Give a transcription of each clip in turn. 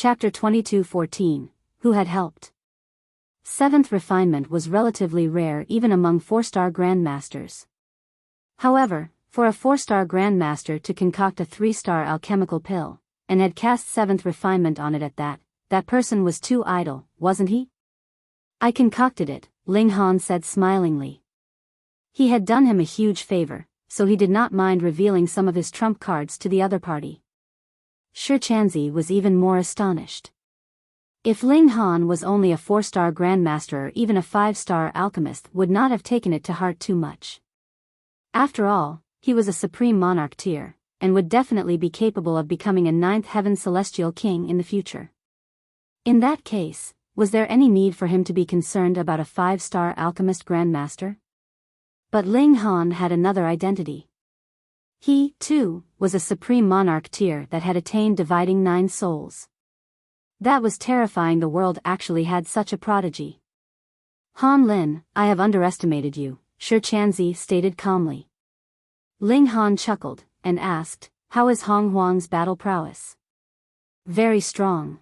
Chapter 22:14, Who had helped? Seventh refinement was relatively rare even among 4-star grandmasters. However, for a 4-star grandmaster to concoct a 3-star alchemical pill, and had cast 7th refinement on it at that person was too idle, wasn't he? I concocted it, Ling Han said smilingly. He had done him a huge favor, so he did not mind revealing some of his trump cards to the other party. Shi Chanzi was even more astonished. If Ling Han was only a 4-star grandmaster or even a 5-star alchemist would not have taken it to heart too much. After all, he was a supreme monarch tier, and would definitely be capable of becoming a 9th heaven celestial king in the future. In that case, was there any need for him to be concerned about a 5-star alchemist grandmaster? But Ling Han had another identity. He, too, was a supreme monarch tier that had attained dividing 9 souls. That was terrifying. The world actually had such a prodigy. Han Lin, I have underestimated you, Shi Chanzi stated calmly. Ling Han chuckled, and asked, how is Hong Huang's battle prowess? Very strong.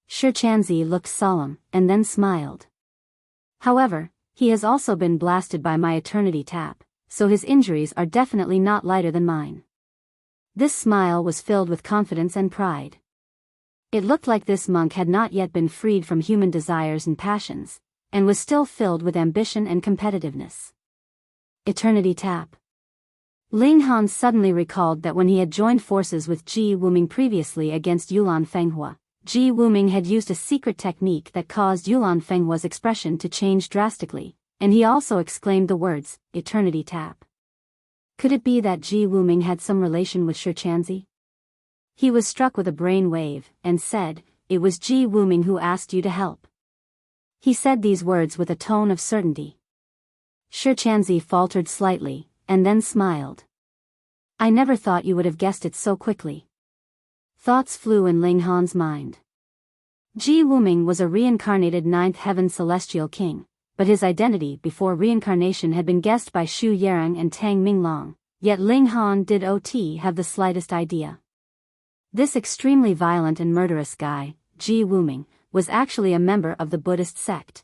Shi Chanzi looked solemn, and then smiled. However, he has also been blasted by my eternity tap, so his injuries are definitely not lighter than mine. This smile was filled with confidence and pride. It looked like this monk had not yet been freed from human desires and passions, and was still filled with ambition and competitiveness. Eternity tap. Ling Han suddenly recalled that when he had joined forces with Ji Wuming previously against Yulan Fenghua, Ji Wuming had used a secret technique that caused Yulan Fenghua's expression to change drastically, and he also exclaimed the words, Eternity tap. Could it be that Ji Wuming had some relation with Shi Chanzi? He was struck with a brain wave, and said, it was Ji Wuming who asked you to help. He said these words with a tone of certainty. Shi Chanzi faltered slightly, and then smiled. I never thought you would have guessed it so quickly. Thoughts flew in Ling Han's mind. Ji Wuming was a reincarnated 9th heaven celestial king, but his identity before reincarnation had been guessed by Xu Yarang and Tang Minglong, yet Ling Han did not have the slightest idea. This extremely violent and murderous guy, Ji Wuming, was actually a member of the Buddhist sect.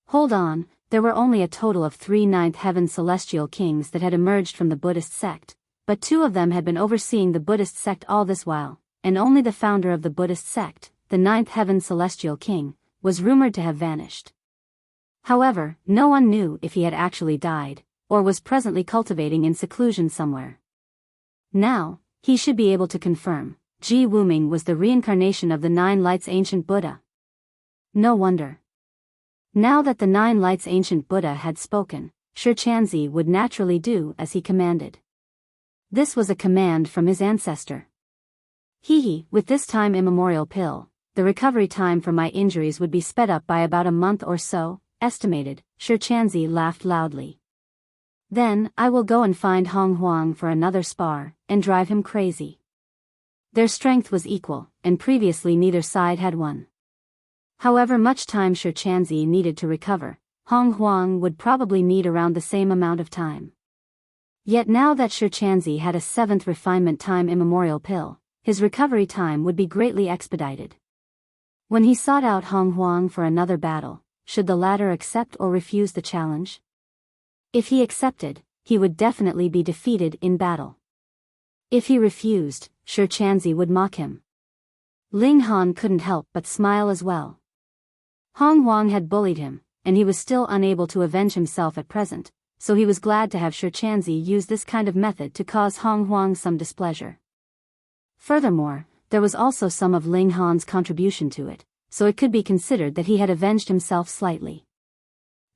Hold on, there were only a total of 3 9th heaven celestial kings that had emerged from the Buddhist sect, but 2 of them had been overseeing the Buddhist sect all this while, and only the founder of the Buddhist sect, the 9th heaven celestial king, was rumored to have vanished. However, no one knew if he had actually died, or was presently cultivating in seclusion somewhere. Now, he should be able to confirm, Ji Wuming was the reincarnation of the 9 Lights ancient Buddha. No wonder. Now that the 9 Lights ancient Buddha had spoken, Shi Chanzi would naturally do as he commanded. This was a command from his ancestor. With this time immemorial pill, the recovery time for my injuries would be sped up by about a month or so, estimated, Shi Chanzi laughed loudly. Then, I will go and find Hong Huang for another spar, and drive him crazy. Their strength was equal, and previously neither side had won. However much time Shi Chanzi needed to recover, Hong Huang would probably need around the same amount of time. Yet now that Shi Chanzi had a 7th refinement time immemorial pill, his recovery time would be greatly expedited. When he sought out Hong Huang for another battle, should the latter accept or refuse the challenge? If he accepted, he would definitely be defeated in battle. If he refused, Shi Chanzi would mock him. Ling Han couldn't help but smile as well. Hong Huang had bullied him, and he was still unable to avenge himself at present, so he was glad to have Shi Chanzi use this kind of method to cause Hong Huang some displeasure. Furthermore, there was also some of Ling Han's contribution to it, so it could be considered that he had avenged himself slightly.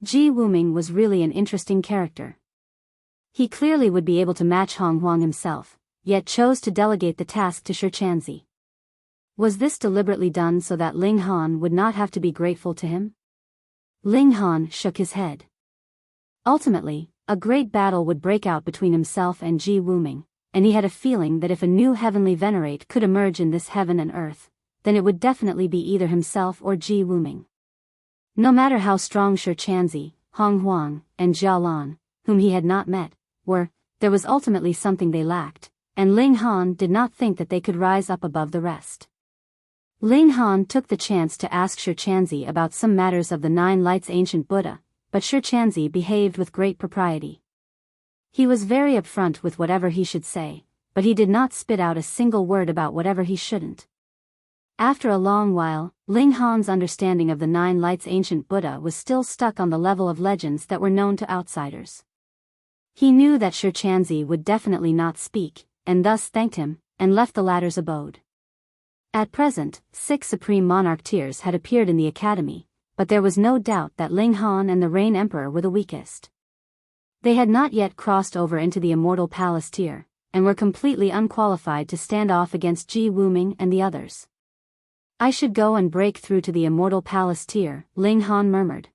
Ji Wuming was really an interesting character. He clearly would be able to match Hong Huang himself, yet chose to delegate the task to Shi Chanzi. Was this deliberately done so that Ling Han would not have to be grateful to him? Ling Han shook his head. Ultimately, a great battle would break out between himself and Ji Wuming, and he had a feeling that if a new heavenly Venerate could emerge in this heaven and earth, then it would definitely be either himself or Ji Wuming. No matter how strong Shi Chanzi, Hong Huang, and Jia Lan, whom he had not met, were, there was ultimately something they lacked, and Ling Han did not think that they could rise up above the rest. Ling Han took the chance to ask Shichanzi about some matters of the Nine Lights ancient Buddha, but Shichanzi behaved with great propriety. He was very upfront with whatever he should say, but he did not spit out a single word about whatever he shouldn't. After a long while, Ling Han's understanding of the Nine Lights ancient Buddha was still stuck on the level of legends that were known to outsiders. He knew that Shichanzi would definitely not speak, and thus thanked him, and left the latter's abode. At present, 6 supreme monarch tiers had appeared in the academy, but there was no doubt that Ling Han and the Rain Emperor were the weakest. They had not yet crossed over into the Immortal Palace tier, and were completely unqualified to stand off against Ji Wuming and the others. I should go and break through to the Immortal Palace tier, Ling Han murmured.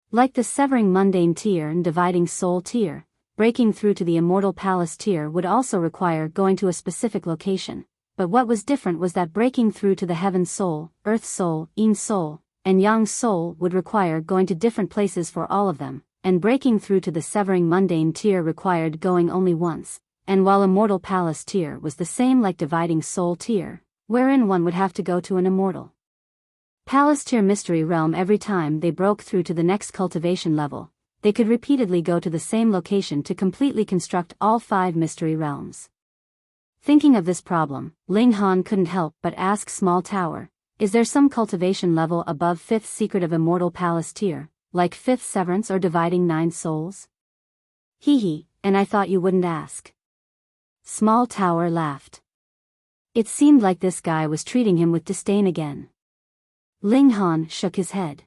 Like the Severing Mundane tier and Dividing Soul tier, breaking through to the Immortal Palace tier would also require going to a specific location. But what was different was that breaking through to the Heaven Soul, Earth Soul, Yin Soul, and Yang Soul would require going to different places for all of them, and breaking through to the Severing Mundane tier required going only once, and while Immortal Palace tier was the same like Dividing Soul tier, wherein one would have to go to an Immortal Palace tier mystery realm every time they broke through to the next cultivation level, they could repeatedly go to the same location to completely construct all 5 mystery realms. Thinking of this problem, Ling Han couldn't help but ask Small Tower, is there some cultivation level above 5th secret of Immortal Palace tier, like 5th Severance or Dividing 9 Souls? Hee, and I thought you wouldn't ask. Small Tower laughed. It seemed like this guy was treating him with disdain again. Ling Han shook his head.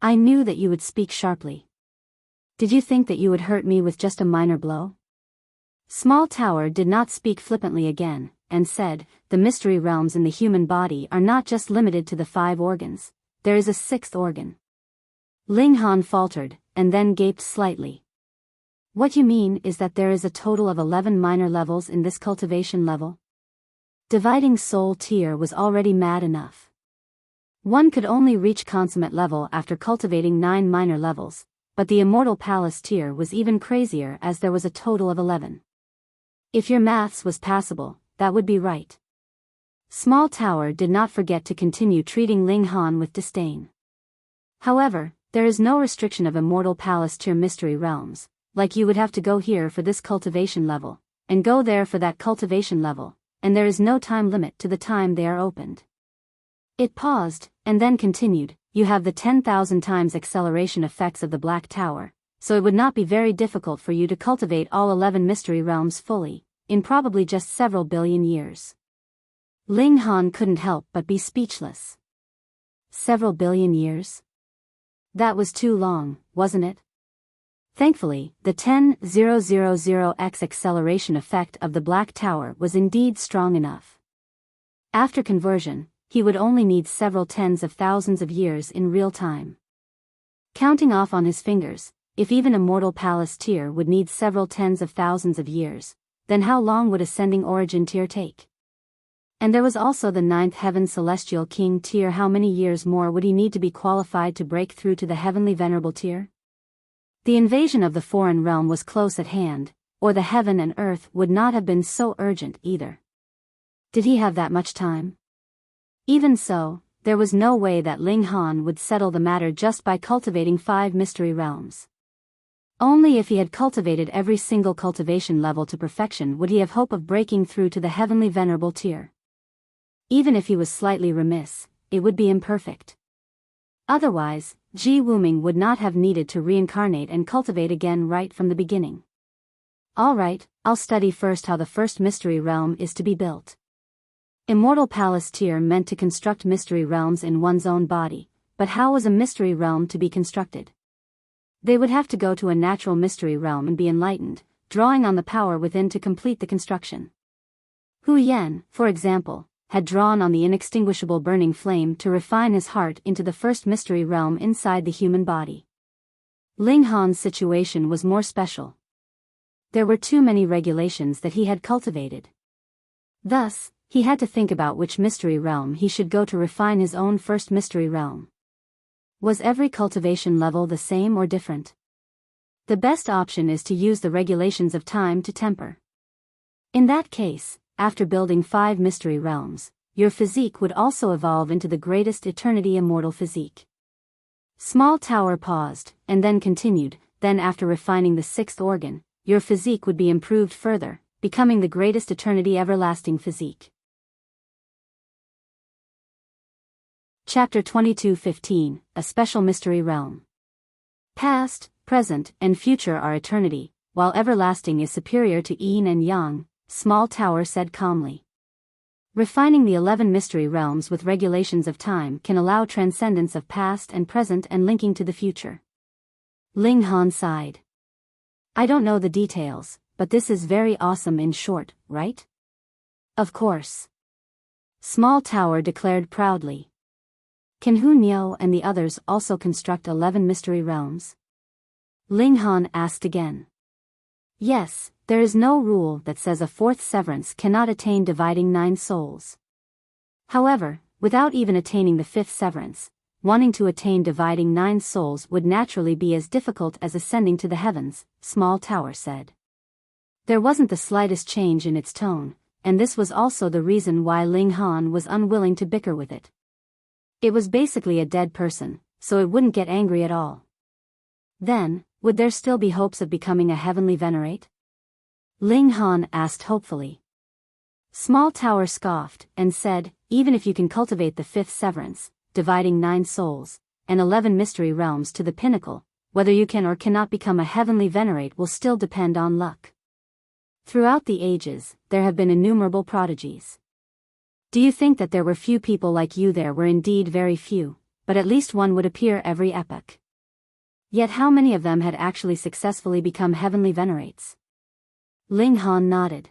I knew that you would speak sharply. Did you think that you would hurt me with just a minor blow? Small Tower did not speak flippantly again, and said, the mystery realms in the human body are not just limited to the 5 organs, there is a 6th organ. Ling Han faltered, and then gaped slightly. What you mean is that there is a total of 11 minor levels in this cultivation level? Dividing Soul tier was already mad enough. One could only reach consummate level after cultivating 9 minor levels, but the Immortal Palace tier was even crazier as there was a total of 11. If your maths was passable, that would be right. Small Tower did not forget to continue treating Ling Han with disdain. However, there is no restriction of Immortal Palace tier mystery realms, like you would have to go here for this cultivation level, and go there for that cultivation level, and there is no time limit to the time they are opened. It paused, and then continued, you have the 10,000 times acceleration effects of the Black Tower, so it would not be very difficult for you to cultivate all 11 mystery realms fully, in probably just several billion years. Ling Han couldn't help but be speechless. Several billion years? That was too long, wasn't it? Thankfully, the 10,000x acceleration effect of the Black Tower was indeed strong enough. After conversion, he would only need several tens of thousands of years in real time. Counting off on his fingers, if even Immortal Palace tier would need several tens of thousands of years, then how long would Ascending Origin tier take? And there was also the 9th Heaven Celestial King tier. How many years more would he need to be qualified to break through to the Heavenly Venerable tier? The invasion of the foreign realm was close at hand, or the heaven and earth would not have been so urgent either. Did he have that much time? Even so, there was no way that Ling Han would settle the matter just by cultivating 5 mystery realms. Only if he had cultivated every single cultivation level to perfection would he have hope of breaking through to the Heavenly Venerable tier. Even if he was slightly remiss, it would be imperfect. Otherwise, Ji Wuming would not have needed to reincarnate and cultivate again right from the beginning. Alright, I'll study first how the first mystery realm is to be built. Immortal Palace tier meant to construct mystery realms in one's own body, but how was a mystery realm to be constructed? They would have to go to a natural mystery realm and be enlightened, drawing on the power within to complete the construction. Hu Yan, for example, had drawn on the inextinguishable burning flame to refine his heart into the first mystery realm inside the human body. Ling Han's situation was more special. There were too many regulations that he had cultivated. Thus, he had to think about which mystery realm he should go to refine his own first mystery realm. Was every cultivation level the same or different? The best option is to use the regulations of time to temper. In that case, after building 5 mystery realms, your physique would also evolve into the greatest eternity immortal physique. Small Tower paused, and then continued, then after refining the sixth organ, your physique would be improved further, becoming the greatest eternity everlasting physique. Chapter 22:15, A Special Mystery Realm. Past, present, and future are eternity, while everlasting is superior to yin and yang, Small Tower said calmly. Refining the 11 mystery realms with regulations of time can allow transcendence of past and present and linking to the future. Ling Han sighed. I don't know the details, but this is very awesome in short, right? Of course. Small Tower declared proudly. Can Hu Niu and the others also construct 11 mystery realms? Ling Han asked again. Yes, there is no rule that says a fourth severance cannot attain dividing 9 souls. However, without even attaining the fifth severance, wanting to attain dividing 9 souls would naturally be as difficult as ascending to the heavens, Small Tower said. There wasn't the slightest change in its tone, and this was also the reason why Ling Han was unwilling to bicker with it. It was basically a dead person, so it wouldn't get angry at all. Then, would there still be hopes of becoming a heavenly Venerate? Ling Han asked hopefully. Small Tower scoffed, and said, even if you can cultivate the fifth severance, dividing 9 souls, and 11 mystery realms to the pinnacle, whether you can or cannot become a heavenly Venerate will still depend on luck. Throughout the ages, there have been innumerable prodigies. Do you think that there were few people like you? There were indeed very few, but at least one would appear every epoch. Yet how many of them had actually successfully become heavenly Venerates? Ling Han nodded.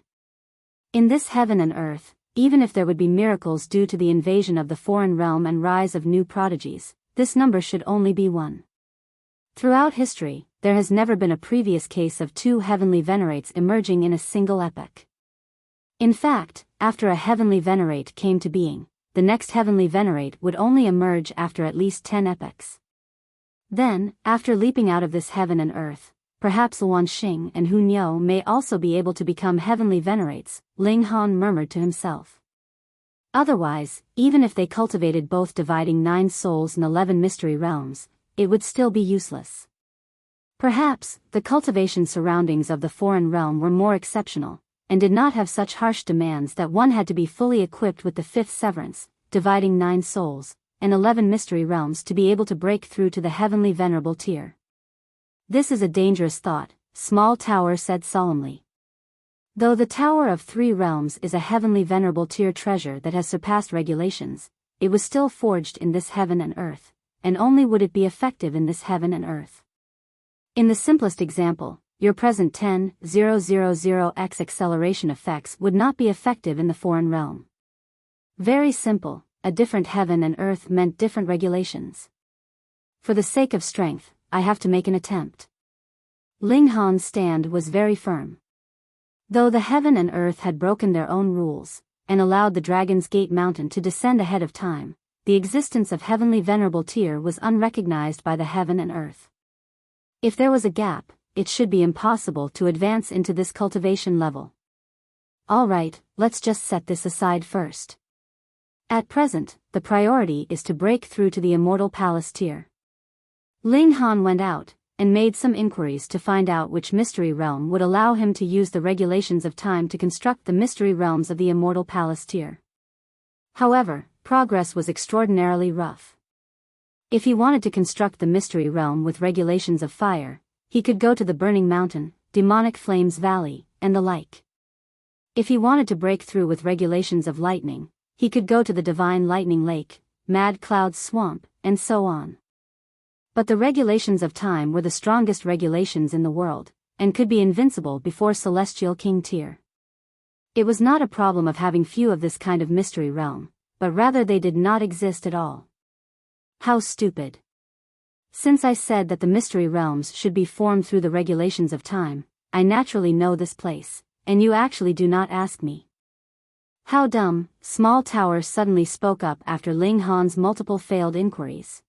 In this heaven and earth, even if there would be miracles due to the invasion of the foreign realm and rise of new prodigies, this number should only be 1. Throughout history, there has never been a previous case of 2 heavenly Venerates emerging in a single epoch. In fact, after a heavenly Venerate came to being, the next heavenly Venerate would only emerge after at least 10 epochs. Then, after leaping out of this heaven and earth, perhaps Luan Xing and Hu Niu may also be able to become heavenly Venerates, Ling Han murmured to himself. Otherwise, even if they cultivated both dividing 9 souls and 11 mystery realms, it would still be useless. Perhaps, the cultivation surroundings of the foreign realm were more exceptional, and did not have such harsh demands that one had to be fully equipped with the fifth severance, dividing 9 souls, and 11 mystery realms to be able to break through to the heavenly venerable tier. This is a dangerous thought, Small Tower said solemnly. Though the Tower of 3 Realms is a heavenly venerable tier treasure that has surpassed regulations, it was still forged in this heaven and earth, and only would it be effective in this heaven and earth. In the simplest example, your present 10,000x acceleration effects would not be effective in the foreign realm. Very simple, a different heaven and earth meant different regulations. For the sake of strength, I have to make an attempt. Ling Han's stand was very firm. Though the heaven and earth had broken their own rules, and allowed the Dragon's Gate mountain to descend ahead of time, the existence of heavenly venerable tier was unrecognized by the heaven and earth. If there was a gap, it should be impossible to advance into this cultivation level. Alright, let's just set this aside first. At present, the priority is to break through to the Immortal Palace tier. Ling Han went out, and made some inquiries to find out which mystery realm would allow him to use the regulations of time to construct the mystery realms of the Immortal Palace tier. However, progress was extraordinarily rough. If he wanted to construct the mystery realm with regulations of fire, he could go to the Burning Mountain, Demonic Flames Valley, and the like. If he wanted to break through with regulations of lightning, he could go to the Divine Lightning Lake, Mad Cloud Swamp, and so on. But the regulations of time were the strongest regulations in the world, and could be invincible before Celestial King tier. It was not a problem of having few of this kind of mystery realm, but rather they did not exist at all. How stupid. Since I said that the mystery realms should be formed through the regulations of time, I naturally know this place, and you actually do not ask me. How dumb, Small Tower suddenly spoke up after Ling Han's multiple failed inquiries.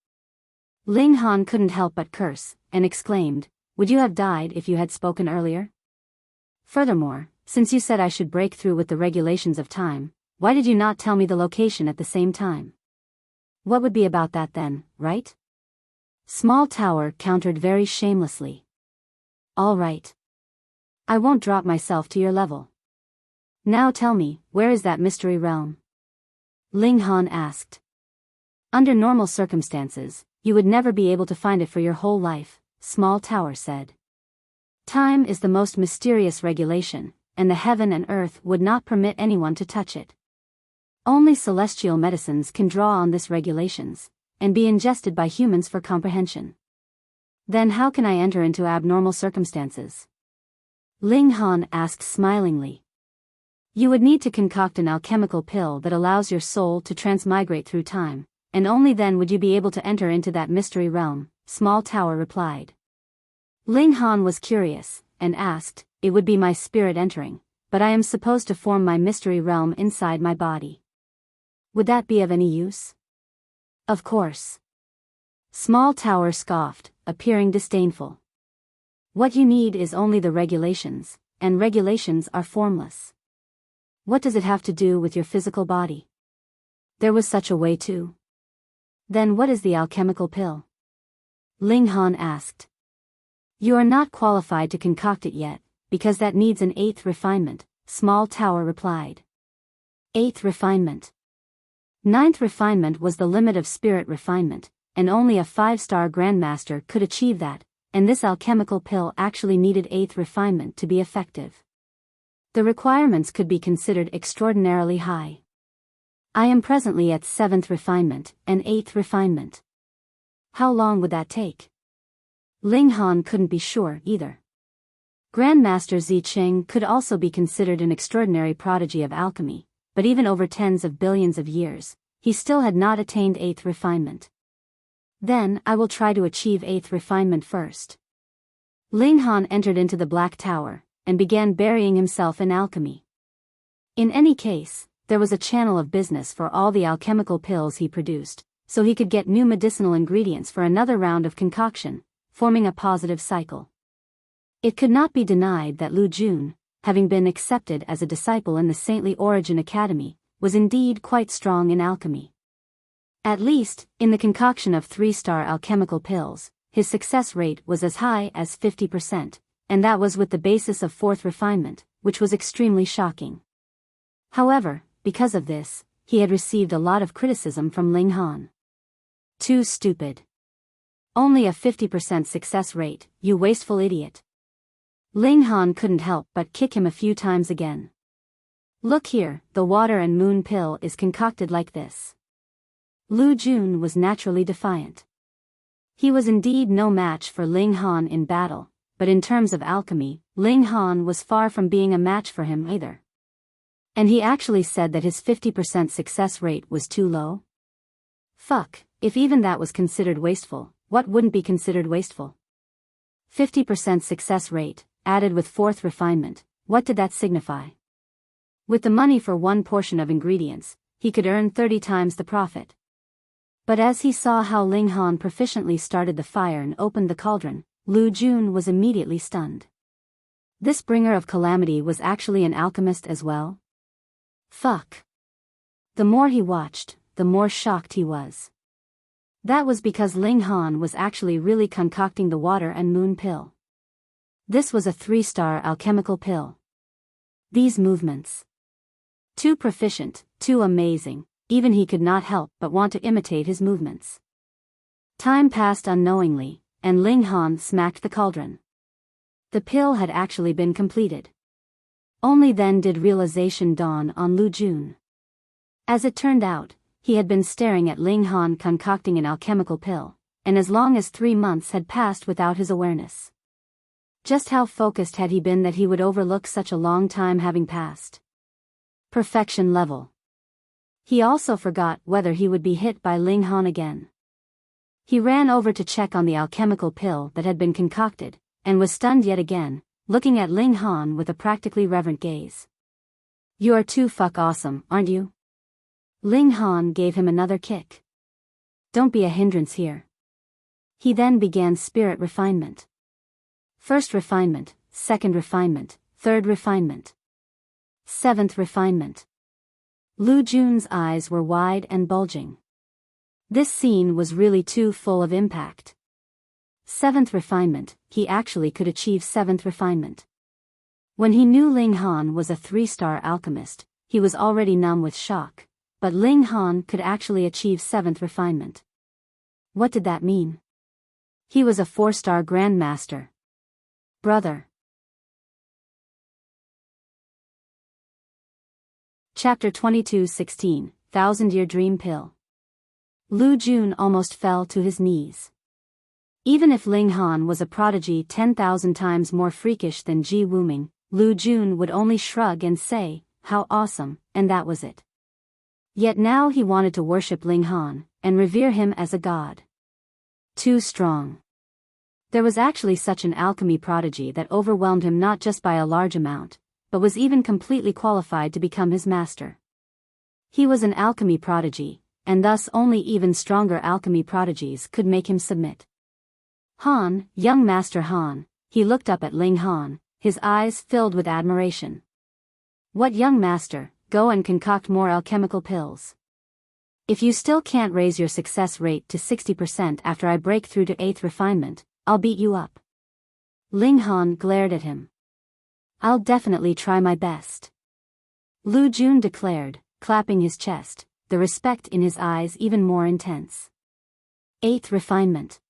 Ling Han couldn't help but curse, and exclaimed, "Would you have died if you had spoken earlier? Furthermore, since you said I should break through with the regulations of time, why did you not tell me the location at the same time? What would be about that then, right? Small Tower countered very shamelessly. All right. I won't drop myself to your level. Now tell me, where is that mystery realm? Ling Han asked. Under normal circumstances, you would never be able to find it for your whole life, Small Tower said. Time is the most mysterious regulation, and the heaven and earth would not permit anyone to touch it. Only celestial medicines can draw on this regulations, and be ingested by humans for comprehension. Then how can I enter into abnormal circumstances? Ling Han asked smilingly. You would need to concoct an alchemical pill that allows your soul to transmigrate through time, and only then would you be able to enter into that mystery realm, Small Tower replied. Ling Han was curious, and asked, it would be my spirit entering, but I am supposed to form my mystery realm inside my body. Would that be of any use? Of course. Small Tower scoffed, appearing disdainful. What you need is only the regulations, and regulations are formless. What does it have to do with your physical body? There was such a way too. Then what is the alchemical pill? Ling Han asked. You are not qualified to concoct it yet, because that needs an 8th refinement, Small Tower replied. 8th refinement. 9th refinement was the limit of spirit refinement, and only a 5-star grandmaster could achieve that, and this alchemical pill actually needed 8th refinement to be effective. The requirements could be considered extraordinarily high. I am presently at 7th refinement and 8th refinement. How long would that take? Ling Han couldn't be sure either. Grandmaster Zicheng could also be considered an extraordinary prodigy of alchemy, but even over tens of billions of years, he still had not attained 8th refinement. Then I will try to achieve 8th refinement first. Ling Han entered into the Black Tower, and began burying himself in alchemy. In any case, there was a channel of business for all the alchemical pills he produced, so he could get new medicinal ingredients for another round of concoction, forming a positive cycle. It could not be denied that Lu Jun, having been accepted as a disciple in the Saintly Origin Academy, was indeed quite strong in alchemy. At least, in the concoction of 3-star alchemical pills, his success rate was as high as 50%. And that was with the basis of 4th refinement, which was extremely shocking. However, because of this, he had received a lot of criticism from Ling Han. Too stupid. Only a 50% success rate, you wasteful idiot. Ling Han couldn't help but kick him a few times again. Look here, the water and moon pill is concocted like this. Lu Jun was naturally defiant. He was indeed no match for Ling Han in battle. But in terms of alchemy, Ling Han was far from being a match for him either. And he actually said that his 50% success rate was too low? Fuck, if even that was considered wasteful, what wouldn't be considered wasteful? 50% success rate, added with 4th refinement, what did that signify? With the money for one portion of ingredients, he could earn 30 times the profit. But as he saw how Ling Han proficiently started the fire and opened the cauldron, Lu Jun was immediately stunned. This bringer of calamity was actually an alchemist as well? Fuck. The more he watched, the more shocked he was. That was because Ling Han was actually really concocting the water and moon pill. This was a 3-star alchemical pill. These movements. Too proficient, too amazing, even he could not help but want to imitate his movements. Time passed unknowingly, and Ling Han smacked the cauldron. The pill had actually been completed. Only then did realization dawn on Lu Jun. As it turned out, he had been staring at Ling Han concocting an alchemical pill, and as long as 3 months had passed without his awareness. Just how focused had he been that he would overlook such a long time having passed? Perfection level. He also forgot whether he would be hit by Ling Han again. He ran over to check on the alchemical pill that had been concocted, and was stunned yet again, looking at Ling Han with a practically reverent gaze. You are too fuck awesome, aren't you? Ling Han gave him another kick. Don't be a hindrance here. He then began spirit refinement. 1st refinement, 2nd refinement, 3rd refinement. 7th refinement. Lu Jun's eyes were wide and bulging. This scene was really too full of impact. 7th refinement, he actually could achieve 7th refinement. When he knew Ling Han was a 3-star alchemist, he was already numb with shock, but Ling Han could actually achieve 7th refinement. What did that mean? He was a 4-star grandmaster. Brother. Chapter 22:16, 1000-Year Dream Pill. Lu Jun almost fell to his knees. Even if Ling Han was a prodigy 10,000 times more freakish than Ji Wuming, Lu Jun would only shrug and say, "How awesome," and that was it. Yet now he wanted to worship Ling Han, and revere him as a god. Too strong. There was actually such an alchemy prodigy that overwhelmed him not just by a large amount, but was even completely qualified to become his master. He was an alchemy prodigy, and thus only even stronger alchemy prodigies could make him submit. Han, young Master Han, he looked up at Ling Han, his eyes filled with admiration. What young master, go and concoct more alchemical pills. If you still can't raise your success rate to 60% after I break through to 8th refinement, I'll beat you up. Ling Han glared at him. I'll definitely try my best. Lu Jun declared, clapping his chest, the respect in his eyes even more intense. 8th refinement.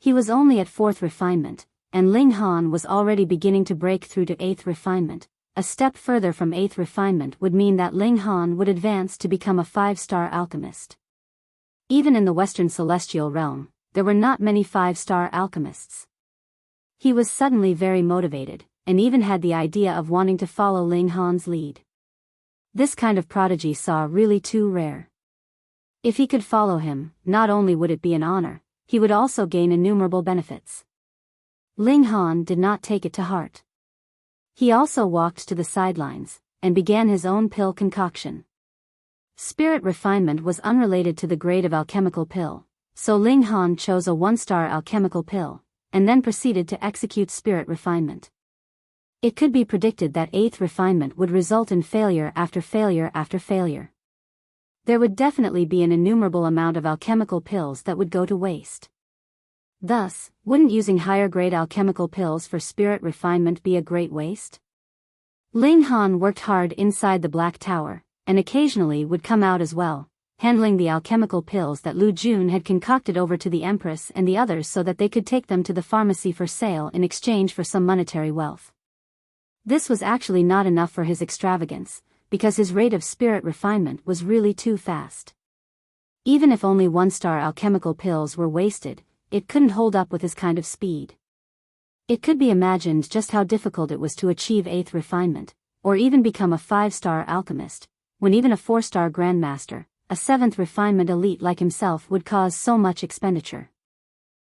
He was only at 4th refinement, and Ling Han was already beginning to break through to 8th refinement. A step further from 8th refinement would mean that Ling Han would advance to become a 5-star alchemist. Even in the Western Celestial Realm, there were not many 5-star alchemists. He was suddenly very motivated, and even had the idea of wanting to follow Ling Han's lead. This kind of prodigy saw really too rare. If he could follow him, not only would it be an honor, he would also gain innumerable benefits. Ling Han did not take it to heart. He also walked to the sidelines, and began his own pill concoction. Spirit refinement was unrelated to the grade of alchemical pill, so Ling Han chose a 1-star alchemical pill, and then proceeded to execute spirit refinement. It could be predicted that 8th refinement would result in failure after failure after failure. There would definitely be an innumerable amount of alchemical pills that would go to waste. Thus, wouldn't using higher-grade alchemical pills for spirit refinement be a great waste? Ling Han worked hard inside the Black Tower, and occasionally would come out as well, handling the alchemical pills that Lu Jun had concocted over to the Empress and the others so that they could take them to the pharmacy for sale in exchange for some monetary wealth. This was actually not enough for his extravagance, because his rate of spirit refinement was really too fast. Even if only 1-star alchemical pills were wasted, it couldn't hold up with his kind of speed. It could be imagined just how difficult it was to achieve 8th refinement, or even become a 5-star alchemist, when even a 4-star grandmaster, a 7th refinement elite like himself would cause so much expenditure.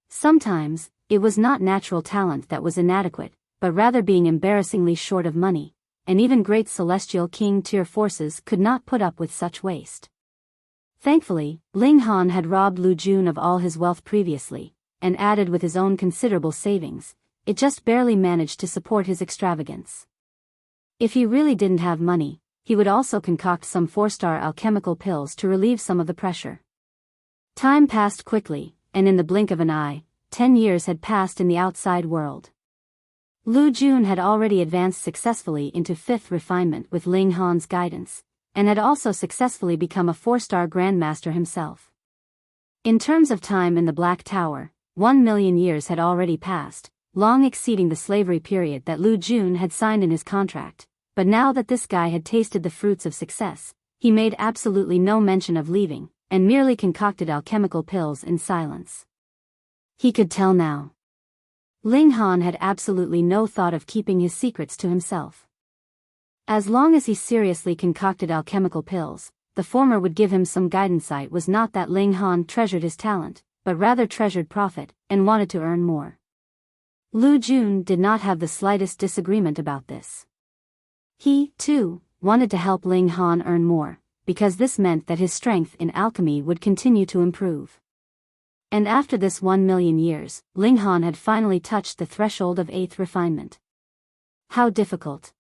Sometimes, it was not natural talent that was inadequate, but rather being embarrassingly short of money, and even great celestial king-tier forces could not put up with such waste. Thankfully, Ling Han had robbed Lu Jun of all his wealth previously, and added with his own considerable savings, it just barely managed to support his extravagance. If he really didn't have money, he would also concoct some 4-star alchemical pills to relieve some of the pressure. Time passed quickly, and in the blink of an eye, 10 years had passed in the outside world. Lu Jun had already advanced successfully into 5th refinement with Ling Han's guidance, and had also successfully become a 4-star grandmaster himself. In terms of time in the Black Tower, 1 million years had already passed, long exceeding the slavery period that Lu Jun had signed in his contract, but now that this guy had tasted the fruits of success, he made absolutely no mention of leaving, and merely concocted alchemical pills in silence. He could tell now. Ling Han had absolutely no thought of keeping his secrets to himself. As long as he seriously concocted alchemical pills, the former would give him some guidance. It was not that Ling Han treasured his talent, but rather treasured profit, and wanted to earn more. Lu Jun did not have the slightest disagreement about this. He, too, wanted to help Ling Han earn more, because this meant that his strength in alchemy would continue to improve. And after this 1 million years, Ling Han had finally touched the threshold of 8th refinement. How difficult.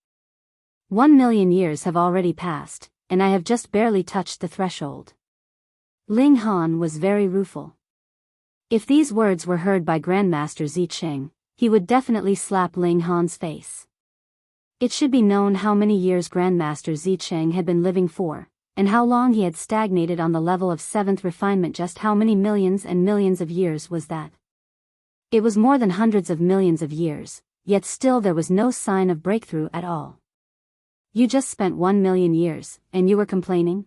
1 million years have already passed, and I have just barely touched the threshold." Ling Han was very rueful. If these words were heard by Grandmaster Zicheng, he would definitely slap Ling Han's face. It should be known how many years Grandmaster Zicheng had been living for, and how long he had stagnated on the level of 7th refinement. Just how many millions and millions of years was that? It was more than hundreds of millions of years, yet still there was no sign of breakthrough at all. You just spent 1 million years, and you were complaining?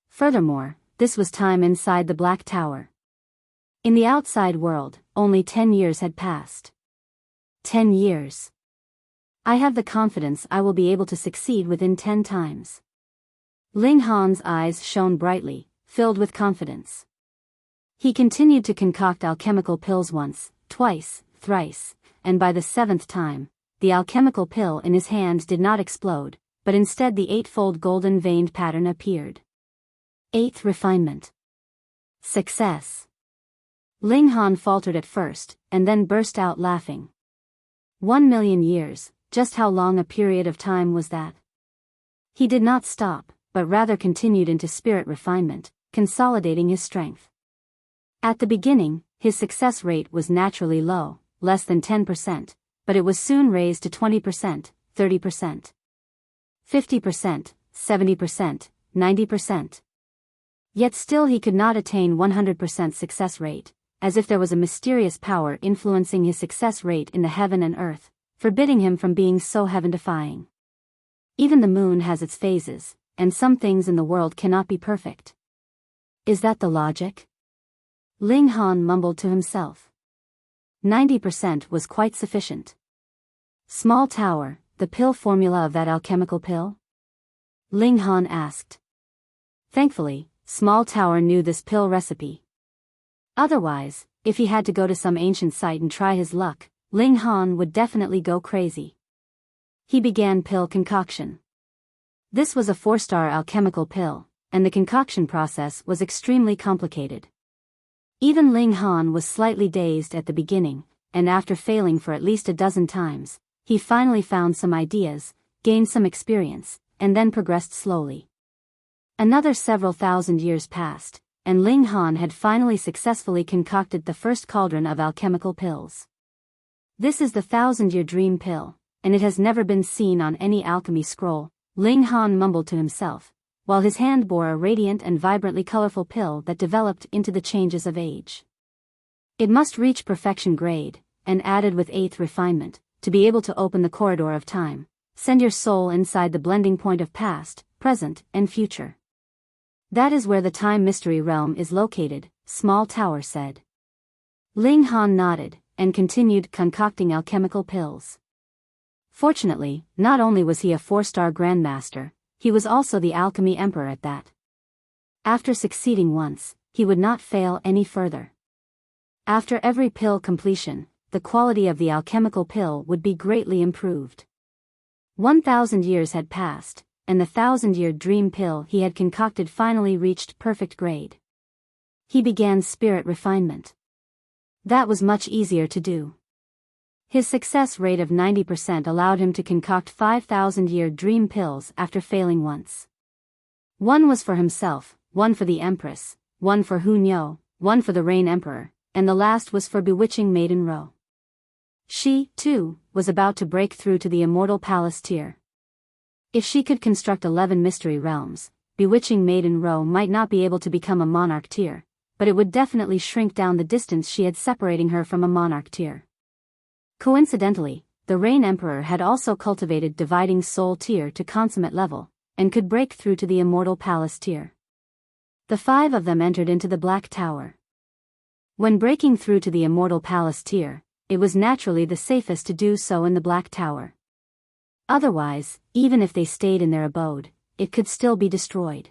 Furthermore, this was time inside the Black Tower. In the outside world, only 10 years had passed. 10 years. I have the confidence I will be able to succeed within 10 times. Ling Han's eyes shone brightly, filled with confidence. He continued to concoct alchemical pills once, twice, thrice, and by the 7th time, the alchemical pill in his hand did not explode, but instead the 8-fold golden veined pattern appeared. 8th refinement. Success. Ling Han faltered at first, and then burst out laughing. 1 million years, just how long a period of time was that? He did not stop, but rather continued into spirit refinement, consolidating his strength. At the beginning, his success rate was naturally low, less than 10%, but it was soon raised to 20%, 30%, 50%, 70%, 90%. Yet still he could not attain 100% success rate, as if there was a mysterious power influencing his success rate in the heaven and earth, forbidding him from being so heaven-defying. Even the moon has its phases, and some things in the world cannot be perfect. Is that the logic? Ling Han mumbled to himself. 90% was quite sufficient. Small tower, the pill formula of that alchemical pill? Ling Han asked. Thankfully, Small Tower knew this pill recipe. Otherwise, if he had to go to some ancient site and try his luck, Ling Han would definitely go crazy. He began pill concoction. This was a 4-star alchemical pill, and the concoction process was extremely complicated. Even Ling Han was slightly dazed at the beginning, and after failing for at least a dozen times, he finally found some ideas, gained some experience, and then progressed slowly. Another several thousand years passed, and Ling Han had finally successfully concocted the first cauldron of alchemical pills. This is the 1000-year dream pill, and it has never been seen on any alchemy scroll, Ling Han mumbled to himself, while his hand bore a radiant and vibrantly colorful pill that developed into the changes of age. It must reach perfection grade, and added with 8th refinement, to be able to open the corridor of time, send your soul inside the blending point of past, present, and future. That is where the time mystery realm is located, Small Tower said. Ling Han nodded, and continued concocting alchemical pills. Fortunately, not only was he a 4-star grandmaster, he was also the alchemy emperor at that. After succeeding once, he would not fail any further. After every pill completion, the quality of the alchemical pill would be greatly improved. 1000 years had passed, and the 1000-year dream pill he had concocted finally reached perfect grade. He began spirit refinement. That was much easier to do. His success rate of 90% allowed him to concoct 5000-year dream pills after failing once. One was for himself, one for the Empress, one for Hunyo, one for the Rain Emperor, and the last was for bewitching Maiden Ro. She, too, was about to break through to the Immortal Palace tier. If she could construct 11 mystery realms, bewitching Maiden Ro might not be able to become a monarch tier, but it would definitely shrink down the distance she had separating her from a monarch tier. Coincidentally, the Rain Emperor had also cultivated dividing soul tier to consummate level, and could break through to the Immortal Palace tier. The 5 of them entered into the Black Tower. When breaking through to the Immortal Palace tier, it was naturally the safest to do so in the Black Tower. Otherwise, even if they stayed in their abode, it could still be destroyed.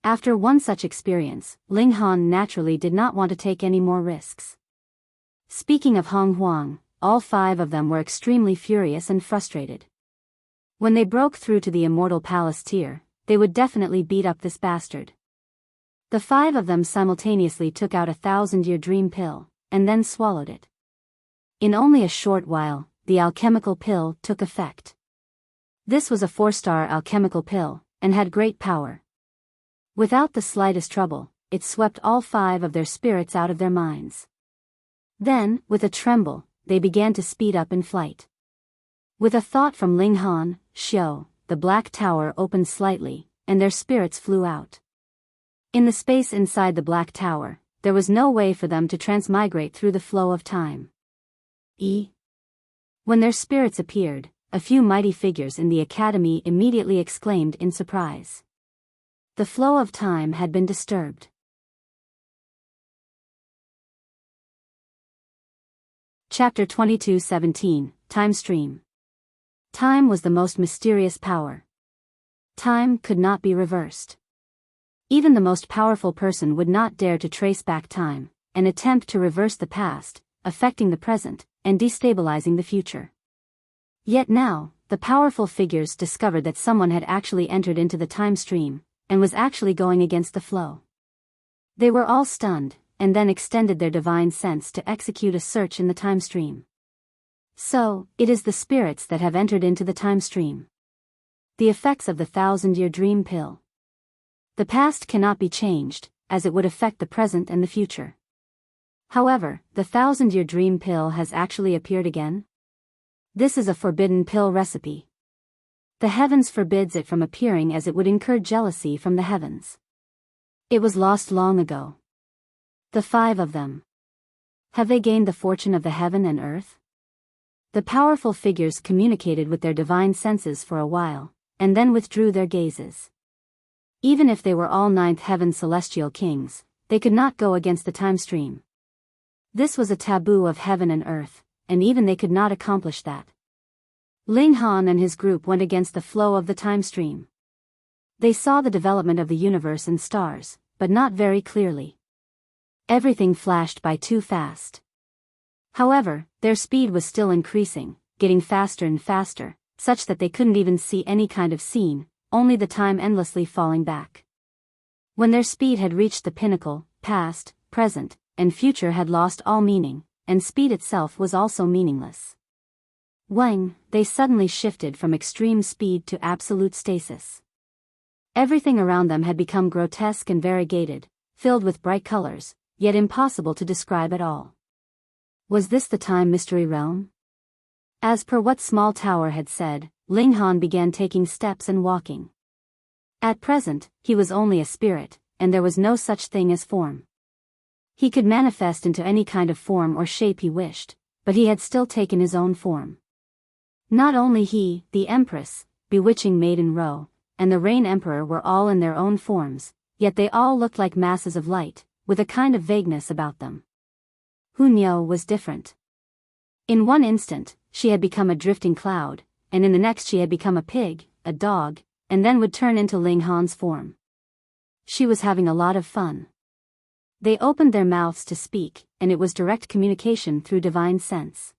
After one such experience, Ling Han naturally did not want to take any more risks. Speaking of Hong Huang, all 5 of them were extremely furious and frustrated. When they broke through to the Immortal Palace tier, they would definitely beat up this bastard. The 5 of them simultaneously took out a 1000-year dream pill, and then swallowed it. In only a short while, the alchemical pill took effect. This was a 4-star alchemical pill, and had great power. Without the slightest trouble, it swept all 5 of their spirits out of their minds. Then, with a tremble, they began to speed up in flight. With a thought from Ling Han, Xiao, the black tower opened slightly, and their spirits flew out. In the space inside the black tower, there was no way for them to transmigrate through the flow of time. When their spirits appeared, a few mighty figures in the academy immediately exclaimed in surprise. The flow of time had been disturbed. Chapter 22:17, Timestream. Time was the most mysterious power. Time could not be reversed. Even the most powerful person would not dare to trace back time, and attempt to reverse the past, affecting the present, and destabilizing the future. Yet now, the powerful figures discovered that someone had actually entered into the time stream, and was actually going against the flow. They were all stunned, and then extended their divine sense to execute a search in the time stream. So, it is the spirits that have entered into the time stream. The effects of the 1,000-year dream pill. The past cannot be changed, as it would affect the present and the future. However, the 1,000-year dream pill has actually appeared again. This is a forbidden pill recipe. The heavens forbids it from appearing as it would incur jealousy from the heavens. It was lost long ago. The 5 of them. Have they gained the fortune of the heaven and earth? The powerful figures communicated with their divine senses for a while, and then withdrew their gazes. Even if they were all 9th heaven celestial kings, they could not go against the time stream. This was a taboo of heaven and earth, and even they could not accomplish that. Ling Han and his group went against the flow of the time stream. They saw the development of the universe and stars, but not very clearly. Everything flashed by too fast. However, their speed was still increasing, getting faster and faster, such that they couldn't even see any kind of scene, only the time endlessly falling back. When their speed had reached the pinnacle, past, present, and future had lost all meaning, and speed itself was also meaningless. They suddenly shifted from extreme speed to absolute stasis. Everything around them had become grotesque and variegated, filled with bright colors, yet impossible to describe at all. Was this the time mystery realm? As per what Small Tower had said, Ling Han began taking steps and walking. At present, he was only a spirit, and there was no such thing as form. He could manifest into any kind of form or shape he wished, but he had still taken his own form. Not only he, the Empress, bewitching Maiden Ro, and the Rain Emperor were all in their own forms, yet they all looked like masses of light, with a kind of vagueness about them. Hunyao was different. In one instant, she had become a drifting cloud, and in the next she had become a pig, a dog, and then would turn into Ling Han's form. She was having a lot of fun. They opened their mouths to speak, and it was direct communication through divine sense.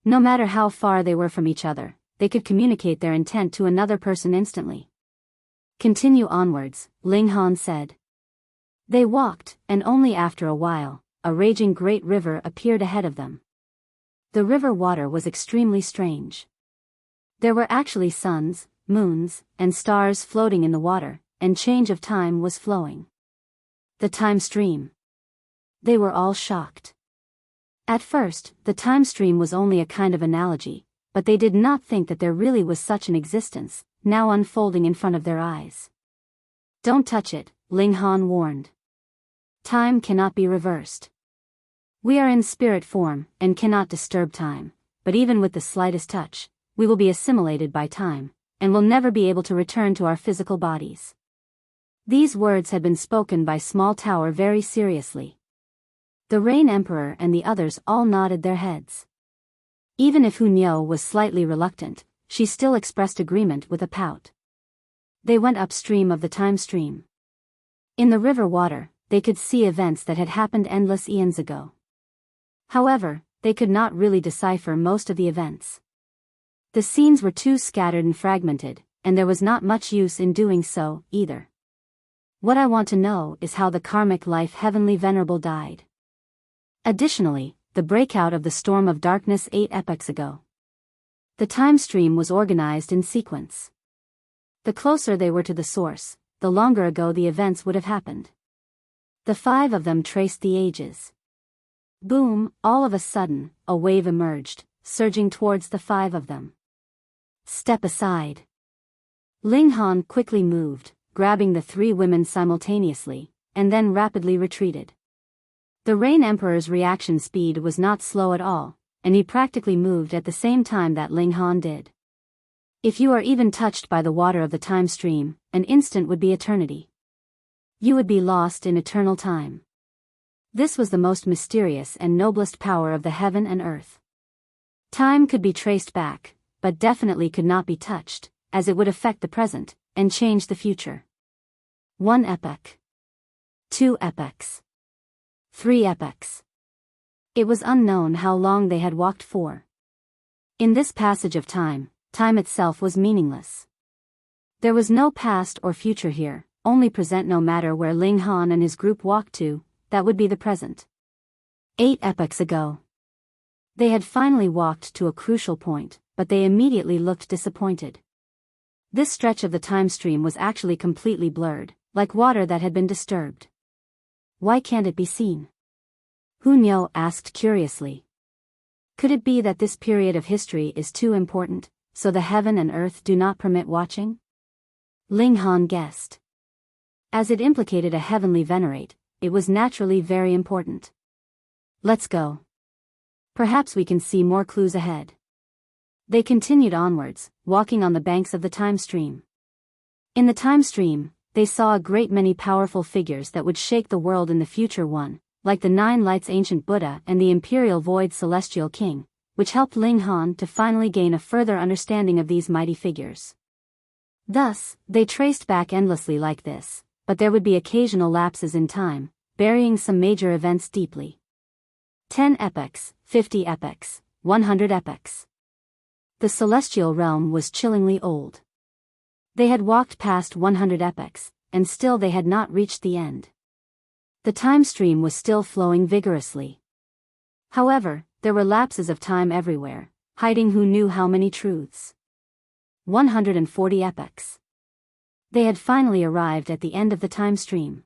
No matter how far they were from each other, they could communicate their intent to another person instantly. Continue onwards, Ling Han said. They walked, and only after a while, a raging great river appeared ahead of them. The river water was extremely strange. There were actually suns, moons, and stars floating in the water, and change of time was flowing. The time stream. They were all shocked. At first, the time stream was only a kind of analogy, but they did not think that there really was such an existence, now unfolding in front of their eyes. Don't touch it, Ling Han warned. Time cannot be reversed. We are in spirit form, and cannot disturb time, but even with the slightest touch, we will be assimilated by time, and will never be able to return to our physical bodies. These words had been spoken by Small Tower very seriously. The Rain Emperor and the others all nodded their heads. Even if Hunyao was slightly reluctant, she still expressed agreement with a pout. They went upstream of the time stream. In the river water, they could see events that had happened endless eons ago. However, they could not really decipher most of the events. The scenes were too scattered and fragmented, and there was not much use in doing so, either. What I want to know is how the karmic life Heavenly Venerable died. Additionally, the breakout of the storm of darkness 8 epochs ago. The time stream was organized in sequence. The closer they were to the source, the longer ago the events would have happened. The 5 of them traced the ages. Boom, all of a sudden, a wave emerged, surging towards the 5 of them. Step aside. Ling Han quickly moved, grabbing the 3 women simultaneously, and then rapidly retreated. The Rain Emperor's reaction speed was not slow at all, and he practically moved at the same time that Ling Han did. If you are even touched by the water of the time stream, an instant would be eternity. You would be lost in eternal time. This was the most mysterious and noblest power of the heaven and earth. Time could be traced back, but definitely could not be touched, as it would affect the present, and change the future. 1 epoch. 2 epochs. 3 epochs. It was unknown how long they had walked for. In this passage of time, time itself was meaningless. There was no past or future here, only present. No matter where Ling Han and his group walked to, that would be the present. 8 epochs ago. They had finally walked to a crucial point, but they immediately looked disappointed. This stretch of the time stream was actually completely blurred, like water that had been disturbed. Why can't it be seen? Hunyo asked curiously. Could it be that this period of history is too important, so the heaven and earth do not permit watching? Ling Han guessed. As it implicated a heavenly venerate, it was naturally very important. Let's go. Perhaps we can see more clues ahead. They continued onwards, walking on the banks of the time stream. In the time stream, they saw a great many powerful figures that would shake the world in the future, one, like the 9 Lights ancient Buddha and the Imperial Void Celestial King, which helped Ling Han to finally gain a further understanding of these mighty figures. Thus, they traced back endlessly like this, but there would be occasional lapses in time, burying some major events deeply. 10 epochs, 50 epochs, 100 epochs. The celestial realm was chillingly old. They had walked past 100 epochs, and still they had not reached the end. The time stream was still flowing vigorously. However, there were lapses of time everywhere, hiding who knew how many truths. 140 epochs. They had finally arrived at the end of the time stream.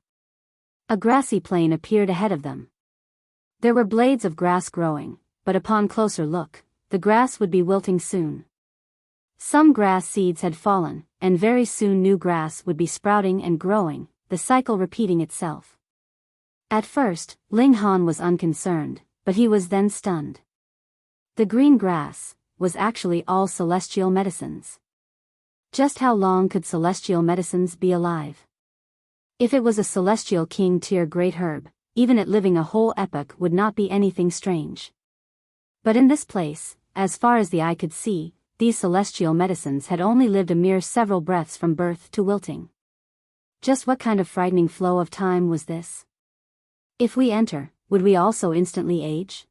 A grassy plain appeared ahead of them. There were blades of grass growing, but upon closer look, the grass would be wilting soon. Some grass seeds had fallen, and very soon new grass would be sprouting and growing, the cycle repeating itself. At first, Ling Han was unconcerned, but he was then stunned. The green grass was actually all celestial medicines. Just how long could celestial medicines be alive? If it was a celestial king tier great herb, even it living a whole epoch would not be anything strange. But in this place, as far as the eye could see, these celestial medicines had only lived a mere several breaths from birth to wilting. Just what kind of frightening flow of time was this? If we enter, would we also instantly age?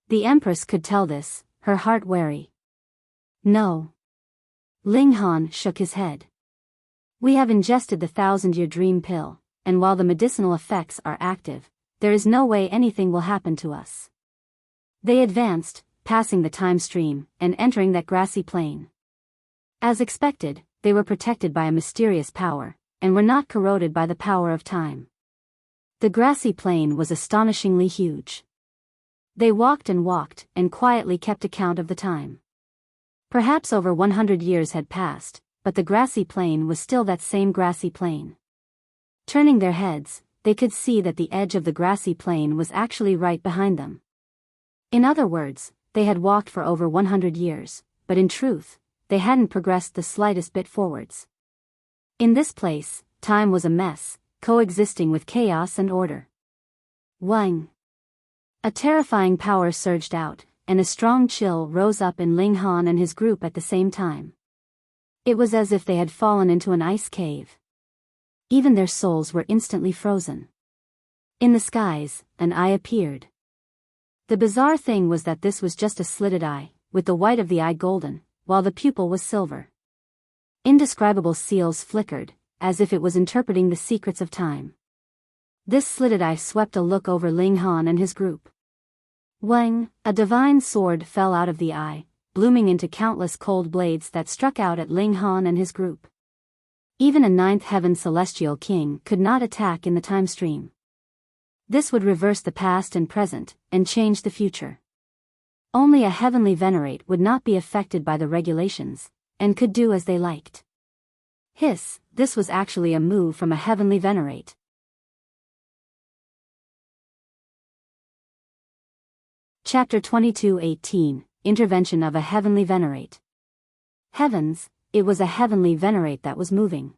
The Empress could tell this, her heart wary. No. Ling Han shook his head. We have ingested the 1,000-year dream pill, and while the medicinal effects are active, there is no way anything will happen to us. They advanced, passing the time stream, and entering that grassy plain. As expected, they were protected by a mysterious power, and were not corroded by the power of time. The grassy plain was astonishingly huge. They walked and quietly kept account of the time. Perhaps over 100 years had passed, but the grassy plain was still that same grassy plain. Turning their heads, they could see that the edge of the grassy plain was actually right behind them. In other words, they had walked for over 100 years, but in truth, they hadn't progressed the slightest bit forwards. In this place, time was a mess, coexisting with chaos and order. Wang. A terrifying power surged out, and a strong chill rose up in Ling Han and his group at the same time. It was as if they had fallen into an ice cave. Even their souls were instantly frozen. In the skies, an eye appeared. The bizarre thing was that this was just a slitted eye, with the white of the eye golden, while the pupil was silver. Indescribable seals flickered, as if it was interpreting the secrets of time. This slitted eye swept a look over Ling Han and his group. Wang, a divine sword fell out of the eye, blooming into countless cold blades that struck out at Ling Han and his group. Even a ninth heaven celestial king could not attack in the time stream. This would reverse the past and present, and change the future. Only a heavenly Venerate would not be affected by the regulations, and could do as they liked. This was actually a move from a heavenly Venerate. Chapter 22:18, Intervention of a Heavenly Venerate. Heavens, it was a heavenly Venerate that was moving.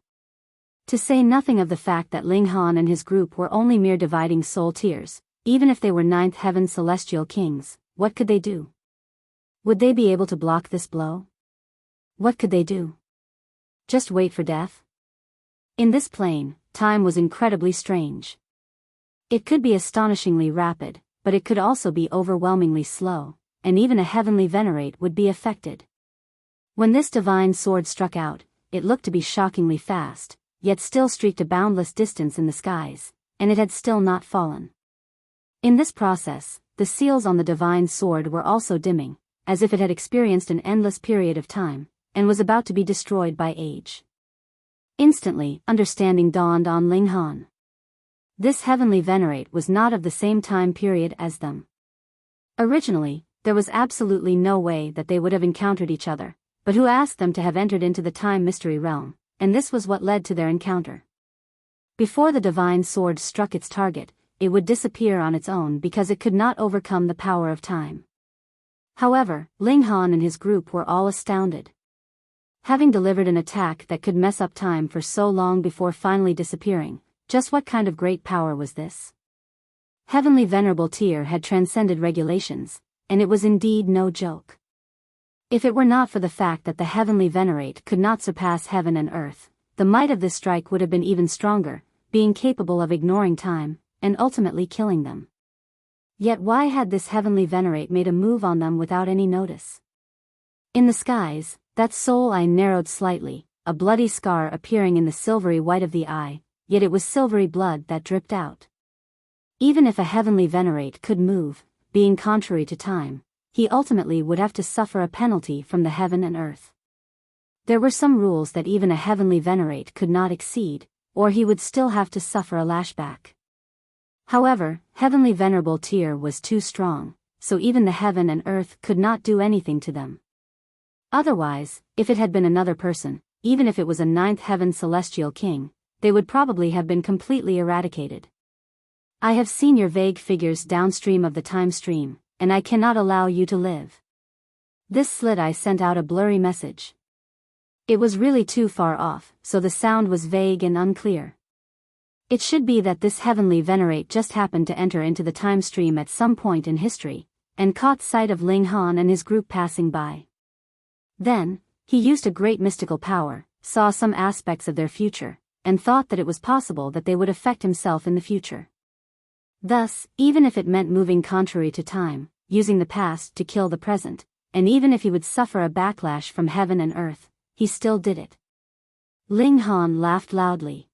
To say nothing of the fact that Ling Han and his group were only mere dividing soul tiers, even if they were ninth heaven celestial kings, what could they do? Would they be able to block this blow? What could they do? Just wait for death? In this plane, time was incredibly strange. It could be astonishingly rapid, but it could also be overwhelmingly slow, and even a heavenly Venerate would be affected. When this divine sword struck out, it looked to be shockingly fast, yet still streaked a boundless distance in the skies, and it had still not fallen. In this process, the seals on the divine sword were also dimming, as if it had experienced an endless period of time, and was about to be destroyed by age. Instantly, understanding dawned on Ling Han. This heavenly Venerate was not of the same time period as them. Originally, there was absolutely no way that they would have encountered each other, but who asked them to have entered into the time mystery realm, and this was what led to their encounter. Before the divine sword struck its target, it would disappear on its own because it could not overcome the power of time. However, Ling Han and his group were all astounded. Having delivered an attack that could mess up time for so long before finally disappearing, just what kind of great power was this? Heavenly Venerable Tier had transcended regulations, and it was indeed no joke. If it were not for the fact that the heavenly Venerate could not surpass heaven and earth, the might of this strike would have been even stronger, being capable of ignoring time, and ultimately killing them. Yet why had this heavenly Venerate made a move on them without any notice? In the skies, that soul eye narrowed slightly, a bloody scar appearing in the silvery white of the eye, yet it was silvery blood that dripped out. Even if a heavenly Venerate could move, being contrary to time, he ultimately would have to suffer a penalty from the heaven and earth. There were some rules that even a heavenly Venerate could not exceed, or he would still have to suffer a lashback. However, heavenly Venerable Tier was too strong, so even the heaven and earth could not do anything to them. Otherwise, if it had been another person, even if it was a ninth heaven celestial king, they would probably have been completely eradicated. I have seen your vague figures downstream of the time stream, and I cannot allow you to live. This slit eye sent out a blurry message. It was really too far off, so the sound was vague and unclear. It should be that this heavenly Venerate just happened to enter into the time stream at some point in history, and caught sight of Ling Han and his group passing by. Then, he used a great mystical power, saw some aspects of their future, and thought that it was possible that they would affect himself in the future. Thus, even if it meant moving contrary to time, using the past to kill the present, and even if he would suffer a backlash from heaven and earth, he still did it. Ling Han laughed loudly.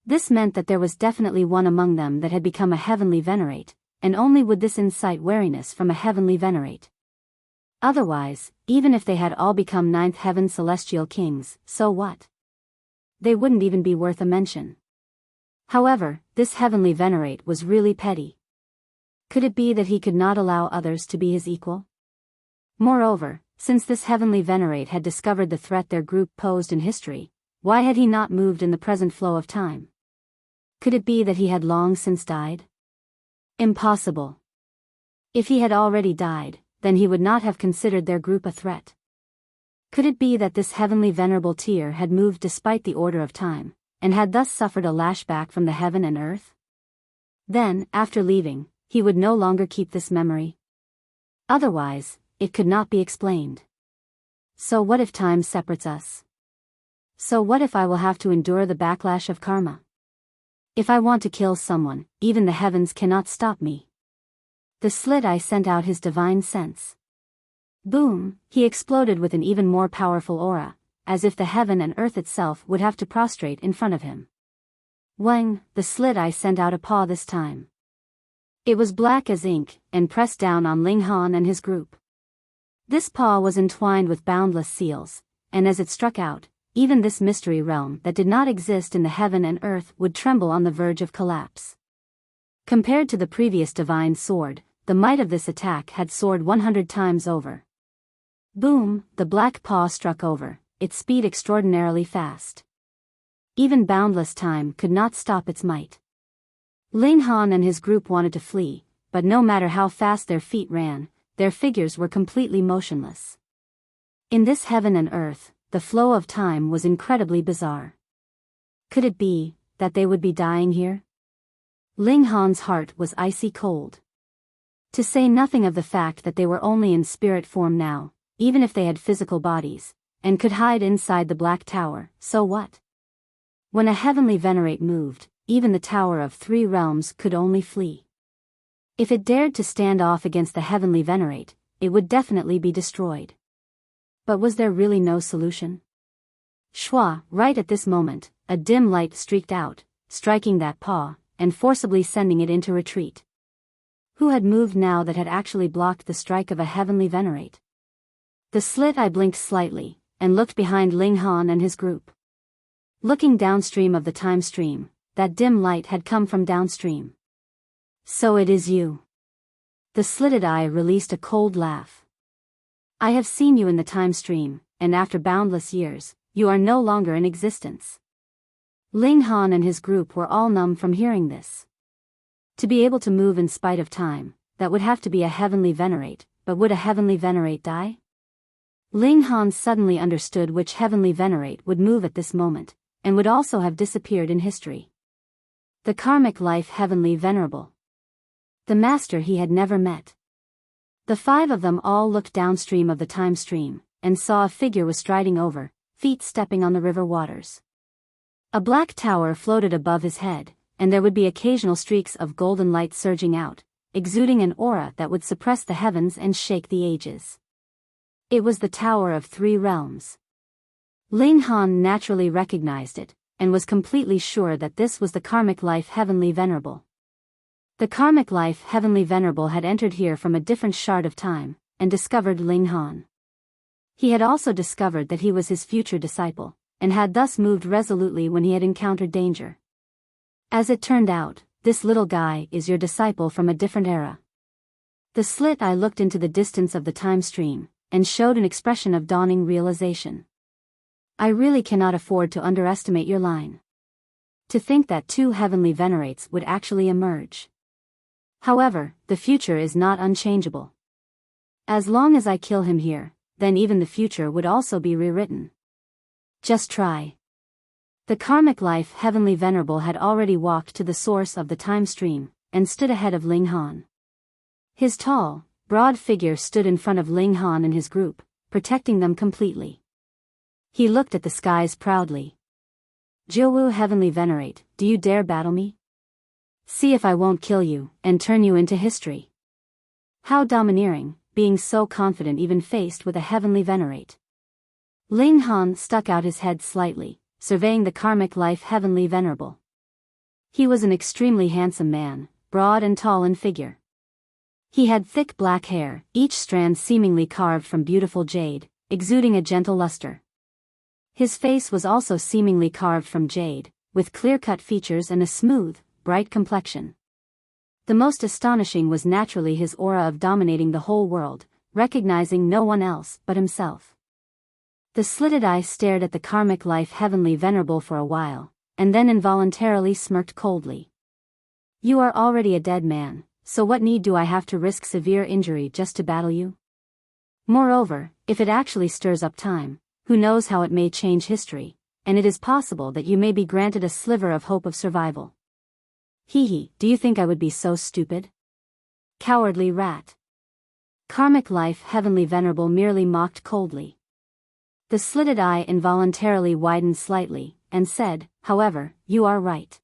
This meant that there was definitely one among them that had become a heavenly Venerate, and only would this incite wariness from a heavenly Venerate. Otherwise, even if they had all become ninth heaven celestial kings, so what? They wouldn't even be worth a mention. However, this heavenly Venerate was really petty. Could it be that he could not allow others to be his equal? Moreover, since this heavenly Venerate had discovered the threat their group posed in history, why had he not moved in the present flow of time? Could it be that he had long since died? Impossible. If he had already died, then he would not have considered their group a threat. Could it be that this heavenly Venerable Tier had moved despite the order of time, and had thus suffered a lashback from the heaven and earth? Then, after leaving, he would no longer keep this memory. Otherwise, it could not be explained. So what if time separates us? So what if I will have to endure the backlash of karma? If I want to kill someone, even the heavens cannot stop me. The slit eye sent out his divine sense. Boom, he exploded with an even more powerful aura, as if the heaven and earth itself would have to prostrate in front of him. Wang, the slit eye sent out a paw this time. It was black as ink, and pressed down on Ling Han and his group. This paw was entwined with boundless seals, and as it struck out, even this mystery realm that did not exist in the heaven and earth would tremble on the verge of collapse. Compared to the previous divine sword, the might of this attack had soared 100 times over. Boom, the black paw struck over, its speed extraordinarily fast. Even boundless time could not stop its might. Ling Han and his group wanted to flee, but no matter how fast their feet ran, their figures were completely motionless. In this heaven and earth, the flow of time was incredibly bizarre. Could it be that they would be dying here? Ling Han's heart was icy cold. To say nothing of the fact that they were only in spirit form now, even if they had physical bodies, and could hide inside the Black Tower, so what? When a heavenly Venerate moved, even the Tower of Three Realms could only flee. If it dared to stand off against the heavenly Venerate, it would definitely be destroyed. But was there really no solution? Shua, right at this moment, a dim light streaked out, striking that paw, and forcibly sending it into retreat. Who had moved now that had actually blocked the strike of a heavenly Venerate? The slit eye blinked slightly, and looked behind Ling Han and his group. Looking downstream of the time stream, that dim light had come from downstream. So it is you. The slitted eye released a cold laugh. I have seen you in the time stream, and after boundless years, you are no longer in existence. Ling Han and his group were all numb from hearing this. To be able to move in spite of time, that would have to be a heavenly Venerate, but would a heavenly Venerate die? Ling Han suddenly understood which heavenly Venerate would move at this moment, and would also have disappeared in history. The karmic life heavenly venerable. The master he had never met. The five of them all looked downstream of the time stream, and saw a figure was striding over, feet stepping on the river waters. A black tower floated above his head, and there would be occasional streaks of golden light surging out, exuding an aura that would suppress the heavens and shake the ages. It was the Tower of Three Realms. Ling Han naturally recognized it, and was completely sure that this was the karmic life heavenly venerable. The karmic life heavenly venerable had entered here from a different shard of time, and discovered Ling Han. He had also discovered that he was his future disciple, and had thus moved resolutely when he had encountered danger. As it turned out, this little guy is your disciple from a different era. The slit eye looked into the distance of the time stream, and showed an expression of dawning realization. I really cannot afford to underestimate your line. To think that two heavenly Venerates would actually emerge. However, the future is not unchangeable. As long as I kill him here, then even the future would also be rewritten. Just try. The karmic life heavenly venerable had already walked to the source of the time stream, and stood ahead of Ling Han. His tall, broad figure stood in front of Ling Han and his group, protecting them completely. He looked at the skies proudly. Jiawu Heavenly Venerate, do you dare battle me? See if I won't kill you, and turn you into history. How domineering, being so confident even faced with a heavenly Venerate. Ling Han stuck out his head slightly, surveying the karmic life heavenly venerable. He was an extremely handsome man, broad and tall in figure. He had thick black hair, each strand seemingly carved from beautiful jade, exuding a gentle luster. His face was also seemingly carved from jade, with clear-cut features and a smooth, bright complexion. The most astonishing was naturally his aura of dominating the whole world, recognizing no one else but himself. The slitted eye stared at the karmic life heavenly venerable for a while, and then involuntarily smirked coldly. You are already a dead man, so what need do I have to risk severe injury just to battle you? Moreover, if it actually stirs up time, who knows how it may change history, and it is possible that you may be granted a sliver of hope of survival. Hee, do you think I would be so stupid? Cowardly rat. Karmic life heavenly venerable merely mocked coldly. The slitted eye involuntarily widened slightly, and said, however, you are right.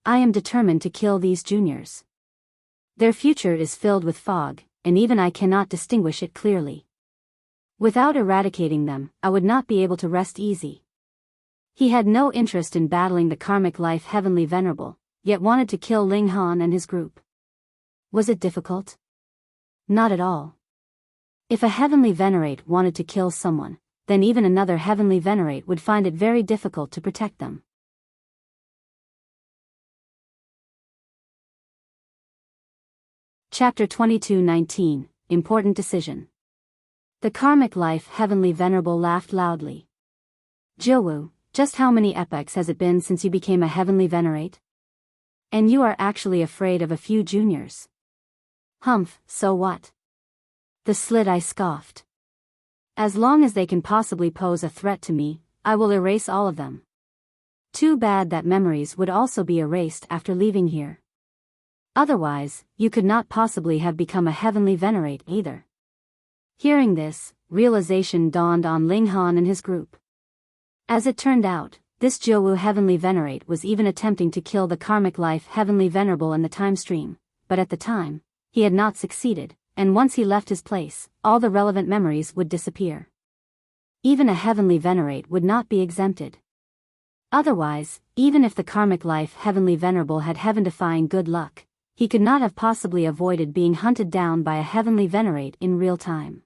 I am determined to kill these juniors. Their future is filled with fog, and even I cannot distinguish it clearly. Without eradicating them, I would not be able to rest easy. He had no interest in battling the karmic life heavenly venerable, yet wanted to kill Ling Han and his group. Was it difficult? Not at all. If a heavenly Venerate wanted to kill someone, then even another heavenly Venerate would find it very difficult to protect them. Chapter 22:19, Important Decision. The Karmic Life Heavenly Venerable laughed loudly. Jiawu, just how many epochs has it been since you became a heavenly Venerate? And you are actually afraid of a few juniors. Humph, so what? The slit-eye scoffed. As long as they can possibly pose a threat to me, I will erase all of them. Too bad that memories would also be erased after leaving here. Otherwise, you could not possibly have become a heavenly Venerate either. Hearing this, realization dawned on Ling Han and his group. As it turned out, this Jiawu heavenly Venerate was even attempting to kill the Karmic Life heavenly Venerable in the Timestream, but at the time, he had not succeeded, and once he left his place, all the relevant memories would disappear. Even a heavenly Venerate would not be exempted. Otherwise, even if the Karmic Life heavenly Venerable had heaven-defying good luck, he could not have possibly avoided being hunted down by a heavenly Venerate in real time.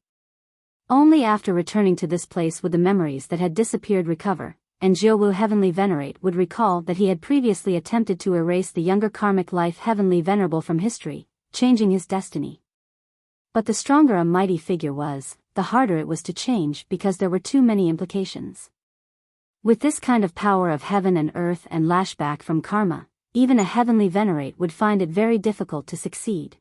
Only after returning to this place would the memories that had disappeared recover, and Jiawu heavenly Venerate would recall that he had previously attempted to erase the younger Karmic Life heavenly Venerable from history, changing his destiny. But the stronger a mighty figure was, the harder it was to change because there were too many implications. With this kind of power of heaven and earth and lashback from karma, even a heavenly Venerate would find it very difficult to succeed.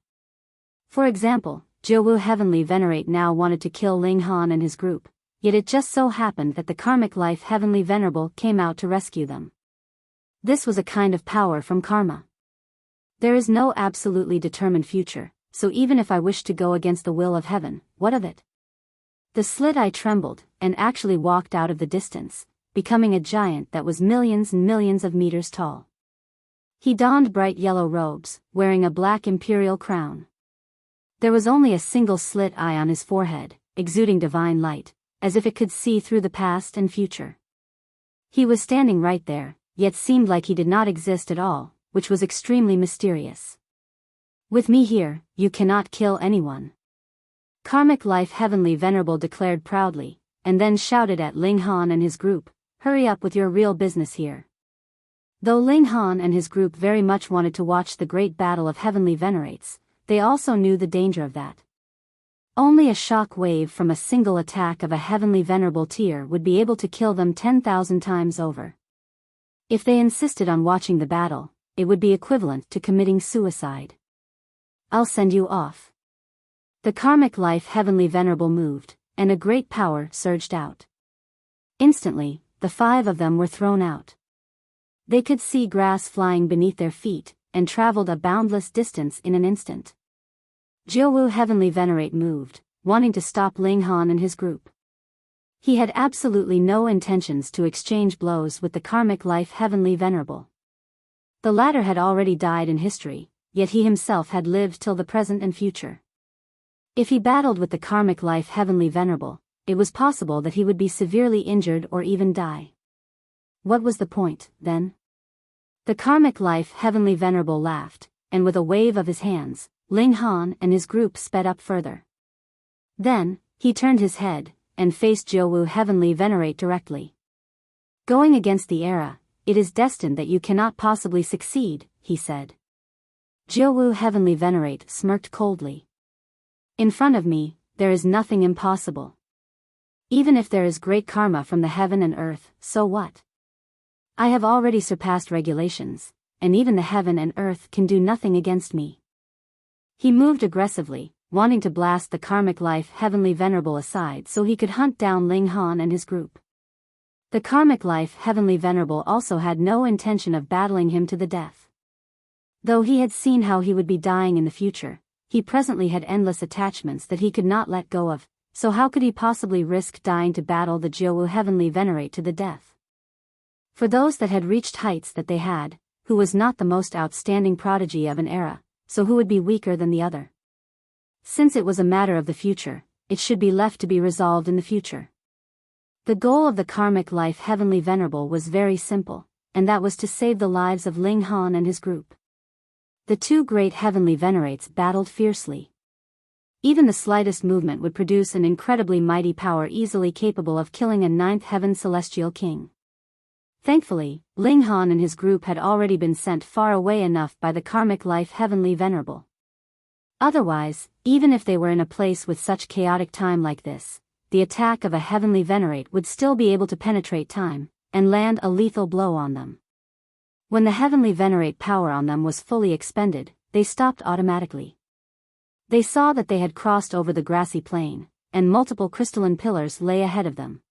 For example, Jiawu heavenly Venerate now wanted to kill Ling Han and his group, yet it just so happened that the Karmic Life heavenly Venerable came out to rescue them. This was a kind of power from karma. There is no absolutely determined future, so even if I wish to go against the will of heaven, what of it? The slit-eye trembled, and actually walked out of the distance, becoming a giant that was millions and millions of meters tall. He donned bright yellow robes, wearing a black imperial crown. There was only a single slit-eye on his forehead, exuding divine light, as if it could see through the past and future. He was standing right there, yet seemed like he did not exist at all, which was extremely mysterious. With me here, you cannot kill anyone. Karmic Life heavenly Venerable declared proudly, and then shouted at Ling Han and his group, "Hurry up with your real business here." Though Ling Han and his group very much wanted to watch the great battle of heavenly Venerates, they also knew the danger of that. Only a shock wave from a single attack of a heavenly Venerable tier would be able to kill them 10,000 times over. If they insisted on watching the battle, it would be equivalent to committing suicide. I'll send you off. The Karmic Life heavenly Venerable moved, and a great power surged out. Instantly, the 5 of them were thrown out. They could see grass flying beneath their feet, and traveled a boundless distance in an instant. Jiawu heavenly Venerate moved, wanting to stop Ling Han and his group. He had absolutely no intentions to exchange blows with the Karmic Life heavenly Venerable. The latter had already died in history, yet he himself had lived till the present and future. If he battled with the Karmic Life heavenly Venerable, it was possible that he would be severely injured or even die. What was the point, then? The Karmic Life heavenly Venerable laughed, and with a wave of his hands, Ling Han and his group sped up further. Then, he turned his head, and faced Jiawu heavenly Venerate directly. "Going against the era, it is destined that you cannot possibly succeed," he said. Jiawu heavenly Venerate smirked coldly. "In front of me, there is nothing impossible. Even if there is great karma from the heaven and earth, so what? I have already surpassed regulations, and even the heaven and earth can do nothing against me." He moved aggressively, wanting to blast the Karmic Life heavenly Venerable aside so he could hunt down Ling Han and his group. The Karmic Life heavenly Venerable also had no intention of battling him to the death. Though he had seen how he would be dying in the future, he presently had endless attachments that he could not let go of, so how could he possibly risk dying to battle the Jiawu heavenly Venerate to the death? For those that had reached heights that they had, who was not the most outstanding prodigy of an era, so who would be weaker than the other? Since it was a matter of the future, it should be left to be resolved in the future. The goal of the Karmic Life heavenly Venerable was very simple, and that was to save the lives of Ling Han and his group. The 2 great heavenly Venerates battled fiercely. Even the slightest movement would produce an incredibly mighty power easily capable of killing a ninth heaven celestial king. Thankfully, Ling Han and his group had already been sent far away enough by the karmic life heavenly venerable. Otherwise, even if they were in a place with such chaotic time like this, the attack of a heavenly Venerate would still be able to penetrate time, and land a lethal blow on them. When the heavenly Venerate power on them was fully expended, they stopped automatically. They saw that they had crossed over the grassy plain, and multiple crystalline pillars lay ahead of them.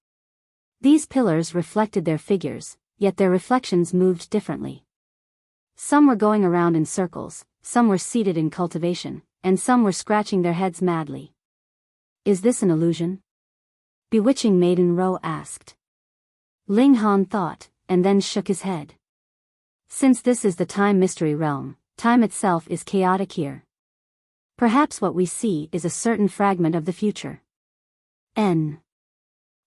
These pillars reflected their figures, yet their reflections moved differently. Some were going around in circles, some were seated in cultivation, and some were scratching their heads madly. Is this an illusion? Bewitching Maiden Ro asked. Ling Han thought, and then shook his head. Since this is the time mystery realm, time itself is chaotic here. Perhaps what we see is a certain fragment of the future.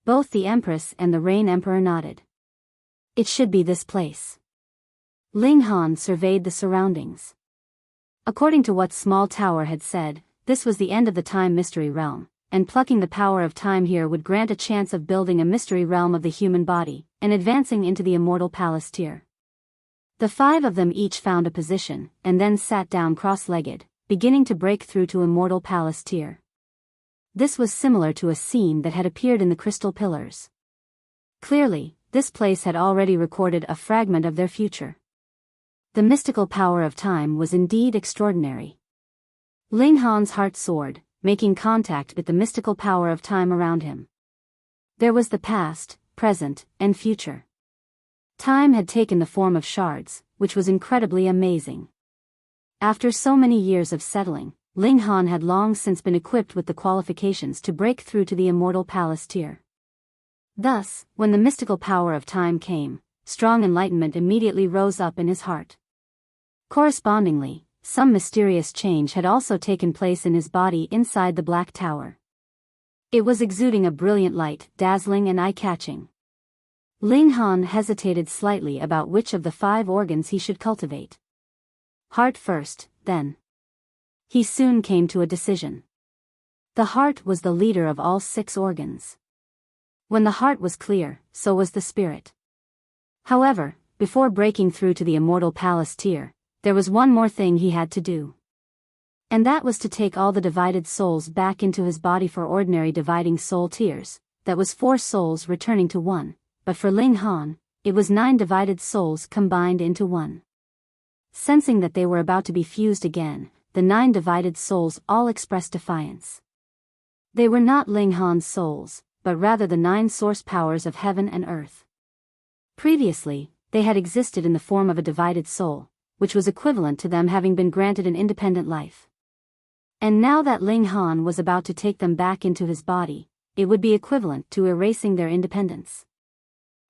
Both the Empress and the Rain Emperor nodded. It should be this place. Ling Han surveyed the surroundings. According to what Small Tower had said, this was the end of the time mystery realm, and plucking the power of time here would grant a chance of building a mystery realm of the human body, and advancing into the Immortal Palace tier. The 5 of them each found a position, and then sat down cross-legged, beginning to break through to Immortal Palace tier. This was similar to a scene that had appeared in the crystal pillars. Clearly, this place had already recorded a fragment of their future. The mystical power of time was indeed extraordinary. Ling Han's heart soared, making contact with the mystical power of time around him. There was the past, present, and future. Time had taken the form of shards, which was incredibly amazing. After so many years of settling, Ling Han had long since been equipped with the qualifications to break through to the Immortal Palace tier. Thus, when the mystical power of time came, strong enlightenment immediately rose up in his heart. Correspondingly, some mysterious change had also taken place in his body inside the Black Tower. It was exuding a brilliant light, dazzling and eye-catching. Ling Han hesitated slightly about which of the 5 organs he should cultivate. Heart first, then. He soon came to a decision. The heart was the leader of all 6 organs. When the heart was clear, so was the spirit. However, before breaking through to the Immortal Palace tier, there was one more thing he had to do. And that was to take all the divided souls back into his body for ordinary dividing soul tiers. That was 4 souls returning to 1, but for Ling Han, it was 9 divided souls combined into 1. Sensing that they were about to be fused again, the 9 divided souls all expressed defiance. They were not Ling Han's souls, but rather the 9 source powers of heaven and earth. Previously, they had existed in the form of a divided soul, which was equivalent to them having been granted an independent life. And now that Ling Han was about to take them back into his body, it would be equivalent to erasing their independence.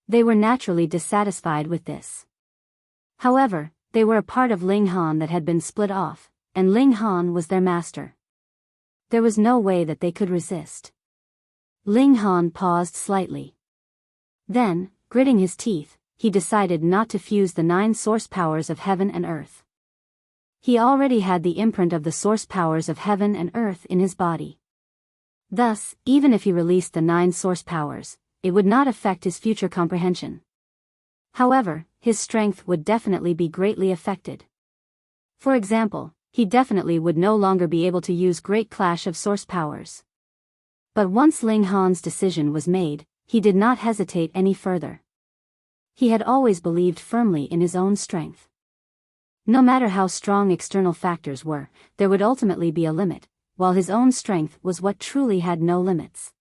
They were naturally dissatisfied with this. However, they were a part of Ling Han that had been split off, and Ling Han was their master. There was no way that they could resist. Ling Han paused slightly. Then, gritting his teeth, he decided not to fuse the 9 source powers of heaven and earth. He already had the imprint of the source powers of heaven and earth in his body. Thus, even if he released the 9 source powers, it would not affect his future comprehension. However, his strength would definitely be greatly affected. For example, he definitely would no longer be able to use Great Clash of Source Powers. But once Ling Han's decision was made, he did not hesitate any further. He had always believed firmly in his own strength. No matter how strong external factors were, there would ultimately be a limit, while his own strength was what truly had no limits.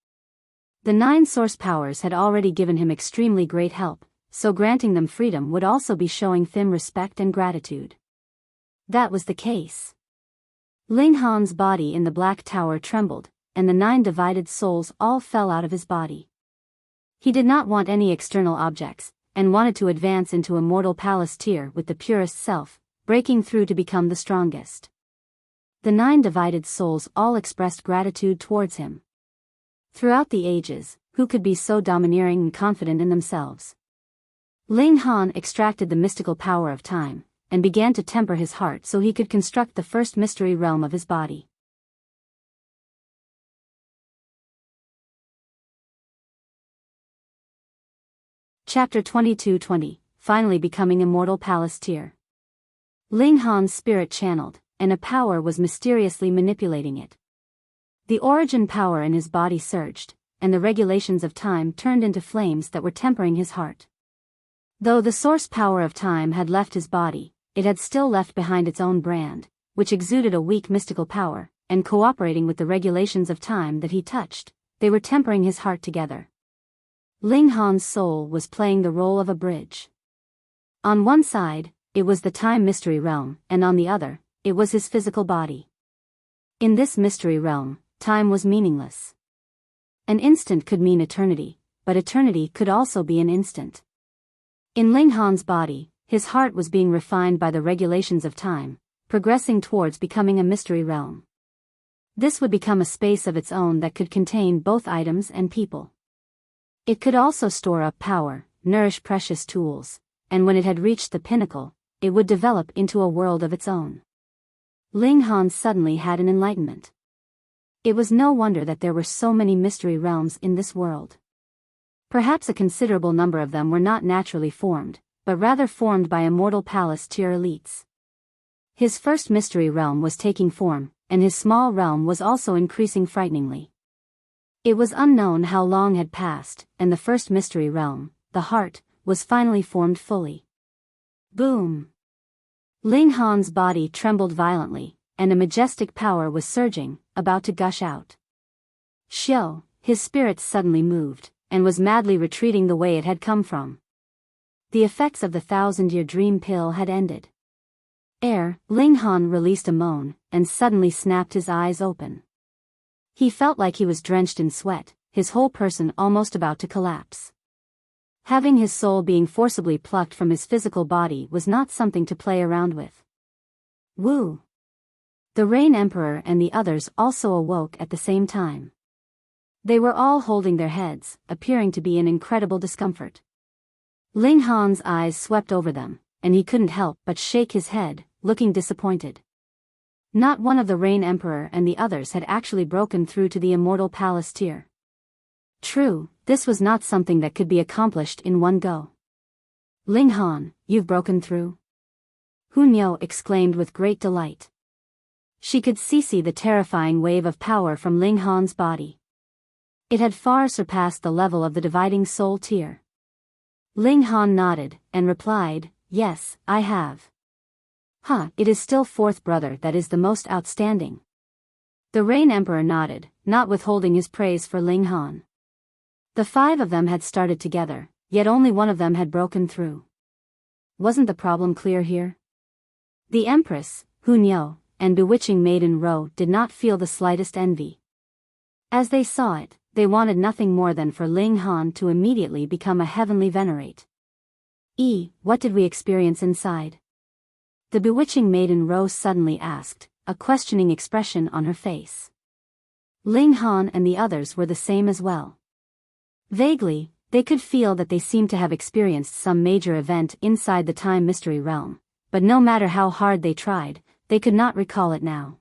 The 9 source powers had already given him extremely great help, so granting them freedom would also be showing them respect and gratitude. That was the case. Ling Han's body in the Black Tower trembled, and the 9 divided souls all fell out of his body. He did not want any external objects, and wanted to advance into Immortal Palace tier with the purest self, breaking through to become the strongest. The 9 divided souls all expressed gratitude towards him. Throughout the ages, who could be so domineering and confident in themselves? Ling Han extracted the mystical power of time, and began to temper his heart so he could construct the first mystery realm of his body. Chapter 22-20, Finally Becoming Immortal Palace Tier. Ling Han's spirit channeled, and a power was mysteriously manipulating it. The origin power in his body surged, and the regulations of time turned into flames that were tempering his heart. Though the source power of time had left his body, it had still left behind its own brand, which exuded a weak mystical power, and cooperating with the regulations of time that he touched, they were tempering his heart together. Ling Han's soul was playing the role of a bridge. On one side, it was the time mystery realm, and on the other, it was his physical body. In this mystery realm, time was meaningless. An instant could mean eternity, but eternity could also be an instant. In Ling Han's body, his heart was being refined by the regulations of time, progressing towards becoming a mystery realm. This would become a space of its own that could contain both items and people. It could also store up power, nourish precious tools, and when it had reached the pinnacle, it would develop into a world of its own. Ling Han suddenly had an enlightenment. It was no wonder that there were so many mystery realms in this world. Perhaps a considerable number of them were not naturally formed, but rather formed by immortal palace tier elites. His first mystery realm was taking form, and his small realm was also increasing frighteningly. It was unknown how long had passed, and the first mystery realm, the heart, was finally formed fully. Boom! Ling Han's body trembled violently, and a majestic power was surging, about to gush out. Xiao, his spirit suddenly moved, and was madly retreating the way it had come from. The effects of the 1,000-year dream pill had ended. Ling Han released a moan, and suddenly snapped his eyes open. He felt like he was drenched in sweat, his whole person almost about to collapse. Having his soul being forcibly plucked from his physical body was not something to play around with. Wu! The Rain Emperor and the others also awoke at the same time. They were all holding their heads, appearing to be in incredible discomfort. Ling Han's eyes swept over them, and he couldn't help but shake his head, looking disappointed. Not one of the Rain Emperor and the others had actually broken through to the Immortal Palace tier. True, this was not something that could be accomplished in one go. Ling Han, you've broken through? Hunyao exclaimed with great delight. She could see the terrifying wave of power from Ling Han's body. It had far surpassed the level of the dividing soul tier. Ling Han nodded, and replied, yes, I have. It is still fourth brother that is the most outstanding. The Rain Emperor nodded, not withholding his praise for Ling Han. The 5 of them had started together, yet only one of them had broken through. Wasn't the problem clear here? The Empress, Hunyao, and bewitching Maiden Ro did not feel the slightest envy. As they saw it, they wanted nothing more than for Ling Han to immediately become a heavenly Venerate. What did we experience inside? The bewitching Maiden Ro suddenly asked, a questioning expression on her face. Ling Han and the others were the same as well. Vaguely, they could feel that they seemed to have experienced some major event inside the time mystery realm, but no matter how hard they tried, they could not recall it now.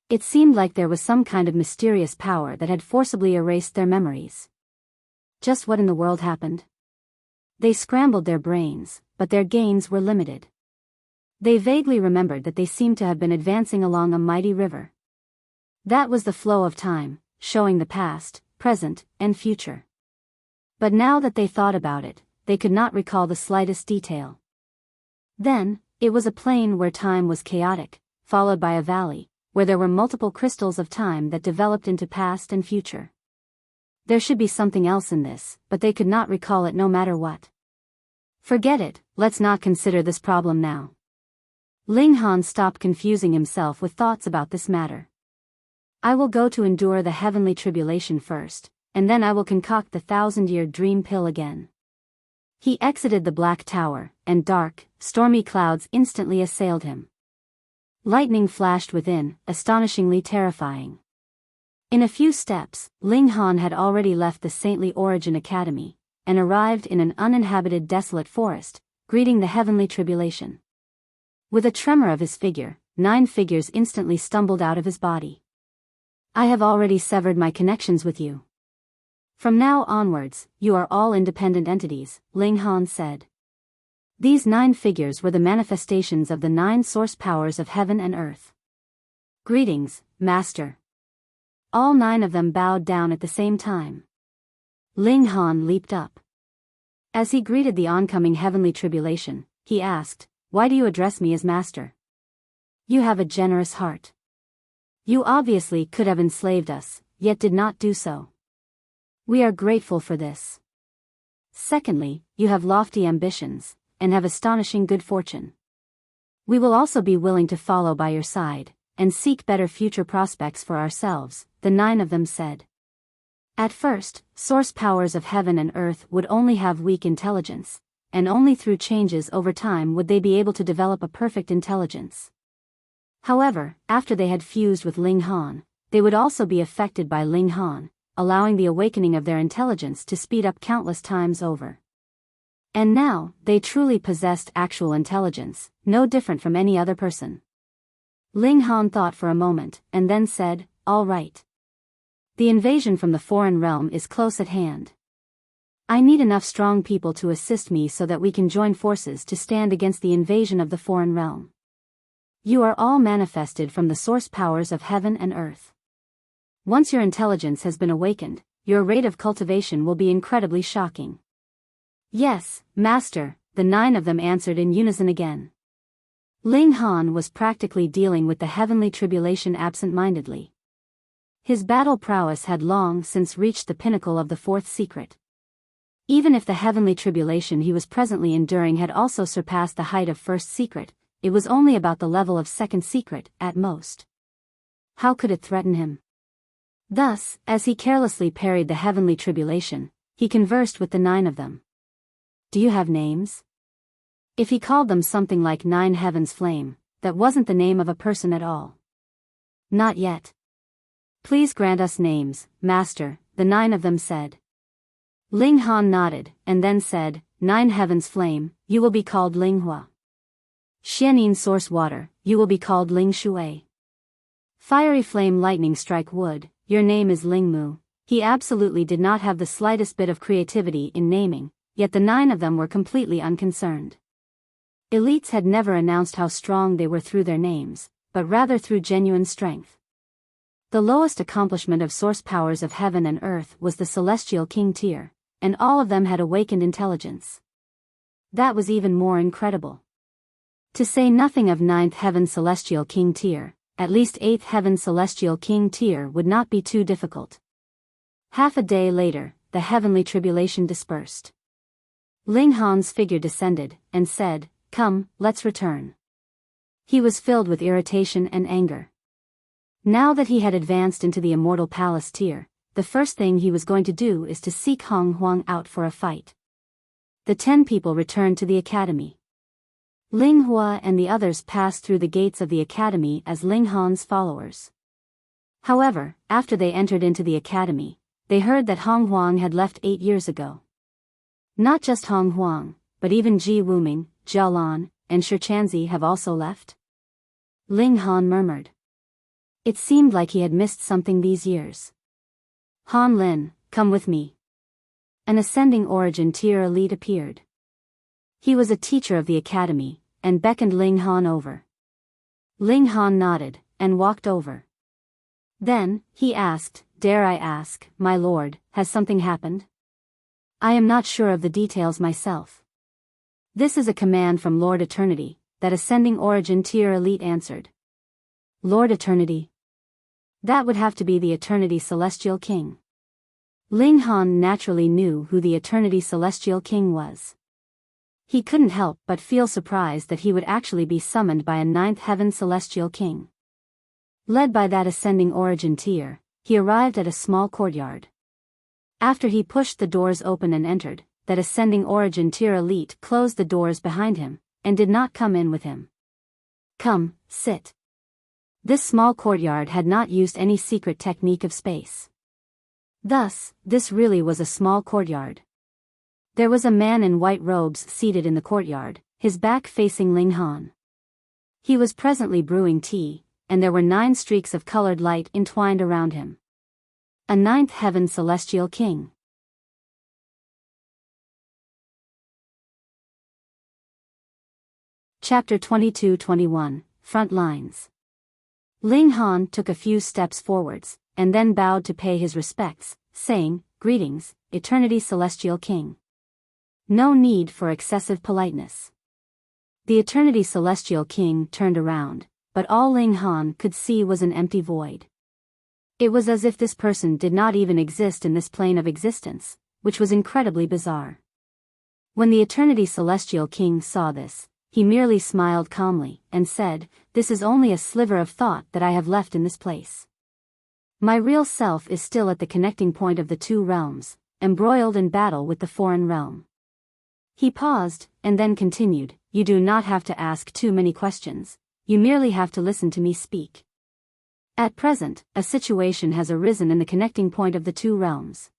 It seemed like there was some kind of mysterious power that had forcibly erased their memories. Just what in the world happened? They scrambled their brains, but their gains were limited. They vaguely remembered that they seemed to have been advancing along a mighty river. That was the flow of time, showing the past, present, and future. But now that they thought about it, they could not recall the slightest detail. Then, it was a plain where time was chaotic, followed by a valley, where there were multiple crystals of time that developed into past and future. There should be something else in this, but they could not recall it no matter what. Forget it, let's not consider this problem now. Ling Han stopped confusing himself with thoughts about this matter. I will go to endure the heavenly tribulation first, and then I will concoct the 1,000-year dream pill again. He exited the Black Tower, and dark, stormy clouds instantly assailed him. Lightning flashed within, astonishingly terrifying. In a few steps, Ling Han had already left the Saintly Origin Academy, and arrived in an uninhabited desolate forest, greeting the heavenly tribulation. With a tremor of his figure, 9 figures instantly stumbled out of his body. I have already severed my connections with you. From now onwards, you are all independent entities, Ling Han said. These 9 figures were the manifestations of the 9 source powers of heaven and earth. Greetings, Master. All 9 of them bowed down at the same time. Ling Han leaped up. As he greeted the oncoming heavenly tribulation, he asked, "Why do you address me as Master? You have a generous heart. You obviously could have enslaved us, yet did not do so. We are grateful for this. Secondly, you have lofty ambitions, and have astonishing good fortune. We will also be willing to follow by your side, and seek better future prospects for ourselves," the 9 of them said. At first, source powers of heaven and earth would only have weak intelligence, and only through changes over time would they be able to develop a perfect intelligence. However, after they had fused with Ling Han, they would also be affected by Ling Han, allowing the awakening of their intelligence to speed up countless times over. And now, they truly possessed actual intelligence, no different from any other person. Ling Han thought for a moment, and then said, "All right. The invasion from the foreign realm is close at hand. I need enough strong people to assist me so that we can join forces to stand against the invasion of the foreign realm. You are all manifested from the source powers of heaven and earth. Once your intelligence has been awakened, your rate of cultivation will be incredibly shocking." "Yes, Master," the 9 of them answered in unison again. Ling Han was practically dealing with the heavenly tribulation absent-mindedly. His battle prowess had long since reached the pinnacle of the 4th secret. Even if the heavenly tribulation he was presently enduring had also surpassed the height of 1st secret, it was only about the level of 2nd secret, at most. How could it threaten him? Thus, as he carelessly parried the heavenly tribulation, he conversed with the 9 of them. "Do you have names?" If he called them something like 9 Heavens Flame, that wasn't the name of a person at all. "Not yet. Please grant us names, Master," the 9 of them said. Ling Han nodded, and then said, 9 Heavens Flame, you will be called Ling Hua. Xianin Source Water, you will be called Ling Shui. Fiery Flame Lightning Strike Wood, your name is Ling Mu. He absolutely did not have the slightest bit of creativity in naming, yet the 9 of them were completely unconcerned. Elites had never announced how strong they were through their names, but rather through genuine strength. The lowest accomplishment of source powers of heaven and earth was the celestial king tier, and all of them had awakened intelligence. That was even more incredible. To say nothing of 9th heaven celestial king tier, at least 8th heaven celestial king tier would not be too difficult. Half a day later, the heavenly tribulation dispersed. Ling Han's figure descended, and said, "Come, let's return." He was filled with irritation and anger. Now that he had advanced into the Immortal Palace tier, the first thing he was going to do is to seek Hong Huang out for a fight. The 10 people returned to the academy. Ling Hua and the others passed through the gates of the academy as Ling Han's followers. However, after they entered into the academy, they heard that Hong Huang had left 8 years ago. Not just Hong Huang, but even Ji Wuming, Jia Lan, and Shi Chanzi have also left? Ling Han murmured. It seemed like he had missed something these years. Han Lin, come with me. An ascending origin tier elite appeared. He was a teacher of the academy, and beckoned Ling Han over. Ling Han nodded, and walked over. Then, he asked, "Dare I ask, my lord, has something happened?" "I am not sure of the details myself." "This is a command from Lord Eternity," that ascending origin tier elite answered. Lord Eternity? That would have to be the Eternity Celestial King. Ling Han naturally knew who the Eternity Celestial King was. He couldn't help but feel surprised that he would actually be summoned by a 9th Heaven Celestial King. Led by that ascending origin tier, he arrived at a small courtyard. After he pushed the doors open and entered, that ascending origin tier elite closed the doors behind him, and did not come in with him. "Come, sit." This small courtyard had not used any secret technique of space. Thus, this really was a small courtyard. There was a man in white robes seated in the courtyard, his back facing Ling Han. He was presently brewing tea, and there were 9 streaks of colored light entwined around him. A 9th Heaven Celestial King. Chapter 22-21, Front Lines. Ling Han took a few steps forwards, and then bowed to pay his respects, saying, "Greetings, Eternity Celestial King." No need for excessive politeness. The Eternity Celestial King turned around, but all Ling Han could see was an empty void. It was as if this person did not even exist in this plane of existence, which was incredibly bizarre. When the Eternity Celestial King saw this, he merely smiled calmly, and said, "This is only a sliver of thought that I have left in this place. My real self is still at the connecting point of the two realms, embroiled in battle with the foreign realm." He paused, and then continued, "You do not have to ask too many questions, you merely have to listen to me speak. At present, a situation has arisen in the connecting point of the two realms.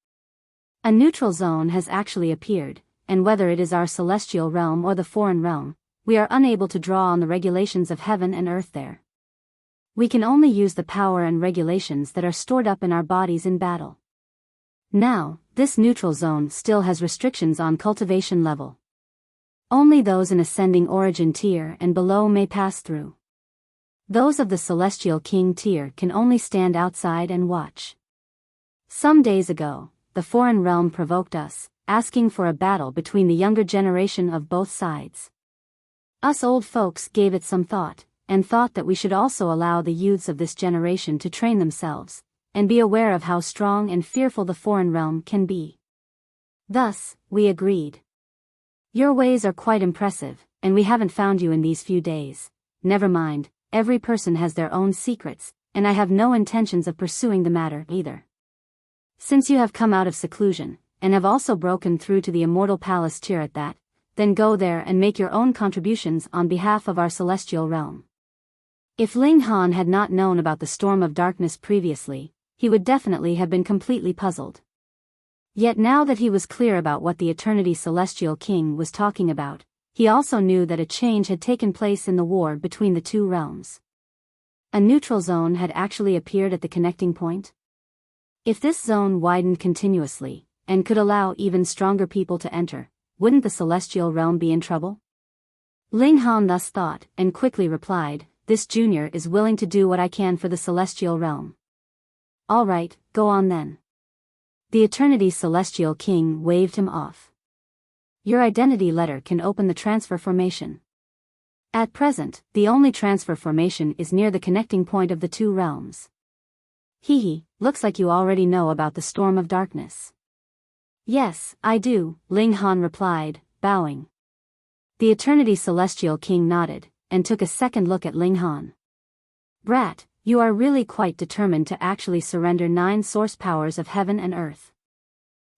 A neutral zone has actually appeared, and whether it is our celestial realm or the foreign realm, we are unable to draw on the regulations of heaven and earth there. We can only use the power and regulations that are stored up in our bodies in battle. Now, this neutral zone still has restrictions on cultivation level. Only those in ascending origin tier and below may pass through. Those of the Celestial King tier can only stand outside and watch. Some days ago, the foreign realm provoked us, asking for a battle between the younger generation of both sides. Us old folks gave it some thought, and thought that we should also allow the youths of this generation to train themselves, and be aware of how strong and fearful the foreign realm can be. Thus, we agreed. Your ways are quite impressive, and we haven't found you in these few days. Never mind, every person has their own secrets, and I have no intentions of pursuing the matter either. Since you have come out of seclusion, and have also broken through to the Immortal Palace tier at that, then go there and make your own contributions on behalf of our celestial realm." If Ling Han had not known about the storm of darkness previously, he would definitely have been completely puzzled. Yet now that he was clear about what the Eternity Celestial King was talking about, he also knew that a change had taken place in the war between the two realms. A neutral zone had actually appeared at the connecting point. If this zone widened continuously, and could allow even stronger people to enter, wouldn't the celestial realm be in trouble? Ling Han thus thought, and quickly replied, "This junior is willing to do what I can for the celestial realm." "All right, go on then." The Eternity Celestial King waved him off. "Your identity letter can open the transfer formation. At present, the only transfer formation is near the connecting point of the two realms." "Hee, looks like you already know about the storm of darkness." "Yes, I do," Ling Han replied, bowing. The Eternity Celestial King nodded, and took a second look at Ling Han. "Brat, you are really quite determined to actually surrender 9 source powers of heaven and earth.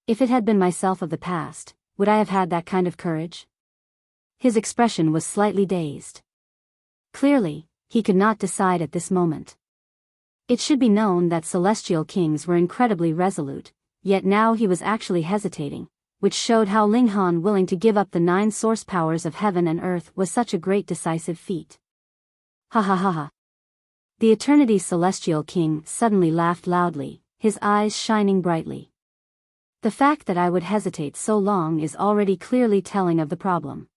If it had been myself of the past, would I have had that kind of courage?" His expression was slightly dazed. Clearly, he could not decide at this moment. It should be known that celestial kings were incredibly resolute, yet now he was actually hesitating, which showed how Ling Han willing to give up the 9 source powers of heaven and earth was such a great decisive feat. "Ha ha ha ha." The Eternity Celestial King suddenly laughed loudly, his eyes shining brightly. "The fact that I would hesitate so long is already clearly telling of the problem.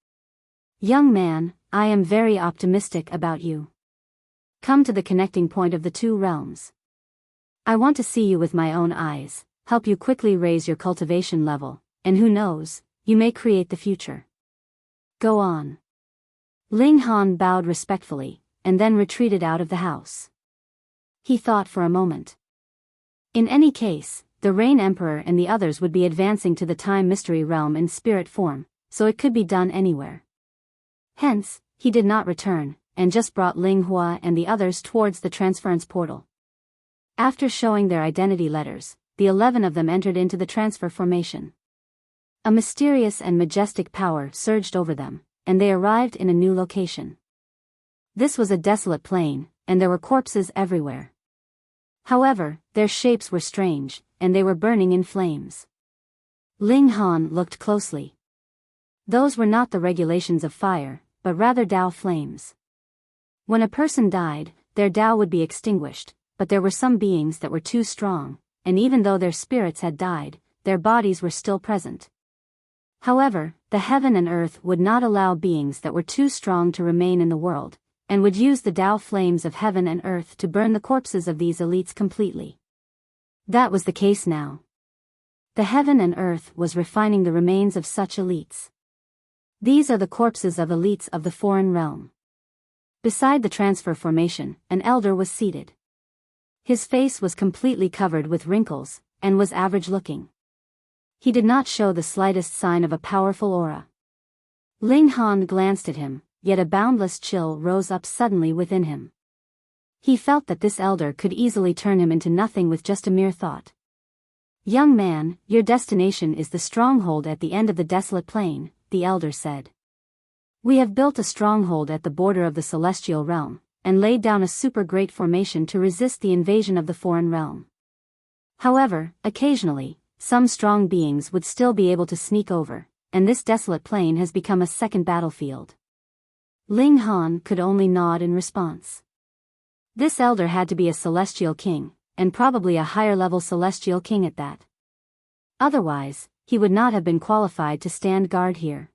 Young man, I am very optimistic about you. Come to the connecting point of the two realms. I want to see you with my own eyes, help you quickly raise your cultivation level, and who knows, you may create the future. Go on." Ling Han bowed respectfully, and then retreated out of the house. He thought for a moment. In any case, the Rain Emperor and the others would be advancing to the Time Mystery Realm in spirit form, so it could be done anywhere. Hence, he did not return, and just brought Ling Hua and the others towards the transference portal. After showing their identity letters, the 11 of them entered into the transfer formation. A mysterious and majestic power surged over them, and they arrived in a new location. This was a desolate plain, and there were corpses everywhere. However, their shapes were strange, and they were burning in flames. Ling Han looked closely. Those were not the regulations of fire, but rather Tao flames. When a person died, their Tao would be extinguished, but there were some beings that were too strong, and even though their spirits had died, their bodies were still present. However, the heaven and earth would not allow beings that were too strong to remain in the world, and would use the Tao flames of heaven and earth to burn the corpses of these elites completely. That was the case now. The heaven and earth was refining the remains of such elites. These are the corpses of elites of the foreign realm. Beside the transfer formation, an elder was seated. His face was completely covered with wrinkles, and was average-looking. He did not show the slightest sign of a powerful aura. Ling Han glanced at him, yet a boundless chill rose up suddenly within him. He felt that this elder could easily turn him into nothing with just a mere thought. "Young man, your destination is the stronghold at the end of the desolate plain," the elder said. "We have built a stronghold at the border of the celestial realm, and laid down a super great formation to resist the invasion of the foreign realm. However, occasionally, some strong beings would still be able to sneak over, and this desolate plain has become a second battlefield." Ling Han could only nod in response. This elder had to be a celestial king, and probably a higher-level celestial king at that. Otherwise, he would not have been qualified to stand guard here.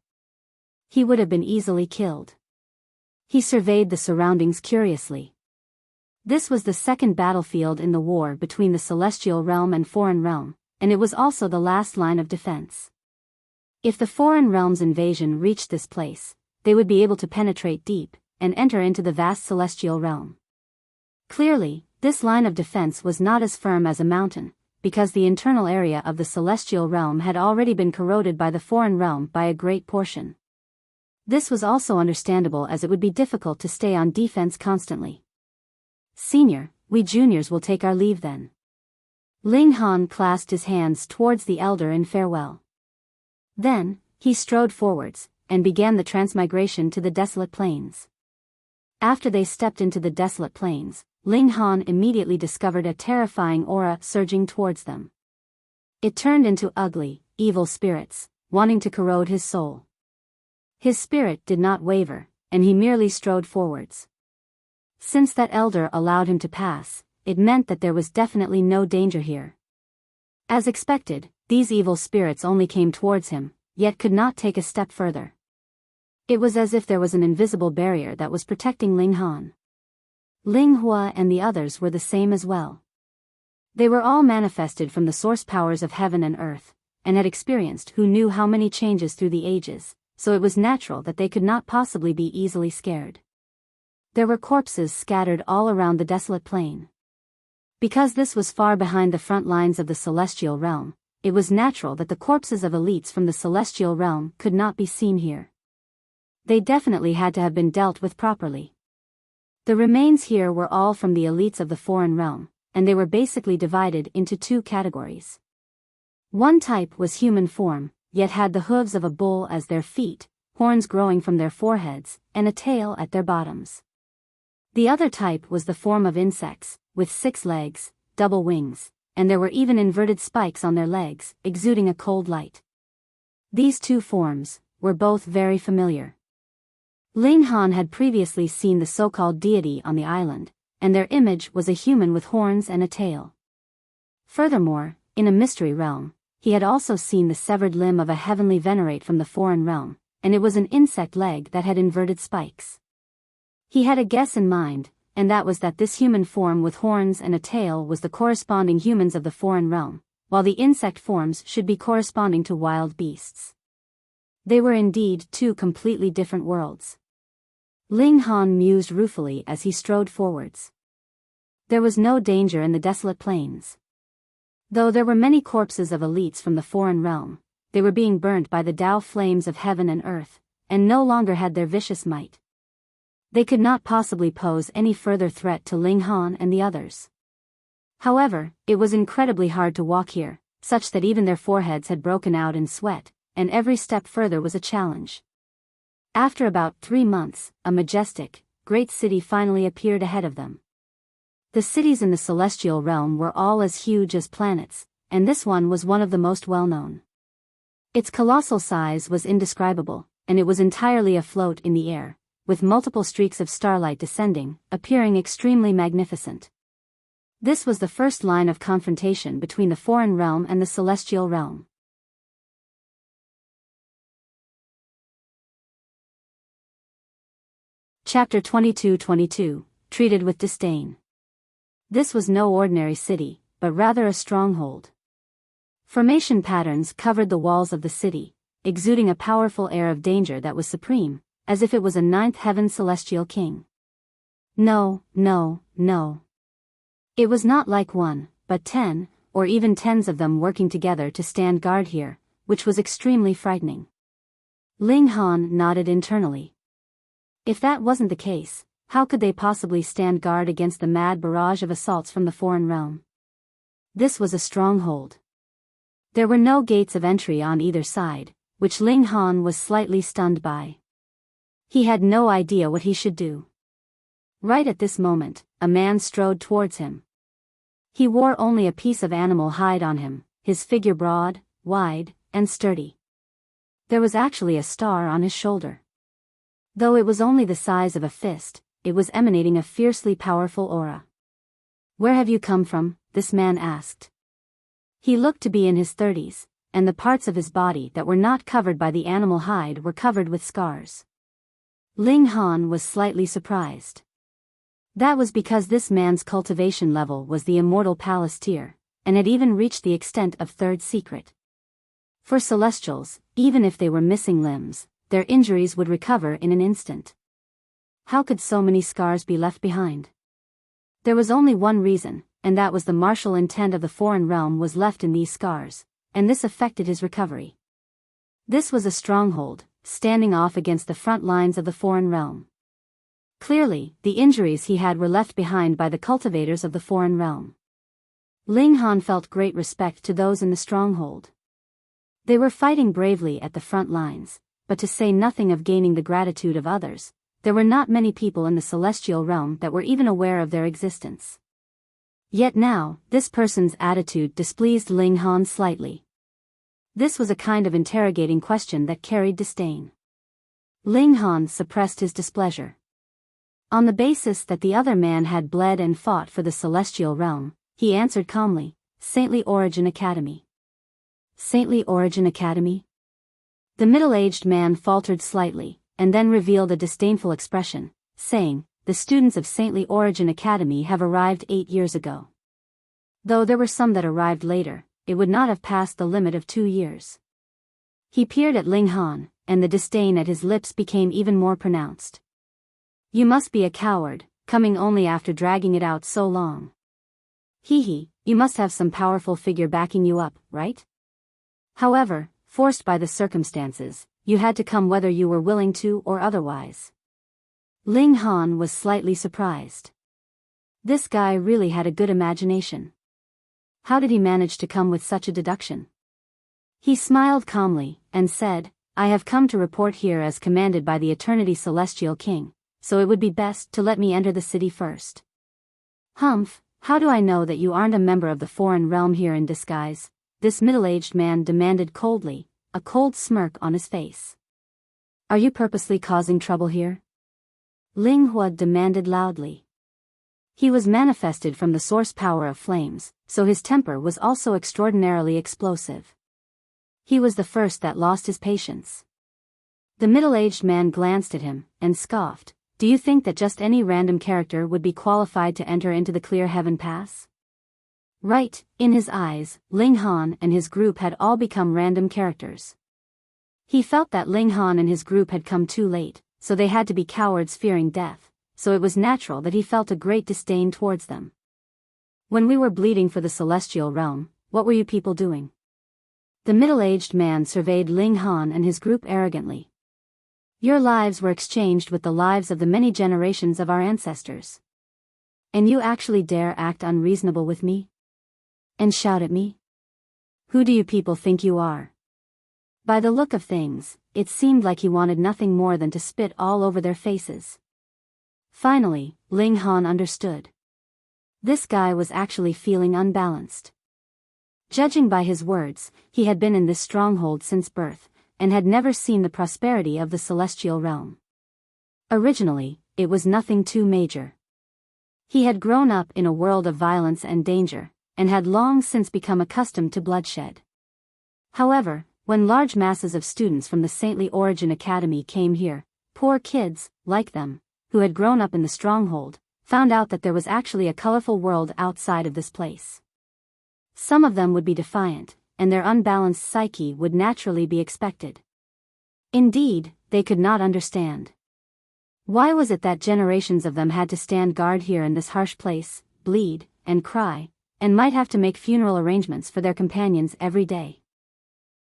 He would have been easily killed. He surveyed the surroundings curiously. This was the second battlefield in the war between the celestial realm and foreign realm, and it was also the last line of defense. If the foreign realm's invasion reached this place, they would be able to penetrate deep, and enter into the vast celestial realm. Clearly, this line of defense was not as firm as a mountain, because the internal area of the celestial realm had already been corroded by the foreign realm by a great portion. This was also understandable, as it would be difficult to stay on defense constantly. "Senior, we juniors will take our leave then." Ling Han clasped his hands towards the elder in farewell. Then, he strode forwards, and began the transmigration to the desolate plains. After they stepped into the desolate plains, Ling Han immediately discovered a terrifying aura surging towards them. It turned into ugly, evil spirits, wanting to corrode his soul. His spirit did not waver, and he merely strode forwards. Since that elder allowed him to pass, it meant that there was definitely no danger here. As expected, these evil spirits only came towards him, yet could not take a step further. It was as if there was an invisible barrier that was protecting Ling Han. Ling Hua and the others were the same as well. They were all manifested from the source powers of heaven and earth, and had experienced who knew how many changes through the ages, so it was natural that they could not possibly be easily scared. There were corpses scattered all around the desolate plain. Because this was far behind the front lines of the celestial realm, it was natural that the corpses of elites from the celestial realm could not be seen here. They definitely had to have been dealt with properly. The remains here were all from the elites of the foreign realm, and they were basically divided into two categories. One type was human form, yet had the hooves of a bull as their feet, horns growing from their foreheads, and a tail at their bottoms. The other type was the form of insects, with 6 legs, double wings, and there were even inverted spikes on their legs, exuding a cold light. These two forms were both very familiar. Ling Han had previously seen the so-called deity on the island, and their image was a human with horns and a tail. Furthermore, in a mystery realm, he had also seen the severed limb of a heavenly Venerate from the foreign realm, and it was an insect leg that had inverted spikes. He had a guess in mind, and that was that this human form with horns and a tail was the corresponding humans of the foreign realm, while the insect forms should be corresponding to wild beasts. They were indeed two completely different worlds. Ling Han mused ruefully as he strode forwards. There was no danger in the desolate plains. Though there were many corpses of elites from the foreign realm, they were being burnt by the Tao flames of heaven and earth, and no longer had their vicious might. They could not possibly pose any further threat to Ling Han and the others. However, it was incredibly hard to walk here, such that even their foreheads had broken out in sweat, and every step further was a challenge. After about 3 months, a majestic, great city finally appeared ahead of them. The cities in the celestial realm were all as huge as planets, and this one was one of the most well-known. Its colossal size was indescribable, and it was entirely afloat in the air, with multiple streaks of starlight descending, appearing extremely magnificent. This was the first line of confrontation between the foreign realm and the celestial realm. Chapter 22-22, Treated with Disdain. This was no ordinary city, but rather a stronghold. Formation patterns covered the walls of the city, exuding a powerful air of danger that was supreme, as if it was a ninth heaven celestial king. No. It was not like one, but 10, or even tens of them working together to stand guard here, which was extremely frightening. Ling Han nodded internally. If that wasn't the case, how could they possibly stand guard against the mad barrage of assaults from the foreign realm? This was a stronghold. There were no gates of entry on either side, which Ling Han was slightly stunned by. He had no idea what he should do. Right at this moment, a man strode towards him. He wore only a piece of animal hide on him, his figure broad, wide, and sturdy. There was actually a star on his shoulder. Though it was only the size of a fist, it was emanating a fiercely powerful aura. "Where have you come from?" this man asked. He looked to be in his 30s, and the parts of his body that were not covered by the animal hide were covered with scars. Ling Han was slightly surprised. That was because this man's cultivation level was the Immortal Palace tier, and had even reached the extent of third secret. For Celestials, even if they were missing limbs, their injuries would recover in an instant. How could so many scars be left behind? There was only one reason, and that was the martial intent of the foreign realm was left in these scars, and this affected his recovery. This was a stronghold, standing off against the front lines of the foreign realm. Clearly, the injuries he had were left behind by the cultivators of the foreign realm. Ling Han felt great respect to those in the stronghold. They were fighting bravely at the front lines, but to say nothing of gaining the gratitude of others, there were not many people in the celestial realm that were even aware of their existence. Yet now, this person's attitude displeased Ling Han slightly. This was a kind of interrogating question that carried disdain. Ling Han suppressed his displeasure. On the basis that the other man had bled and fought for the celestial realm, he answered calmly, "Saintly Origin Academy." Saintly Origin Academy? The middle-aged man faltered slightly, and then revealed a disdainful expression, saying, "The students of Saintly Origin Academy have arrived 8 years ago. Though there were some that arrived later, it would not have passed the limit of 2 years. He peered at Ling Han, and the disdain at his lips became even more pronounced. "You must be a coward, coming only after dragging it out so long. You must have some powerful figure backing you up, right? However, forced by the circumstances, you had to come whether you were willing to or otherwise." Ling Han was slightly surprised. This guy really had a good imagination. How did he manage to come with such a deduction? He smiled calmly, and said, "I have come to report here as commanded by the Eternity Celestial King, so it would be best to let me enter the city first." "Humph, how do I know that you aren't a member of the foreign realm here in disguise?" this middle-aged man demanded coldly, a cold smirk on his face. "Are you purposely causing trouble here?" Ling Hua demanded loudly. He was manifested from the source power of flames, so his temper was also extraordinarily explosive. He was the first that lost his patience. The middle-aged man glanced at him, and scoffed, "Do you think that just any random character would be qualified to enter into the Clear Heaven Pass?" Right, in his eyes, Ling Han and his group had all become random characters. He felt that Ling Han and his group had come too late, so they had to be cowards fearing death, so it was natural that he felt a great disdain towards them. "When we were bleeding for the celestial realm, what were you people doing?" The middle-aged man surveyed Ling Han and his group arrogantly. "Your lives were exchanged with the lives of the many generations of our ancestors. And you actually dare act unreasonable with me? And shout at me? Who do you people think you are?" By the look of things, it seemed like he wanted nothing more than to spit all over their faces. Finally, Ling Han understood. This guy was actually feeling unbalanced. Judging by his words, he had been in this stronghold since birth, and had never seen the prosperity of the celestial realm. Originally, it was nothing too major. He had grown up in a world of violence and danger, and had long since become accustomed to bloodshed. However, when large masses of students from the Saintly Origin Academy came here, poor kids, like them, who had grown up in the stronghold, found out that there was actually a colorful world outside of this place. Some of them would be defiant, and their unbalanced psyche would naturally be expected. Indeed, they could not understand. Why was it that generations of them had to stand guard here in this harsh place, bleed, and cry, and might have to make funeral arrangements for their companions every day?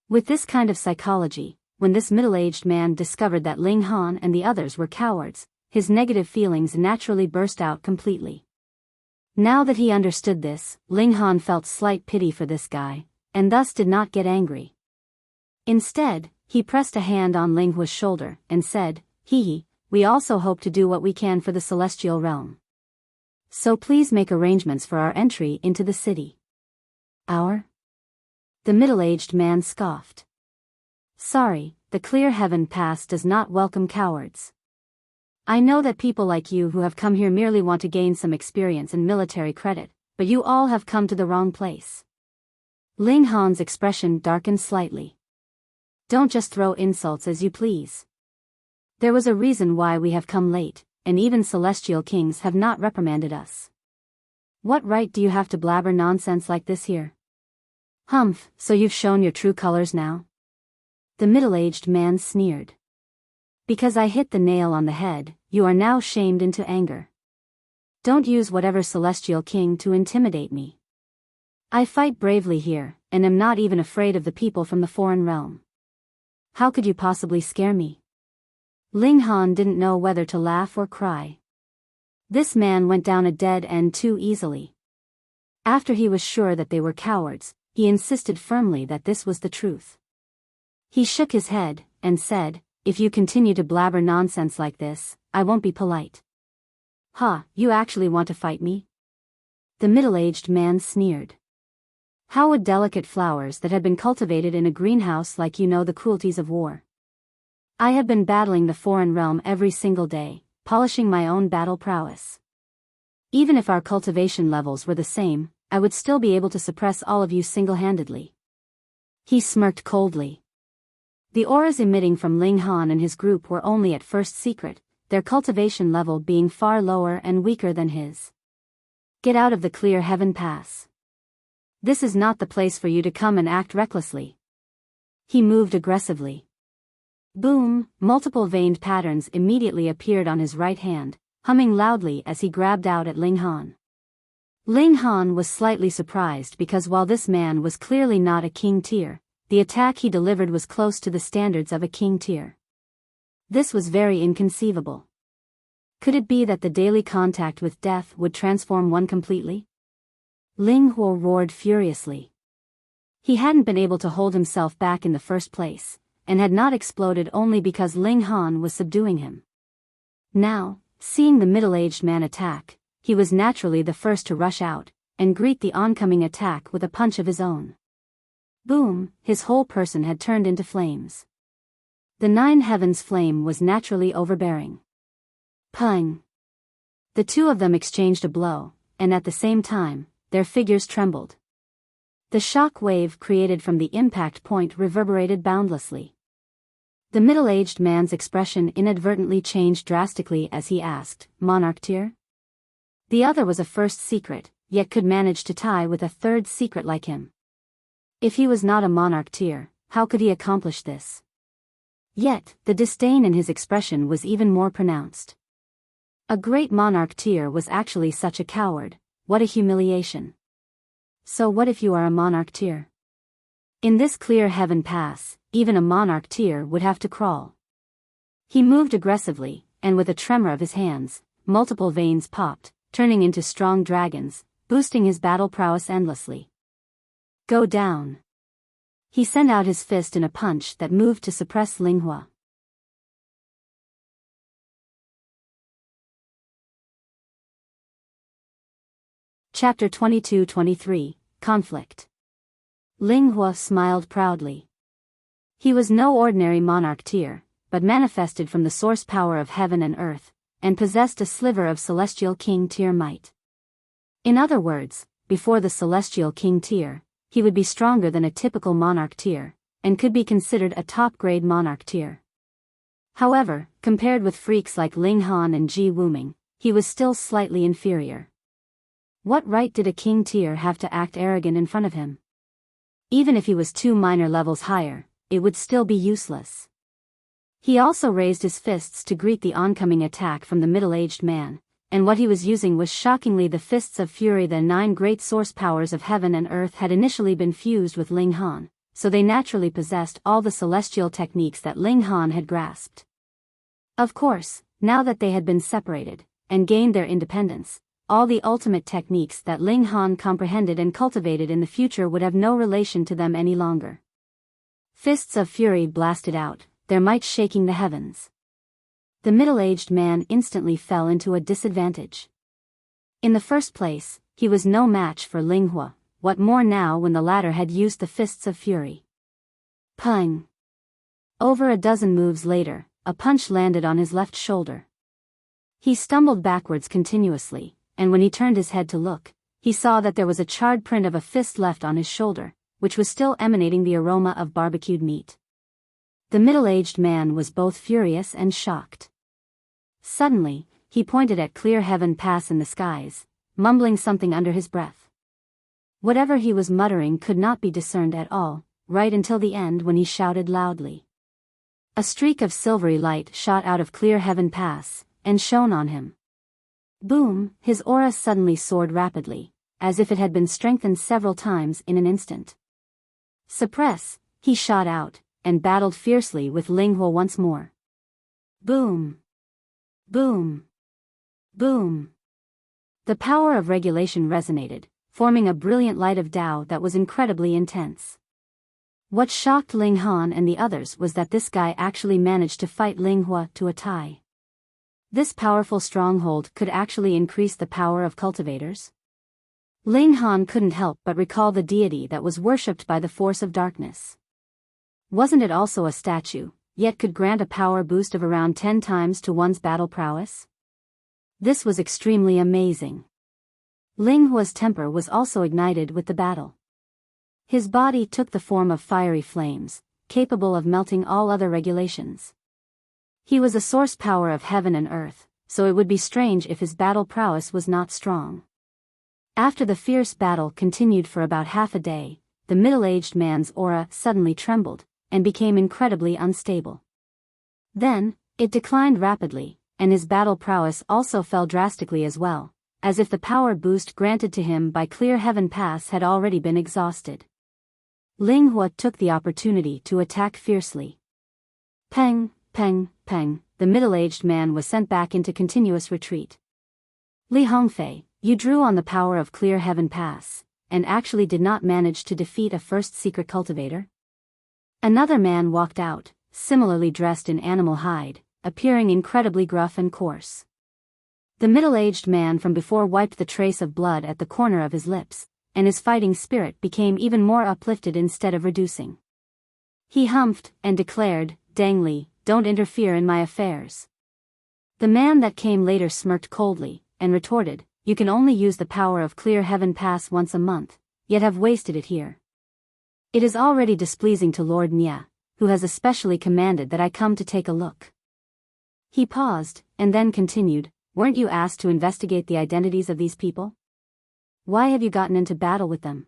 With this kind of psychology, when this middle-aged man discovered that Ling Han and the others were cowards, his negative feelings naturally burst out completely. Now that he understood this, Ling Han felt slight pity for this guy, and thus did not get angry. Instead, he pressed a hand on Ling Hua's shoulder and said, "Hee, we also hope to do what we can for the celestial realm. So please make arrangements for our entry into the city." "Our?" The middle-aged man scoffed. "Sorry, the Clear Heaven Pass does not welcome cowards. I know that people like you who have come here merely want to gain some experience and military credit, but you all have come to the wrong place." Ling Han's expression darkened slightly. "Don't just throw insults as you please. There was a reason why we have come late, and even celestial kings have not reprimanded us. What right do you have to blabber nonsense like this here?" "Humph, so you've shown your true colors now?" The middle-aged man sneered. "Because I hit the nail on the head, you are now shamed into anger. Don't use whatever celestial king to intimidate me. I fight bravely here, and am not even afraid of the people from the foreign realm. How could you possibly scare me?" Ling Han didn't know whether to laugh or cry. This man went down a dead end too easily. After he was sure that they were cowards, he insisted firmly that this was the truth. He shook his head, and said, "If you continue to blabber nonsense like this, I won't be polite." "Ha, you actually want to fight me?" The middle-aged man sneered. "How would delicate flowers that had been cultivated in a greenhouse like you know the cruelties of war? I have been battling the foreign realm every single day, polishing my own battle prowess. Even if our cultivation levels were the same, I would still be able to suppress all of you single-handedly." He smirked coldly. The auras emitting from Ling Han and his group were only at first secret, their cultivation level being far lower and weaker than his. "Get out of the Clear Heaven Pass. This is not the place for you to come and act recklessly." He moved aggressively. Boom, multiple veined patterns immediately appeared on his right hand, humming loudly as he grabbed out at Ling Han. Ling Han was slightly surprised because while this man was clearly not a king tier, the attack he delivered was close to the standards of a king tier. This was very inconceivable. Could it be that the daily contact with death would transform one completely? Ling Huo roared furiously. He hadn't been able to hold himself back in the first place, and had not exploded only because Ling Han was subduing him. Now, seeing the middle-aged man attack, he was naturally the first to rush out, and greet the oncoming attack with a punch of his own. Boom, his whole person had turned into flames. The nine heavens flame was naturally overbearing. Pung! The two of them exchanged a blow, and at the same time, their figures trembled. The shock wave created from the impact point reverberated boundlessly. The middle-aged man's expression inadvertently changed drastically as he asked, "Monarch tier?" The other was a first secret, yet could manage to tie with a third secret like him. If he was not a monarch tier, how could he accomplish this? Yet, the disdain in his expression was even more pronounced. A great monarch tier was actually such a coward. What a humiliation. So what if you are a monarch tier? In this Clear Heaven Pass, even a monarch tier would have to crawl. He moved aggressively, and with a tremor of his hands, multiple veins popped, turning into strong dragons, boosting his battle prowess endlessly. "Go down." He sent out his fist in a punch that moved to suppress Ling Hua. Chapter 22-23, Conflict. Ling Hua smiled proudly. He was no ordinary monarch tier, but manifested from the source power of heaven and earth, and possessed a sliver of celestial king tier might. In other words, before the celestial king tier, he would be stronger than a typical monarch tier, and could be considered a top-grade monarch tier. However, compared with freaks like Ling Han and Ji Wuming, he was still slightly inferior. What right did a king tier have to act arrogant in front of him? Even if he was 2 minor levels higher, it would still be useless. He also raised his fists to greet the oncoming attack from the middle-aged man, and what he was using was shockingly the fists of fury. The 9 great source powers of heaven and earth had initially been fused with Ling Han, so they naturally possessed all the celestial techniques that Ling Han had grasped. Of course, now that they had been separated, and gained their independence, all the ultimate techniques that Ling Han comprehended and cultivated in the future would have no relation to them any longer. Fists of fury blasted out, their might shaking the heavens. The middle-aged man instantly fell into a disadvantage. In the first place, he was no match for Ling Hua, what more now when the latter had used the fists of fury. Pung! Over a dozen moves later, a punch landed on his left shoulder. He stumbled backwards continuously, and when he turned his head to look, he saw that there was a charred print of a fist left on his shoulder, which was still emanating the aroma of barbecued meat. The middle-aged man was both furious and shocked. Suddenly, he pointed at Clear Heaven Pass in the skies, mumbling something under his breath. Whatever he was muttering could not be discerned at all, right until the end when he shouted loudly. A streak of silvery light shot out of Clear Heaven Pass, and shone on him. Boom! His aura suddenly soared rapidly, as if it had been strengthened several times in an instant. Suppress, he shot out, and battled fiercely with Ling Hua once more. Boom! Boom! Boom! The power of regulation resonated, forming a brilliant light of Tao that was incredibly intense. What shocked Ling Han and the others was that this guy actually managed to fight Ling Hua to a tie. This powerful stronghold could actually increase the power of cultivators? Ling Han couldn't help but recall the deity that was worshipped by the force of darkness. Wasn't it also a statue, yet could grant a power boost of around 10 times to one's battle prowess? This was extremely amazing. Ling Hua's temper was also ignited with the battle. His body took the form of fiery flames, capable of melting all other regulations. He was a source power of heaven and earth, so it would be strange if his battle prowess was not strong. After the fierce battle continued for about half a day, the middle-aged man's aura suddenly trembled, and became incredibly unstable. Then, it declined rapidly, and his battle prowess also fell drastically as well, as if the power boost granted to him by Clear Heaven Pass had already been exhausted. Ling Hua took the opportunity to attack fiercely. Peng, peng, peng, the middle-aged man was sent back into continuous retreat. Li Hongfei, you drew on the power of Clear Heaven Pass, and actually did not manage to defeat a first secret cultivator? Another man walked out, similarly dressed in animal hide, appearing incredibly gruff and coarse. The middle-aged man from before wiped the trace of blood at the corner of his lips, and his fighting spirit became even more uplifted instead of reducing. He humphed and declared, "Dang Li, don't interfere in my affairs." The man that came later smirked coldly, and retorted, "You can only use the power of Clear Heaven Pass once a month, yet have wasted it here. It is already displeasing to Lord Nya, who has especially commanded that I come to take a look." He paused, and then continued, "Weren't you asked to investigate the identities of these people? Why have you gotten into battle with them?"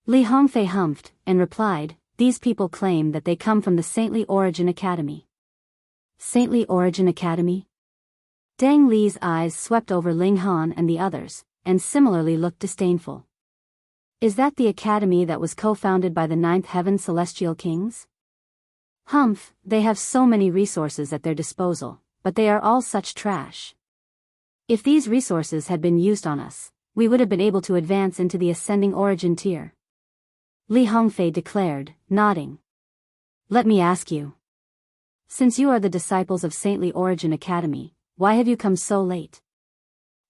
Li Hongfei humphed, and replied, "These people claim that they come from the Saintly Origin Academy." Saintly Origin Academy? Dang Li's eyes swept over Ling Han and the others, and similarly looked disdainful. Is that the academy that was co-founded by the 9th Heaven Celestial Kings? Humph, they have so many resources at their disposal, but they are all such trash. If these resources had been used on us, we would have been able to advance into the ascending origin tier. Li Hongfei declared, nodding. Let me ask you. Since you are the disciples of Saintly Origin Academy, why have you come so late?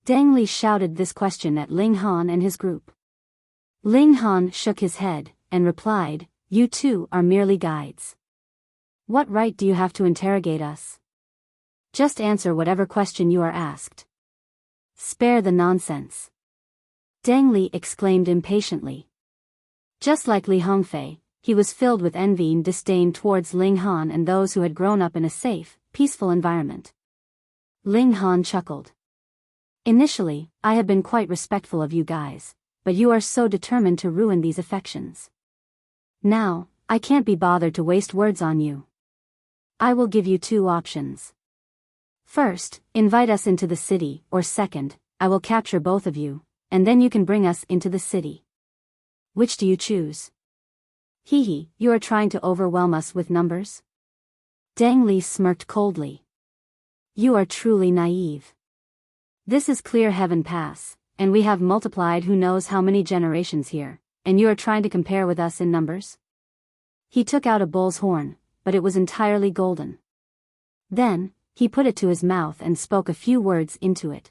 Dang Li shouted this question at Ling Han and his group. Ling Han shook his head, and replied, "You two are merely guides. What right do you have to interrogate us? Just answer whatever question you are asked. Spare the nonsense." Dang Li exclaimed impatiently. Just like Li Hongfei, he was filled with envy and disdain towards Ling Han and those who had grown up in a safe, peaceful environment. Ling Han chuckled. Initially, I had been quite respectful of you guys, but you are so determined to ruin these affections. Now, I can't be bothered to waste words on you. I will give you two options. First, invite us into the city, or second, I will capture both of you, and then you can bring us into the city. Which do you choose? Hee, you are trying to overwhelm us with numbers? Deng Li smirked coldly. You are truly naive. This is Clear Heaven Pass, and we have multiplied who knows how many generations here, and you are trying to compare with us in numbers? He took out a bull's horn, but it was entirely golden. Then, he put it to his mouth and spoke a few words into it.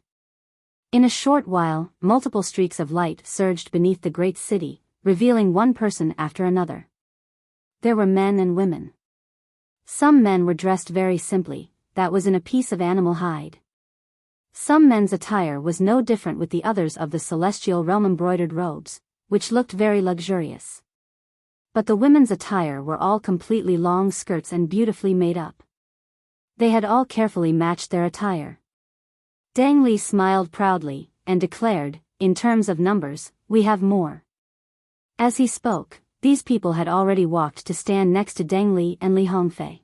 In a short while, multiple streaks of light surged beneath the great city, revealing one person after another. There were men and women. Some men were dressed very simply, that was in a piece of animal hide. Some men's attire was no different with the others of the celestial realm embroidered robes, which looked very luxurious. But the women's attire were all completely long skirts and beautifully made up. They had all carefully matched their attire. Deng Li smiled proudly, and declared, in terms of numbers, we have more. As he spoke, these people had already walked to stand next to Deng Li and Li Hongfei.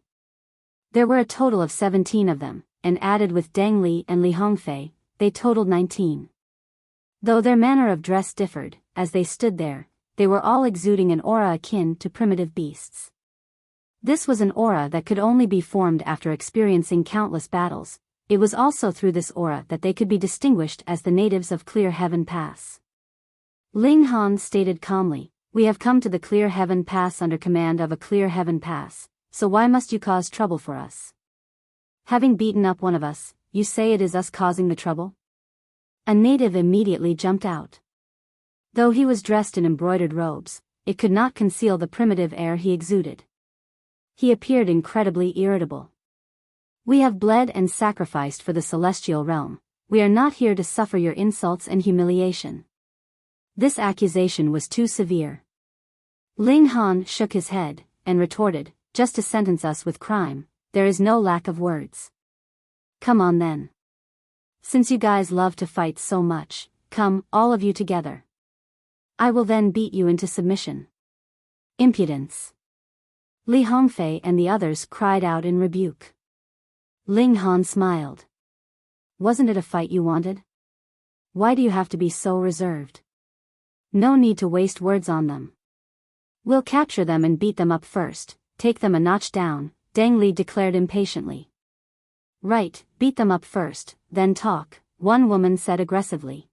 There were a total of 17 of them, and added with Deng Li and Li Hongfei, they totaled 19. Though their manner of dress differed, as they stood there, they were all exuding an aura akin to primitive beasts. This was an aura that could only be formed after experiencing countless battles. It was also through this aura that they could be distinguished as the natives of Clear Heaven Pass. Ling Han stated calmly, we have come to the Clear Heaven Pass under command of a Clear Heaven Pass, so why must you cause trouble for us? Having beaten up one of us, you say it is us causing the trouble? A native immediately jumped out. Though he was dressed in embroidered robes, it could not conceal the primitive air he exuded. He appeared incredibly irritable. We have bled and sacrificed for the celestial realm. We are not here to suffer your insults and humiliation. This accusation was too severe. Ling Han shook his head, and retorted, just to sentence us with crime, there is no lack of words. Come on then. Since you guys love to fight so much, come, all of you together. I will then beat you into submission. Impudence. Li Hongfei and the others cried out in rebuke. Ling Han smiled. Wasn't it a fight you wanted? Why do you have to be so reserved? No need to waste words on them. We'll capture them and beat them up first, take them a notch down, Deng Li declared impatiently. Right, beat them up first, then talk, one woman said aggressively.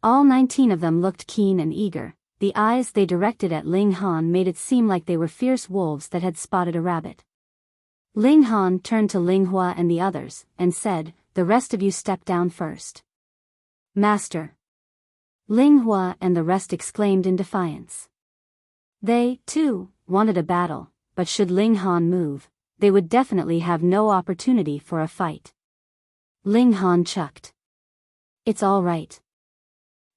All 19 of them looked keen and eager. The eyes they directed at Ling Han made it seem like they were fierce wolves that had spotted a rabbit. Ling Han turned to Ling Hua and the others, and said, the rest of you step down first. Master. Ling Hua and the rest exclaimed in defiance. They, too, wanted a battle, but should Ling Han move, they would definitely have no opportunity for a fight. Ling Han chucked. It's all right.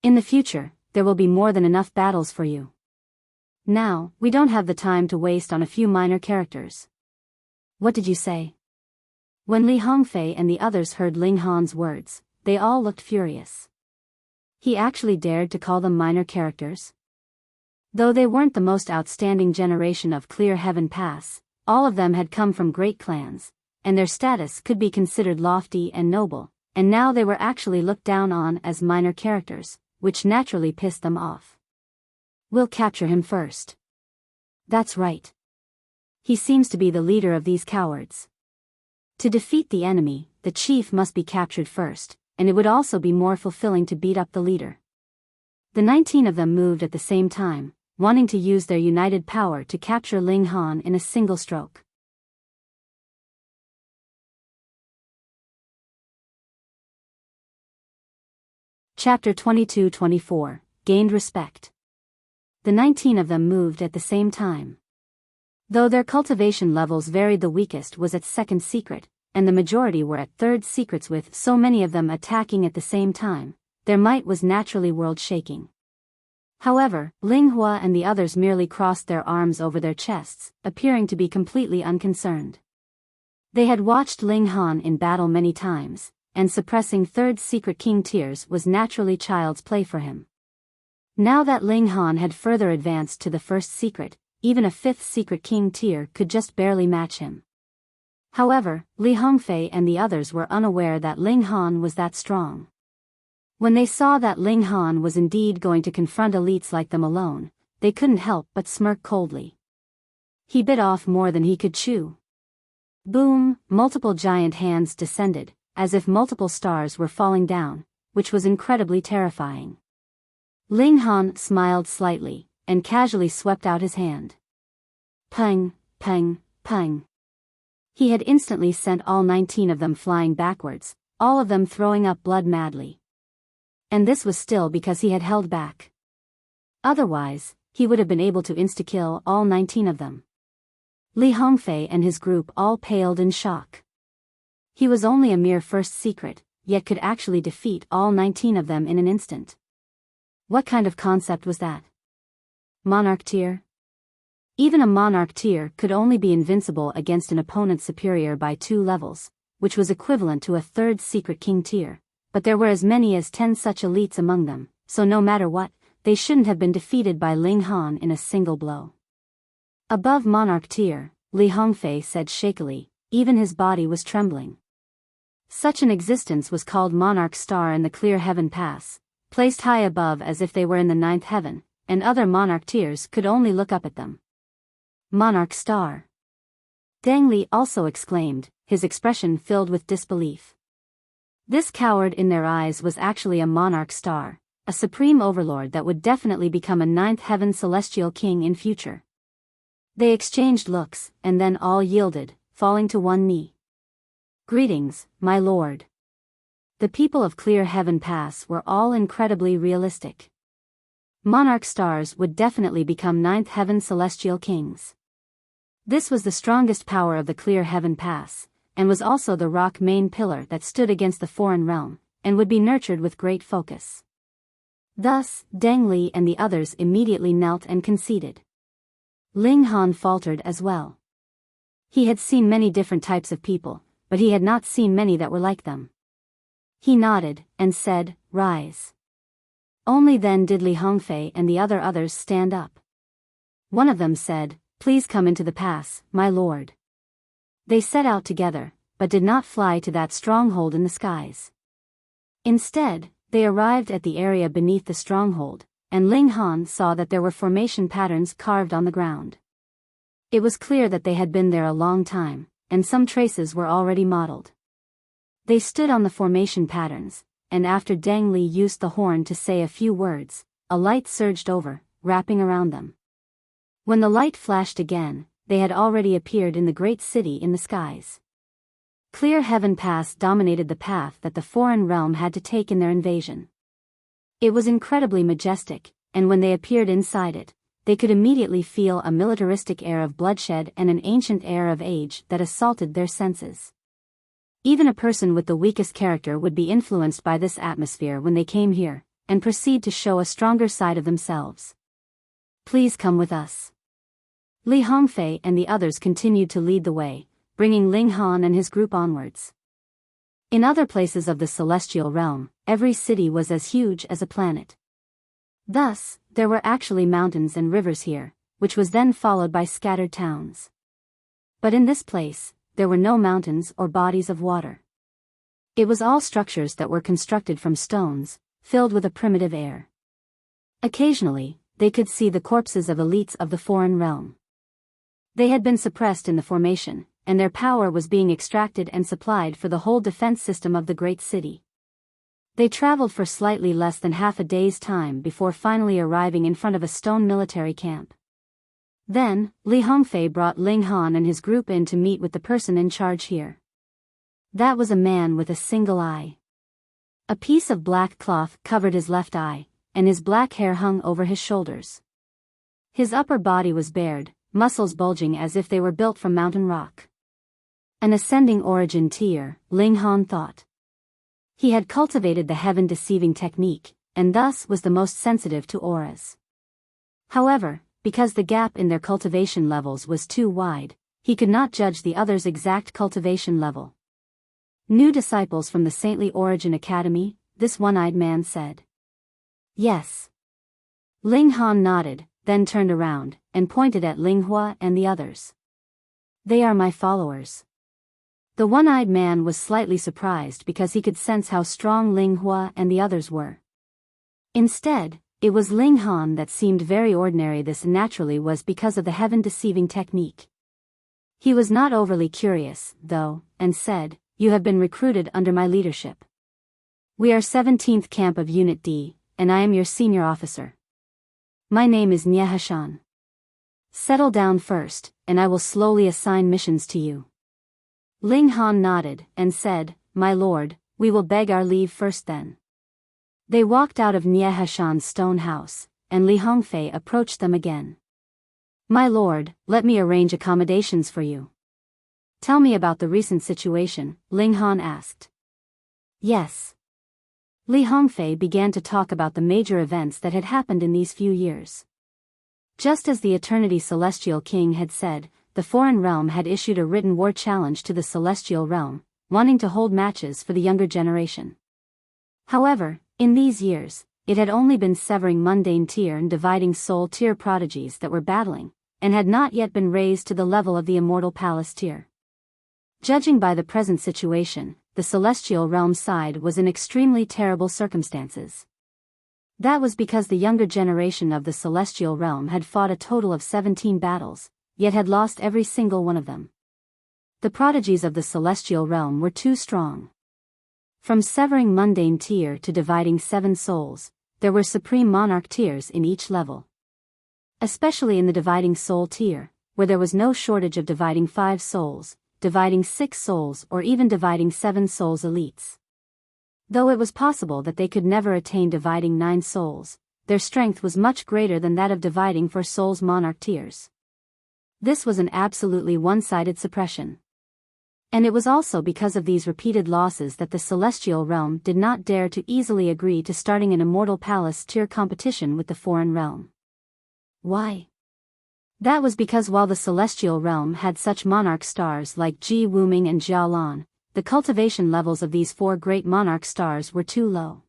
In the future, there will be more than enough battles for you. Now, we don't have the time to waste on a few minor characters. What did you say? When Li Hongfei and the others heard Ling Han's words, they all looked furious. He actually dared to call them minor characters? Though they weren't the most outstanding generation of Clear Heaven Pass, all of them had come from great clans, and their status could be considered lofty and noble, and now they were actually looked down on as minor characters, which naturally pissed them off. We'll capture him first. That's right. He seems to be the leader of these cowards. To defeat the enemy, the chief must be captured first, and it would also be more fulfilling to beat up the leader. The 19 of them moved at the same time, wanting to use their united power to capture Ling Han in a single stroke. Chapter 22-24, Gained Respect. The 19 of them moved at the same time. Though their cultivation levels varied, the weakest was at second secret, and the majority were at third secrets. With so many of them attacking at the same time, their might was naturally world-shaking. However, Ling Hua and the others merely crossed their arms over their chests, appearing to be completely unconcerned. They had watched Ling Han in battle many times, and suppressing third secret king tiers was naturally child's play for him. Now that Ling Han had further advanced to the first secret, even a fifth secret king tier could just barely match him. However, Li Hongfei and the others were unaware that Ling Han was that strong. When they saw that Ling Han was indeed going to confront elites like them alone, they couldn't help but smirk coldly. He bit off more than he could chew. Boom, multiple giant hands descended, as if multiple stars were falling down, which was incredibly terrifying. Ling Han smiled slightly, and casually swept out his hand. Pang, pang, pang. He had instantly sent all 19 of them flying backwards, all of them throwing up blood madly. And this was still because he had held back. Otherwise, he would have been able to insta-kill all 19 of them. Li Hongfei and his group all paled in shock. He was only a mere first secret, yet could actually defeat all 19 of them in an instant. What kind of concept was that? Monarch tier? Even a monarch tier could only be invincible against an opponent superior by 2 levels, which was equivalent to a third secret king tier, but there were as many as 10 such elites among them, so no matter what, they shouldn't have been defeated by Ling Han in a single blow. Above monarch tier, Li Hongfei said shakily, even his body was trembling. Such an existence was called monarch star in the clear heaven pass, placed high above as if they were in the 9th heaven, and other monarch tiers could only look up at them. Monarch star. Deng Li also exclaimed, his expression filled with disbelief. This coward in their eyes was actually a monarch star, a supreme overlord that would definitely become a 9th heaven celestial king in future. They exchanged looks, and then all yielded, falling to one knee. Greetings, my lord. The people of Clear Heaven Pass were all incredibly realistic. Monarch stars would definitely become 9th heaven celestial kings. This was the strongest power of the Clear Heaven Pass, and was also the rock main pillar that stood against the foreign realm, and would be nurtured with great focus. Thus, Deng Li and the others immediately knelt and conceded. Ling Han faltered as well. He had seen many different types of people, but he had not seen many that were like them. He nodded, and said, "Rise." Only then did Li Hongfei and the others stand up. One of them said, "Please come into the pass, my lord." They set out together, but did not fly to that stronghold in the skies. Instead, they arrived at the area beneath the stronghold, and Ling Han saw that there were formation patterns carved on the ground. It was clear that they had been there a long time, and some traces were already modeled. They stood on the formation patterns, and after Deng Li used the horn to say a few words, a light surged over, wrapping around them. When the light flashed again, they had already appeared in the great city in the skies. Clear Heaven Pass dominated the path that the foreign realm had to take in their invasion. It was incredibly majestic, and when they appeared inside it, they could immediately feel a militaristic air of bloodshed and an ancient air of age that assaulted their senses. Even a person with the weakest character would be influenced by this atmosphere when they came here, and proceed to show a stronger side of themselves. "Please come with us." Li Hongfei and the others continued to lead the way, bringing Ling Han and his group onwards. In other places of the celestial realm, every city was as huge as a planet. Thus, there were actually mountains and rivers here, which was then followed by scattered towns. But in this place, there were no mountains or bodies of water. It was all structures that were constructed from stones, filled with a primitive air. Occasionally, they could see the corpses of elites of the foreign realm. They had been suppressed in the formation, and their power was being extracted and supplied for the whole defense system of the great city. They traveled for slightly less than half a day's time before finally arriving in front of a stone military camp. Then, Li Hongfei brought Ling Han and his group in to meet with the person in charge here. That was a man with a single eye. A piece of black cloth covered his left eye, and his black hair hung over his shoulders. His upper body was bared, muscles bulging as if they were built from mountain rock. An ascending origin tier, Ling Han thought. He had cultivated the heaven-deceiving technique, and thus was the most sensitive to auras. However, because the gap in their cultivation levels was too wide, he could not judge the other's exact cultivation level. New disciples from the Saintly Origin Academy, this one-eyed man said. Yes. Ling Han nodded, then turned around, and pointed at Ling Hua and the others. They are my followers. The one-eyed man was slightly surprised because he could sense how strong Ling Hua and the others were. Instead, it was Ling Han that seemed very ordinary. This naturally was because of the heaven-deceiving technique. He was not overly curious, though, and said, "You have been recruited under my leadership. We are 17th Camp of Unit D, and I am your senior officer. My name is Nyehashan. Settle down first, and I will slowly assign missions to you." Ling Han nodded, and said, "My lord, we will beg our leave first then." They walked out of Nyehashan's stone house, and Li Hongfei approached them again. "My lord, let me arrange accommodations for you." "Tell me about the recent situation," Ling Han asked. "Yes." Li Hongfei began to talk about the major events that had happened in these few years. Just as the Eternity Celestial King had said, the foreign realm had issued a written war challenge to the Celestial Realm, wanting to hold matches for the younger generation. However, in these years, it had only been severing mundane tier and dividing soul tier prodigies that were battling, and had not yet been raised to the level of the Immortal Palace tier. Judging by the present situation, the Celestial Realm side was in extremely terrible circumstances. That was because the younger generation of the Celestial Realm had fought a total of 17 battles, yet had lost every single one of them. The prodigies of the Celestial Realm were too strong. From severing mundane tier to dividing 7 souls, there were supreme monarch tiers in each level. Especially in the dividing soul tier, where there was no shortage of dividing 5 souls, dividing 6 souls or even dividing 7 souls elites. Though it was possible that they could never attain dividing 9 souls, their strength was much greater than that of dividing 4 souls monarch tiers. This was an absolutely one-sided suppression. And it was also because of these repeated losses that the Celestial Realm did not dare to easily agree to starting an Immortal Palace tier competition with the foreign realm. Why? That was because while the Celestial Realm had such monarch stars like Ji Wuming and Jialan, the cultivation levels of these 4 great monarch stars were too low.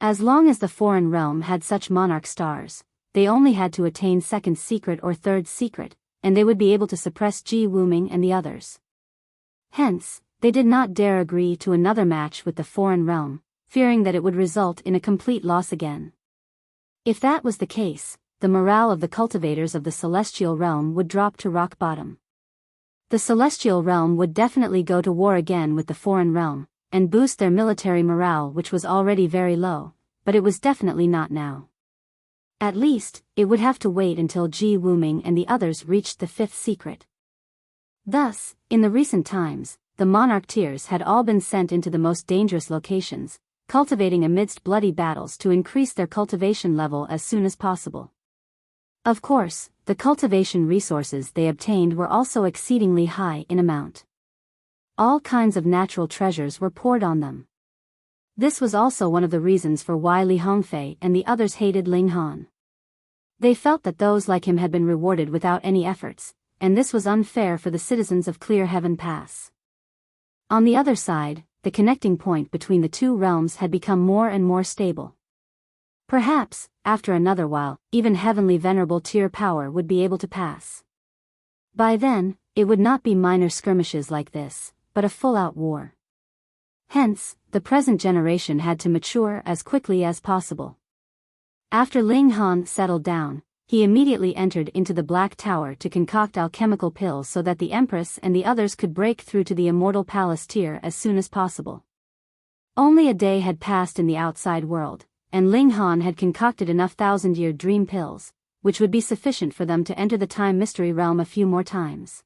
As long as the foreign realm had such monarch stars, they only had to attain 2nd secret or 3rd secret, and they would be able to suppress Ji Wuming and the others. Hence, they did not dare agree to another match with the foreign realm, fearing that it would result in a complete loss again. If that was the case, the morale of the cultivators of the Celestial Realm would drop to rock bottom. The Celestial Realm would definitely go to war again with the foreign realm, and boost their military morale, which was already very low, but it was definitely not now. At least, it would have to wait until Ji Wuming and the others reached the 5th secret. Thus, in the recent times, the monarch tiers had all been sent into the most dangerous locations, cultivating amidst bloody battles to increase their cultivation level as soon as possible. Of course, the cultivation resources they obtained were also exceedingly high in amount. All kinds of natural treasures were poured on them. This was also one of the reasons for why Li Hongfei and the others hated Ling Han. They felt that those like him had been rewarded without any efforts, and this was unfair for the citizens of Clear Heaven Pass. On the other side, the connecting point between the two realms had become more and more stable. Perhaps, after another while, even heavenly venerable tier power would be able to pass. By then, it would not be minor skirmishes like this, but a full-out war. Hence, the present generation had to mature as quickly as possible. After Ling Han settled down, he immediately entered into the Black Tower to concoct alchemical pills so that the Empress and the others could break through to the Immortal Palace tier as soon as possible. Only a day had passed in the outside world, and Ling Han had concocted enough 1,000-year dream pills, which would be sufficient for them to enter the time mystery realm a few more times.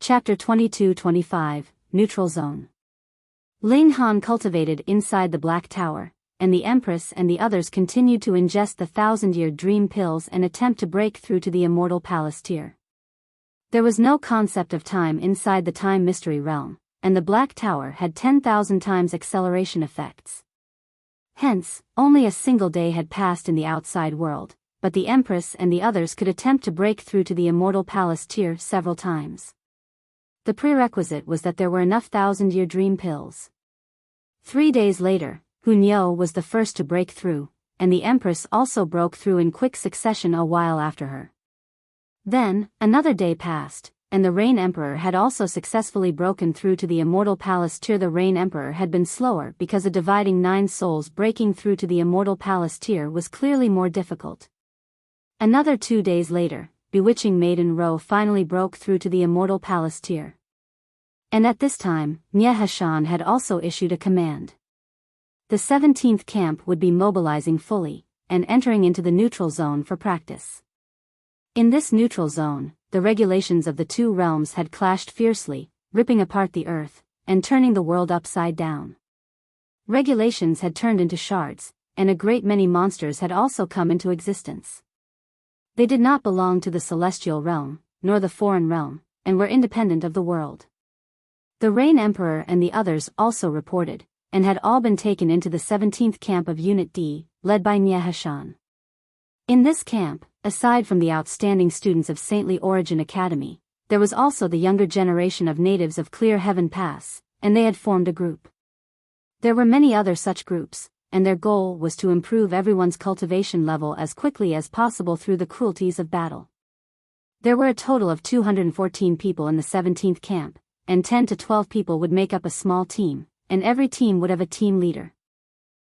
Chapter 22-25, Neutral Zone. Ling Han cultivated inside the Black Tower, and the Empress and the others continued to ingest the 1,000-year dream pills and attempt to break through to the Immortal Palace tier. There was no concept of time inside the time mystery realm, and the Black Tower had 10,000 times acceleration effects. Hence, only a single day had passed in the outside world, but the Empress and the others could attempt to break through to the Immortal Palace tier several times. The prerequisite was that there were enough thousand-year dream pills. 3 days later, Hunyao was the first to break through, and the Empress also broke through in quick succession a while after her. Then, another day passed, and the Rain Emperor had also successfully broken through to the Immortal Palace tier. The Rain Emperor had been slower because the dividing 9 souls breaking through to the Immortal Palace tier was clearly more difficult. Another 2 days later, Bewitching Maiden Ro finally broke through to the Immortal Palace tier. And at this time, Nye Hashan had also issued a command. The 17th camp would be mobilizing fully, and entering into the neutral zone for practice. In this neutral zone, the regulations of the two realms had clashed fiercely, ripping apart the earth, and turning the world upside down. Regulations had turned into shards, and a great many monsters had also come into existence. They did not belong to the celestial realm, nor the foreign realm, and were independent of the world. The Rain Emperor and the others also reported, and had all been taken into the 17th camp of Unit D, led by Nye Hashan. In this camp, aside from the outstanding students of Saintly Origin Academy, there was also the younger generation of natives of Clear Heaven Pass, and they had formed a group. There were many other such groups, and their goal was to improve everyone's cultivation level as quickly as possible through the cruelties of battle. There were a total of 214 people in the 17th camp, and 10 to 12 people would make up a small team, and every team would have a team leader.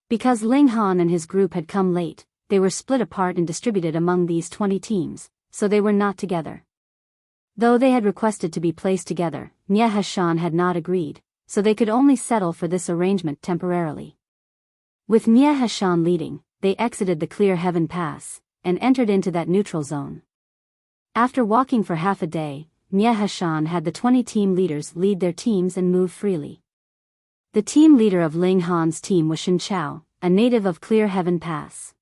Because Ling Han and his group had come late, they were split apart and distributed among these 20 teams, so they were not together. Though they had requested to be placed together, Nye Hashan had not agreed, so they could only settle for this arrangement temporarily. With Nye Hashan leading, they exited the Clear Heaven Pass, and entered into that neutral zone. After walking for half a day, Nye Hashan had the 20 team leaders lead their teams and move freely. The team leader of Ling Han's team was Shin Chao, a native of Clear Heaven Pass.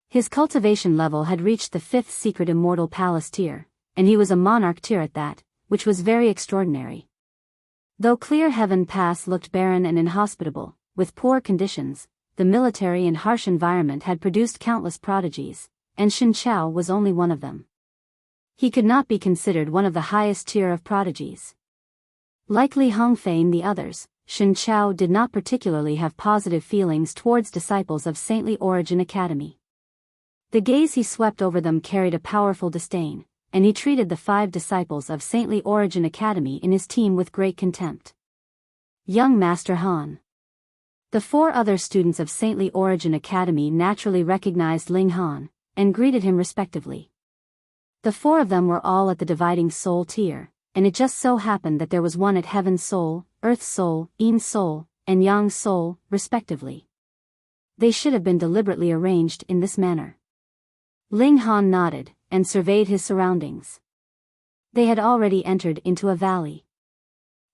His cultivation level had reached the 5th secret Immortal Palace tier, and he was a monarch tier at that, which was very extraordinary. Though Clear Heaven Pass looked barren and inhospitable, with poor conditions, the military and harsh environment had produced countless prodigies, and Shin Chao was only one of them. He could not be considered one of the highest tier of prodigies. Like Li Hongfei and the others, Shin Chao did not particularly have positive feelings towards disciples of Saintly Origin Academy. The gaze he swept over them carried a powerful disdain, and he treated the 5 disciples of Saintly Origin Academy in his team with great contempt. Young Master Han. The 4 other students of Saintly Origin Academy naturally recognized Ling Han, and greeted him respectively. The 4 of them were all at the Dividing Soul tier, and it just so happened that there was one at Heaven Soul, Earth Soul, Yin Soul, and Yang Soul, respectively. They should have been deliberately arranged in this manner. Ling Han nodded, and surveyed his surroundings. They had already entered into a valley.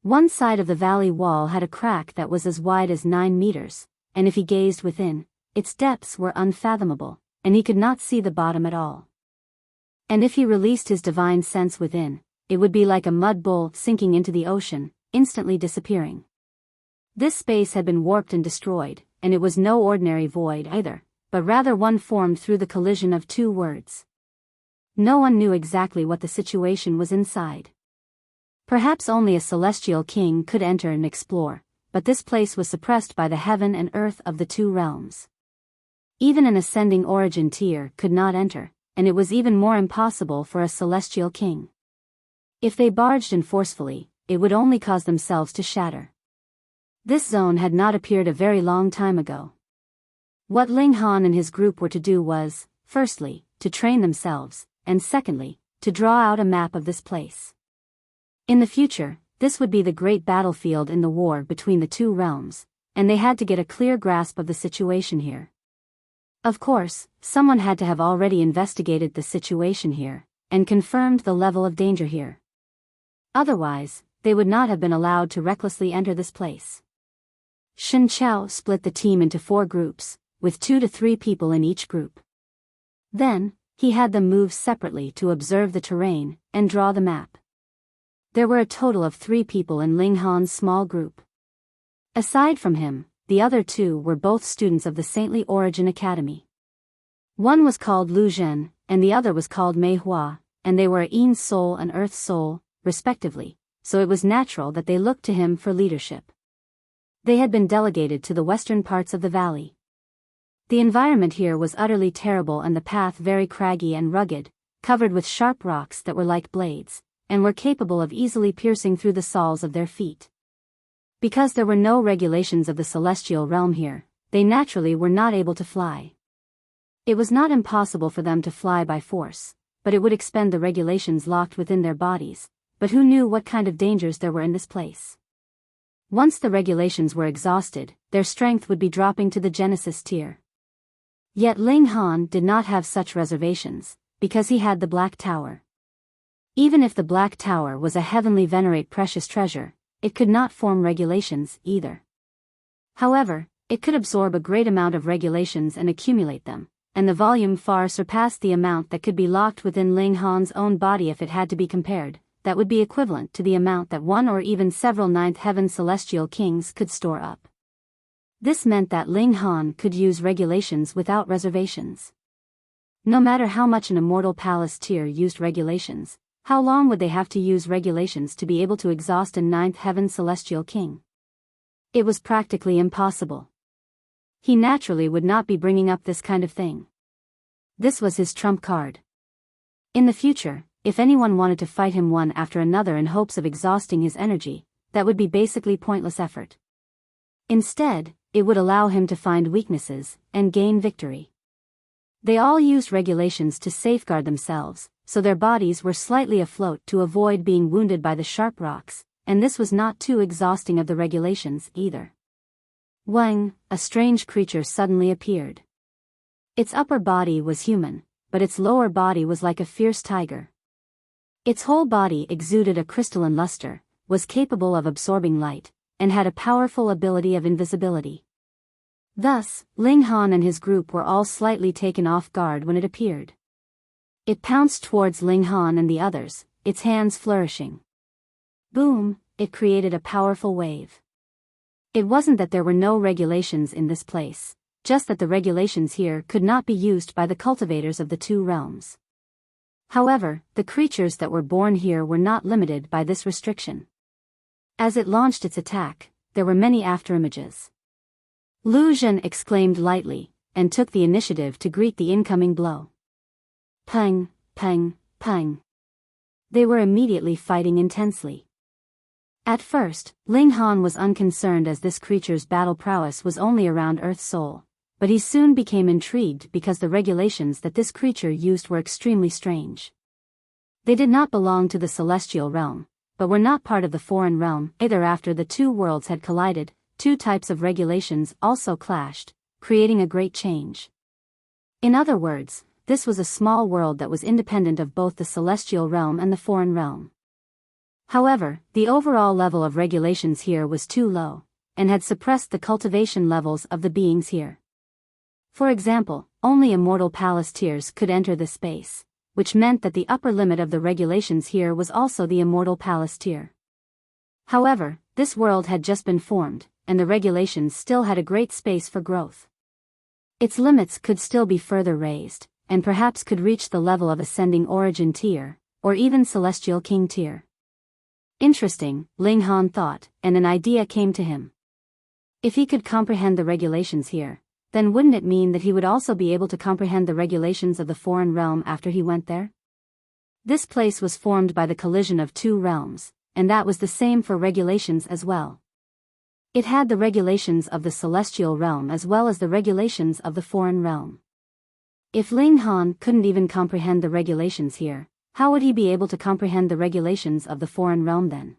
One side of the valley wall had a crack that was as wide as 9 meters, and if he gazed within, its depths were unfathomable, and he could not see the bottom at all. And if he released his divine sense within, it would be like a mud bowl sinking into the ocean, instantly disappearing. This space had been warped and destroyed, and it was no ordinary void either, but rather one formed through the collision of 2 words. No one knew exactly what the situation was inside. Perhaps only a celestial king could enter and explore, but this place was suppressed by the heaven and earth of the 2 realms. Even an ascending origin tier could not enter, and it was even more impossible for a celestial king. If they barged in forcefully, it would only cause themselves to shatter. This zone had not appeared a very long time ago. What Ling Han and his group were to do was, firstly, to train themselves, and secondly, to draw out a map of this place. In the future, this would be the great battlefield in the war between the 2 realms, and they had to get a clear grasp of the situation here. Of course, someone had to have already investigated the situation here, and confirmed the level of danger here. Otherwise, they would not have been allowed to recklessly enter this place. Shin Chao split the team into 4 groups, with 2 to 3 people in each group. Then, he had them move separately to observe the terrain, and draw the map. There were a total of 3 people in Ling Han's small group. Aside from him, the other two were both students of the Saintly Origin Academy. One was called Lu Zhen, and the other was called Mei Hua, and they were a Yin soul and Earth soul, respectively, so it was natural that they looked to him for leadership. They had been delegated to the western parts of the valley. The environment here was utterly terrible and the path very craggy and rugged, covered with sharp rocks that were like blades, and were capable of easily piercing through the soles of their feet. Because there were no regulations of the celestial realm here, they naturally were not able to fly. It was not impossible for them to fly by force, but it would expend the regulations locked within their bodies, but who knew what kind of dangers there were in this place? Once the regulations were exhausted, their strength would be dropping to the Genesis tier. Yet Ling Han did not have such reservations, because he had the Black Tower. Even if the Black Tower was a heavenly Venerate precious treasure, it could not form regulations either. However, it could absorb a great amount of regulations and accumulate them, and the volume far surpassed the amount that could be locked within Ling Han's own body if it had to be compared. That would be equivalent to the amount that one or even several ninth heaven celestial kings could store up. This meant that Ling Han could use regulations without reservations. No matter how much an Immortal Palace tier used regulations, how long would they have to use regulations to be able to exhaust a ninth heaven celestial king? It was practically impossible. He naturally would not be bringing up this kind of thing. This was his trump card. In the future, if anyone wanted to fight him one after another in hopes of exhausting his energy, that would be basically pointless effort. Instead, it would allow him to find weaknesses and gain victory. They all used regulations to safeguard themselves, so their bodies were slightly afloat to avoid being wounded by the sharp rocks, and this was not too exhausting of the regulations either. Wang, a strange creature suddenly appeared. Its upper body was human, but its lower body was like a fierce tiger. Its whole body exuded a crystalline luster, was capable of absorbing light, and had a powerful ability of invisibility. Thus, Ling Han and his group were all slightly taken off guard when it appeared. It pounced towards Ling Han and the others, its hands flourishing. Boom, it created a powerful wave. It wasn't that there were no regulations in this place, just that the regulations here could not be used by the cultivators of the two realms. However, the creatures that were born here were not limited by this restriction. As it launched its attack, there were many afterimages. Lu Zhen exclaimed lightly, and took the initiative to greet the incoming blow. Pang, pang, pang. They were immediately fighting intensely. At first, Ling Han was unconcerned as this creature's battle prowess was only around Earth Soul, but he soon became intrigued because the regulations that this creature used were extremely strange. They did not belong to the celestial realm, but were not part of the foreign realm either. After the two worlds had collided, two types of regulations also clashed, creating a great change. In other words, this was a small world that was independent of both the celestial realm and the foreign realm. However, the overall level of regulations here was too low, and had suppressed the cultivation levels of the beings here. For example, only Immortal Palace tiers could enter this space, which meant that the upper limit of the regulations here was also the Immortal Palace tier. However, this world had just been formed, and the regulations still had a great space for growth. Its limits could still be further raised, and perhaps could reach the level of Ascending Origin tier, or even Celestial King tier. Interesting, Ling Han thought, and an idea came to him. If he could comprehend the regulations here, then wouldn't it mean that he would also be able to comprehend the regulations of the foreign realm after he went there? This place was formed by the collision of two realms, and that was the same for regulations as well. It had the regulations of the celestial realm as well as the regulations of the foreign realm. If Ling Han couldn't even comprehend the regulations here, how would he be able to comprehend the regulations of the foreign realm then?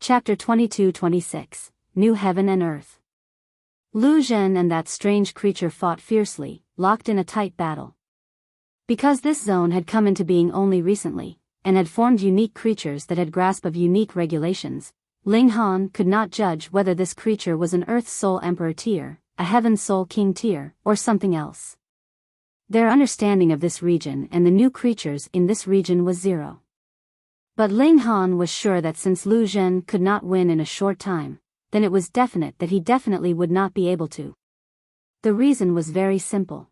Chapter 22-26, New Heaven and Earth. Lu Zhen and that strange creature fought fiercely, locked in a tight battle. Because this zone had come into being only recently, and had formed unique creatures that had grasp of unique regulations, Ling Han could not judge whether this creature was an Earth Soul Emperor tier, a Heaven Soul King tier, or something else. Their understanding of this region and the new creatures in this region was zero. But Ling Han was sure that since Lu Zhen could not win in a short time, then it was definite that he definitely would not be able to. The reason was very simple.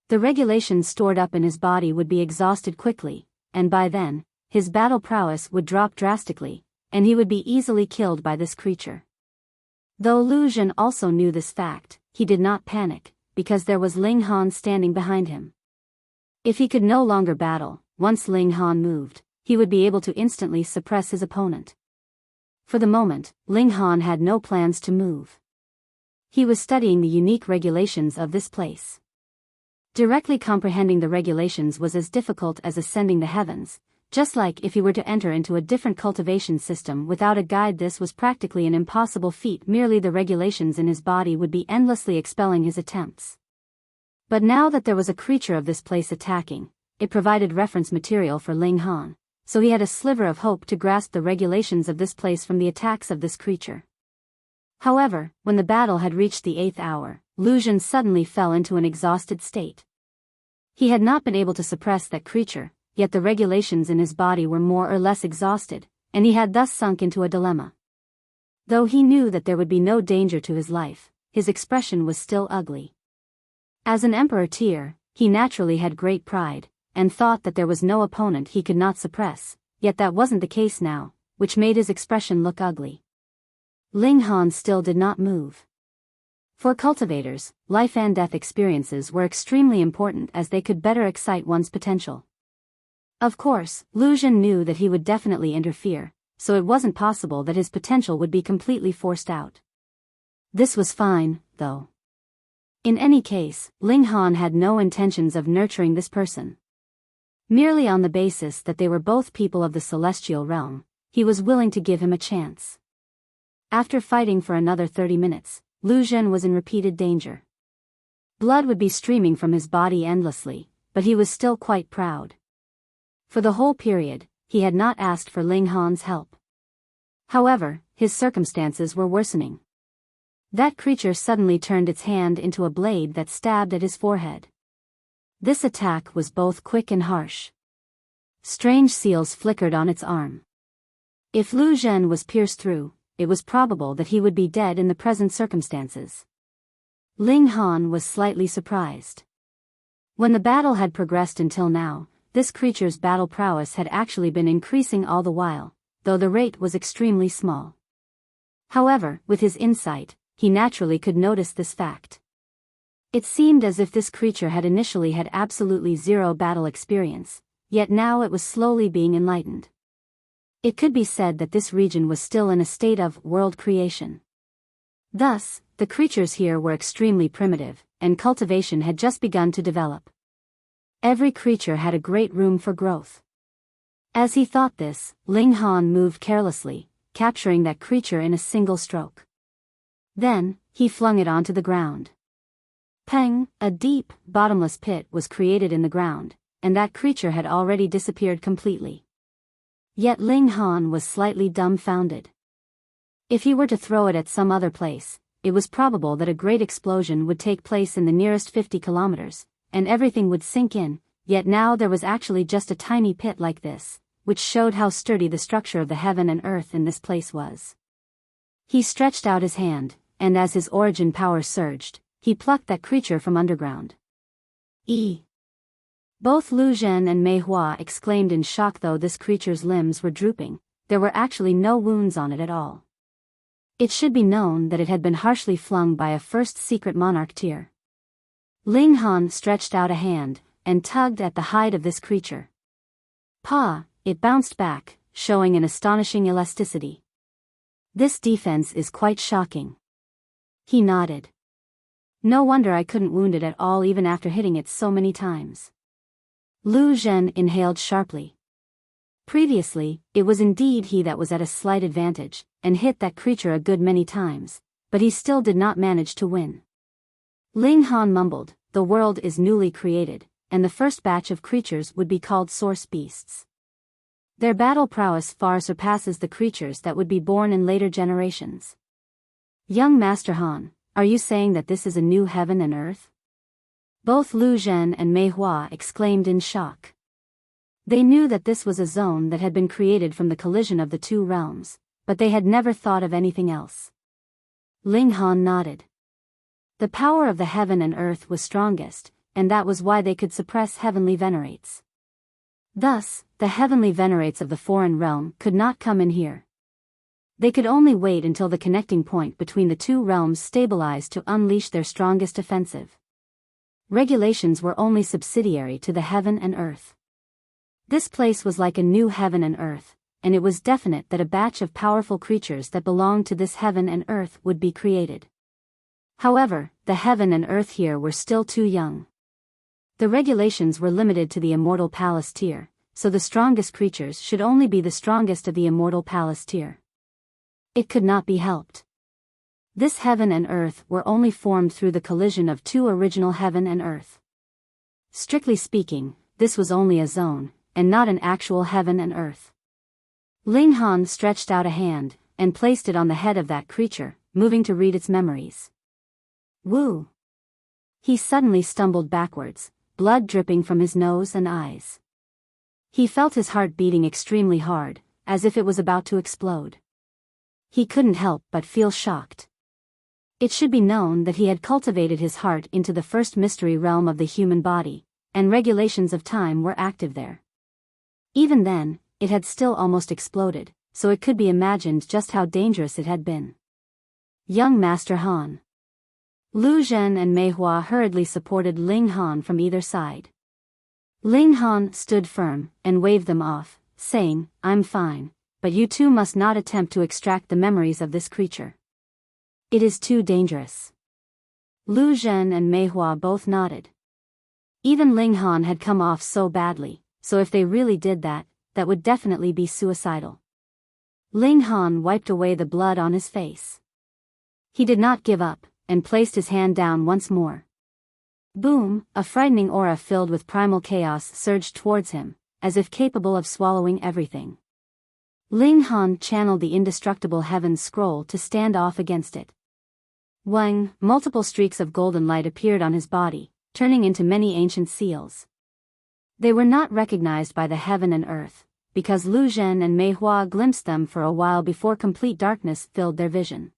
The regulations stored up in his body would be exhausted quickly, and by then, his battle prowess would drop drastically, and he would be easily killed by this creature. Though Lu Zhen also knew this fact, he did not panic, because there was Ling Han standing behind him. If he could no longer battle, once Ling Han moved, he would be able to instantly suppress his opponent. For the moment, Ling Han had no plans to move. He was studying the unique regulations of this place. Directly comprehending the regulations was as difficult as ascending the heavens, just like if he were to enter into a different cultivation system without a guide. This was practically an impossible feat. Merely the regulations in his body would be endlessly expelling his attempts. But now that there was a creature of this place attacking, it provided reference material for Ling Han, so he had a sliver of hope to grasp the regulations of this place from the attacks of this creature. However, when the battle had reached the 8th hour, Lu Zhen suddenly fell into an exhausted state. He had not been able to suppress that creature, yet the regulations in his body were more or less exhausted, and he had thus sunk into a dilemma. Though he knew that there would be no danger to his life, his expression was still ugly. As an emperor tier, he naturally had great pride, and thought that there was no opponent he could not suppress, yet that wasn't the case now, which made his expression look ugly. Ling Han still did not move. For cultivators, life and death experiences were extremely important as they could better excite one's potential. Of course, Lu Zhen knew that he would definitely interfere, so it wasn't possible that his potential would be completely forced out. This was fine, though. In any case, Ling Han had no intentions of nurturing this person. Merely on the basis that they were both people of the celestial realm, he was willing to give him a chance. After fighting for another 30 minutes, Lu Zhen was in repeated danger. Blood would be streaming from his body endlessly, but he was still quite proud. For the whole period, he had not asked for Ling Han's help. However, his circumstances were worsening. That creature suddenly turned its hand into a blade that stabbed at his forehead. This attack was both quick and harsh. Strange seals flickered on its arm. If Lu Zhen was pierced through, it was probable that he would be dead in the present circumstances. Ling Han was slightly surprised. When the battle had progressed until now, this creature's battle prowess had actually been increasing all the while, though the rate was extremely small. However, with his insight, he naturally could notice this fact. It seemed as if this creature had initially had absolutely zero battle experience, yet now it was slowly being enlightened. It could be said that this region was still in a state of world creation. Thus, the creatures here were extremely primitive, and cultivation had just begun to develop. Every creature had a great room for growth. As he thought this, Ling Han moved carelessly, capturing that creature in a single stroke. Then, he flung it onto the ground. Peng, a deep, bottomless pit was created in the ground, and that creature had already disappeared completely. Yet Ling Han was slightly dumbfounded. If he were to throw it at some other place, it was probable that a great explosion would take place in the nearest 50 kilometers, and everything would sink in, yet now there was actually just a tiny pit like this, which showed how sturdy the structure of the heaven and earth in this place was. He stretched out his hand, and as his origin power surged, he plucked that creature from underground. Both Lu Zhen and Mei Hua exclaimed in shock. Though this creature's limbs were drooping, there were actually no wounds on it at all. It should be known that it had been harshly flung by a first secret monarch tier. Ling Han stretched out a hand, and tugged at the hide of this creature. Pa! It bounced back, showing an astonishing elasticity. This defense is quite shocking. He nodded. No wonder I couldn't wound it at all even after hitting it so many times. Lu Zhen inhaled sharply. Previously, it was indeed he that was at a slight advantage, and hit that creature a good many times, but he still did not manage to win. Ling Han mumbled, the world is newly created, and the first batch of creatures would be called source beasts. Their battle prowess far surpasses the creatures that would be born in later generations. Young Master Han, are you saying that this is a new heaven and earth? Both Lu Zhen and Mei Hua exclaimed in shock. They knew that this was a zone that had been created from the collision of the two realms, but they had never thought of anything else. Ling Han nodded. The power of the heaven and earth was strongest, and that was why they could suppress heavenly venerates. Thus, the heavenly venerates of the foreign realm could not come in here. They could only wait until the connecting point between the two realms stabilized to unleash their strongest offensive. Regulations were only subsidiary to the heaven and earth. This place was like a new heaven and earth, and it was definite that a batch of powerful creatures that belonged to this heaven and earth would be created. However, the heaven and earth here were still too young. The regulations were limited to the Immortal Palace tier, so the strongest creatures should only be the strongest of the Immortal Palace tier. It could not be helped. This heaven and earth were only formed through the collision of two original heaven and earth. Strictly speaking, this was only a zone, and not an actual heaven and earth. Ling Han stretched out a hand, and placed it on the head of that creature, moving to read its memories. Woo! He suddenly stumbled backwards, blood dripping from his nose and eyes. He felt his heart beating extremely hard, as if it was about to explode. He couldn't help but feel shocked. It should be known that he had cultivated his heart into the first mystery realm of the human body, and regulations of time were active there. Even then, it had still almost exploded, so it could be imagined just how dangerous it had been. Young Master Han. Lu Zhen and Mei Hua hurriedly supported Ling Han from either side. Ling Han stood firm, and waved them off, saying, "I'm fine. But you two must not attempt to extract the memories of this creature. It is too dangerous." Lu Zhen and Mei Hua both nodded. Even Ling Han had come off so badly, so if they really did that, that would definitely be suicidal. Ling Han wiped away the blood on his face. He did not give up, and placed his hand down once more. Boom! A frightening aura filled with primal chaos surged towards him, as if capable of swallowing everything. Ling Han channeled the indestructible heaven's scroll to stand off against it. Wang, multiple streaks of golden light appeared on his body, turning into many ancient seals. They were not recognized by the heaven and earth, because Lu Zhen and Mei Hua glimpsed them for a while before complete darkness filled their vision.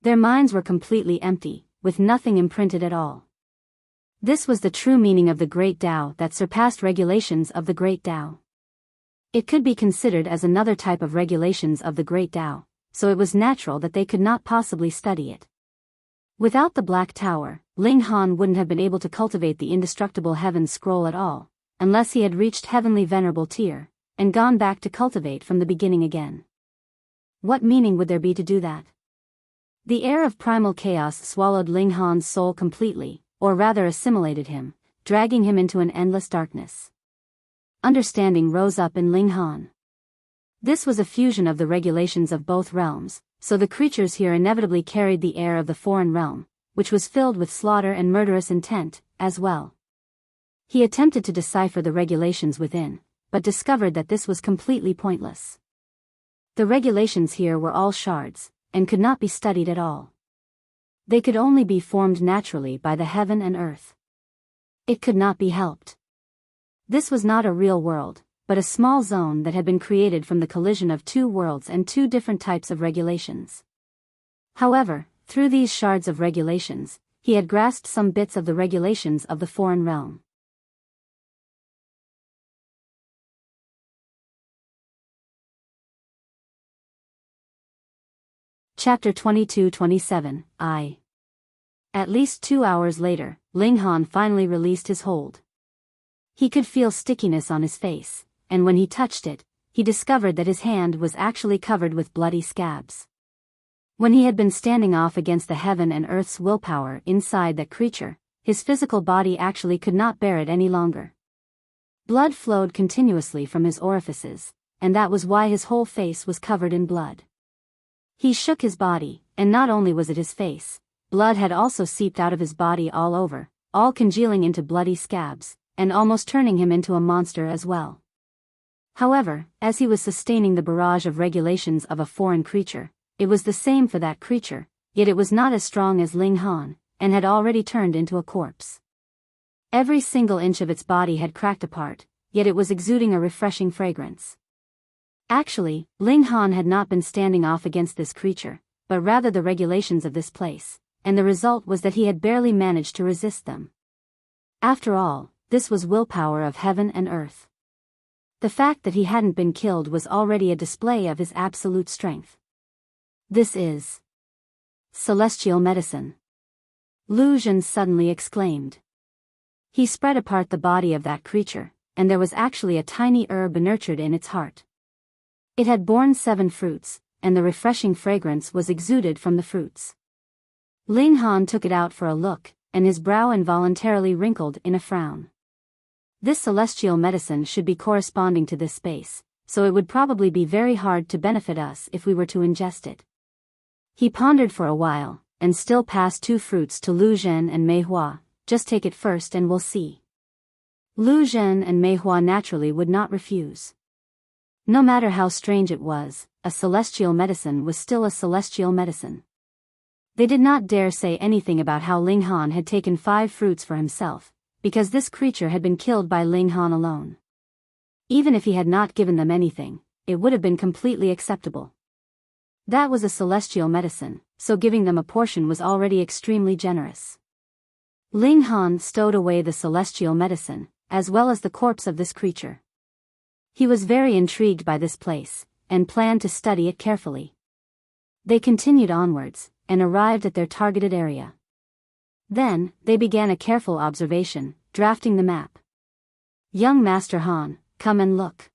Their minds were completely empty, with nothing imprinted at all. This was the true meaning of the Great Tao that surpassed regulations of the Great Tao. It could be considered as another type of regulations of the Great Tao, so it was natural that they could not possibly study it. Without the Black Tower, Ling Han wouldn't have been able to cultivate the indestructible heaven's scroll at all, unless he had reached Heavenly Venerable tier, and gone back to cultivate from the beginning again. What meaning would there be to do that? The air of primal chaos swallowed Ling Han's soul completely, or rather assimilated him, dragging him into an endless darkness. Understanding rose up in Ling Han. This was a fusion of the regulations of both realms, so the creatures here inevitably carried the air of the foreign realm, which was filled with slaughter and murderous intent, as well. He attempted to decipher the regulations within, but discovered that this was completely pointless. The regulations here were all shards, and could not be studied at all. They could only be formed naturally by the heaven and earth. It could not be helped. This was not a real world, but a small zone that had been created from the collision of two worlds and two different types of regulations. However, through these shards of regulations, he had grasped some bits of the regulations of the foreign realm. Chapter 22-27, I. At least 2 hours later, Ling Han finally released his hold. He could feel stickiness on his face, and when he touched it, he discovered that his hand was actually covered with bloody scabs. When he had been standing off against the heaven and earth's willpower inside that creature, his physical body actually could not bear it any longer. Blood flowed continuously from his orifices, and that was why his whole face was covered in blood. He shook his body, and not only was it his face, blood had also seeped out of his body all over, all congealing into bloody scabs, and almost turning him into a monster as well. However, as he was sustaining the barrage of regulations of a foreign creature, it was the same for that creature, yet it was not as strong as Ling Han, and had already turned into a corpse. Every single inch of its body had cracked apart, yet it was exuding a refreshing fragrance. Actually, Ling Han had not been standing off against this creature, but rather the regulations of this place, and the result was that he had barely managed to resist them. After all, this was willpower of heaven and earth. The fact that he hadn't been killed was already a display of his absolute strength. This is celestial medicine, Lu Zhen suddenly exclaimed. He spread apart the body of that creature, and there was actually a tiny herb nurtured in its heart. It had borne 7 fruits, and the refreshing fragrance was exuded from the fruits. Ling Han took it out for a look, and his brow involuntarily wrinkled in a frown. This celestial medicine should be corresponding to this space, so it would probably be very hard to benefit us if we were to ingest it. He pondered for a while, and still passed 2 fruits to Lu Zhen and Mei Hua. Just take it first and we'll see. Lu Zhen and Mei Hua naturally would not refuse. No matter how strange it was, a celestial medicine was still a celestial medicine. They did not dare say anything about how Ling Han had taken 5 fruits for himself, because this creature had been killed by Ling Han alone. Even if he had not given them anything, it would have been completely acceptable. That was a celestial medicine, so giving them a portion was already extremely generous. Ling Han stowed away the celestial medicine, as well as the corpse of this creature. He was very intrigued by this place, and planned to study it carefully. They continued onwards, and arrived at their targeted area. Then, they began a careful observation, drafting the map. "Young Master Han, come and look."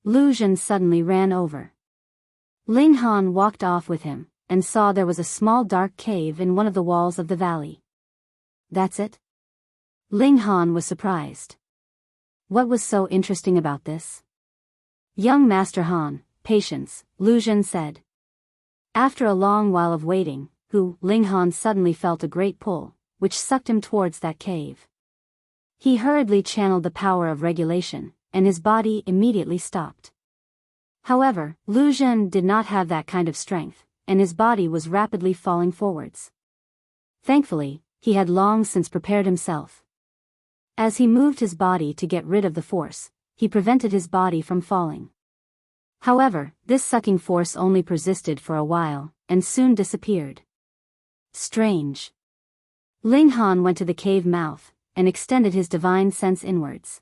Lu Zhen suddenly ran over. Ling Han walked off with him, and saw there was a small dark cave in one of the walls of the valley. "That's it?" Ling Han was surprised. What was so interesting about this? "Young Master Han, patience," Lu Zhen said. After a long while of waiting, Ling Han suddenly felt a great pull, which sucked him towards that cave. He hurriedly channeled the power of regulation, and his body immediately stopped. However, Lu Zhen did not have that kind of strength, and his body was rapidly falling forwards. Thankfully, he had long since prepared himself. As he moved his body to get rid of the force, he prevented his body from falling. However, this sucking force only persisted for a while, and soon disappeared. Strange. Ling Han went to the cave mouth, and extended his divine sense inwards.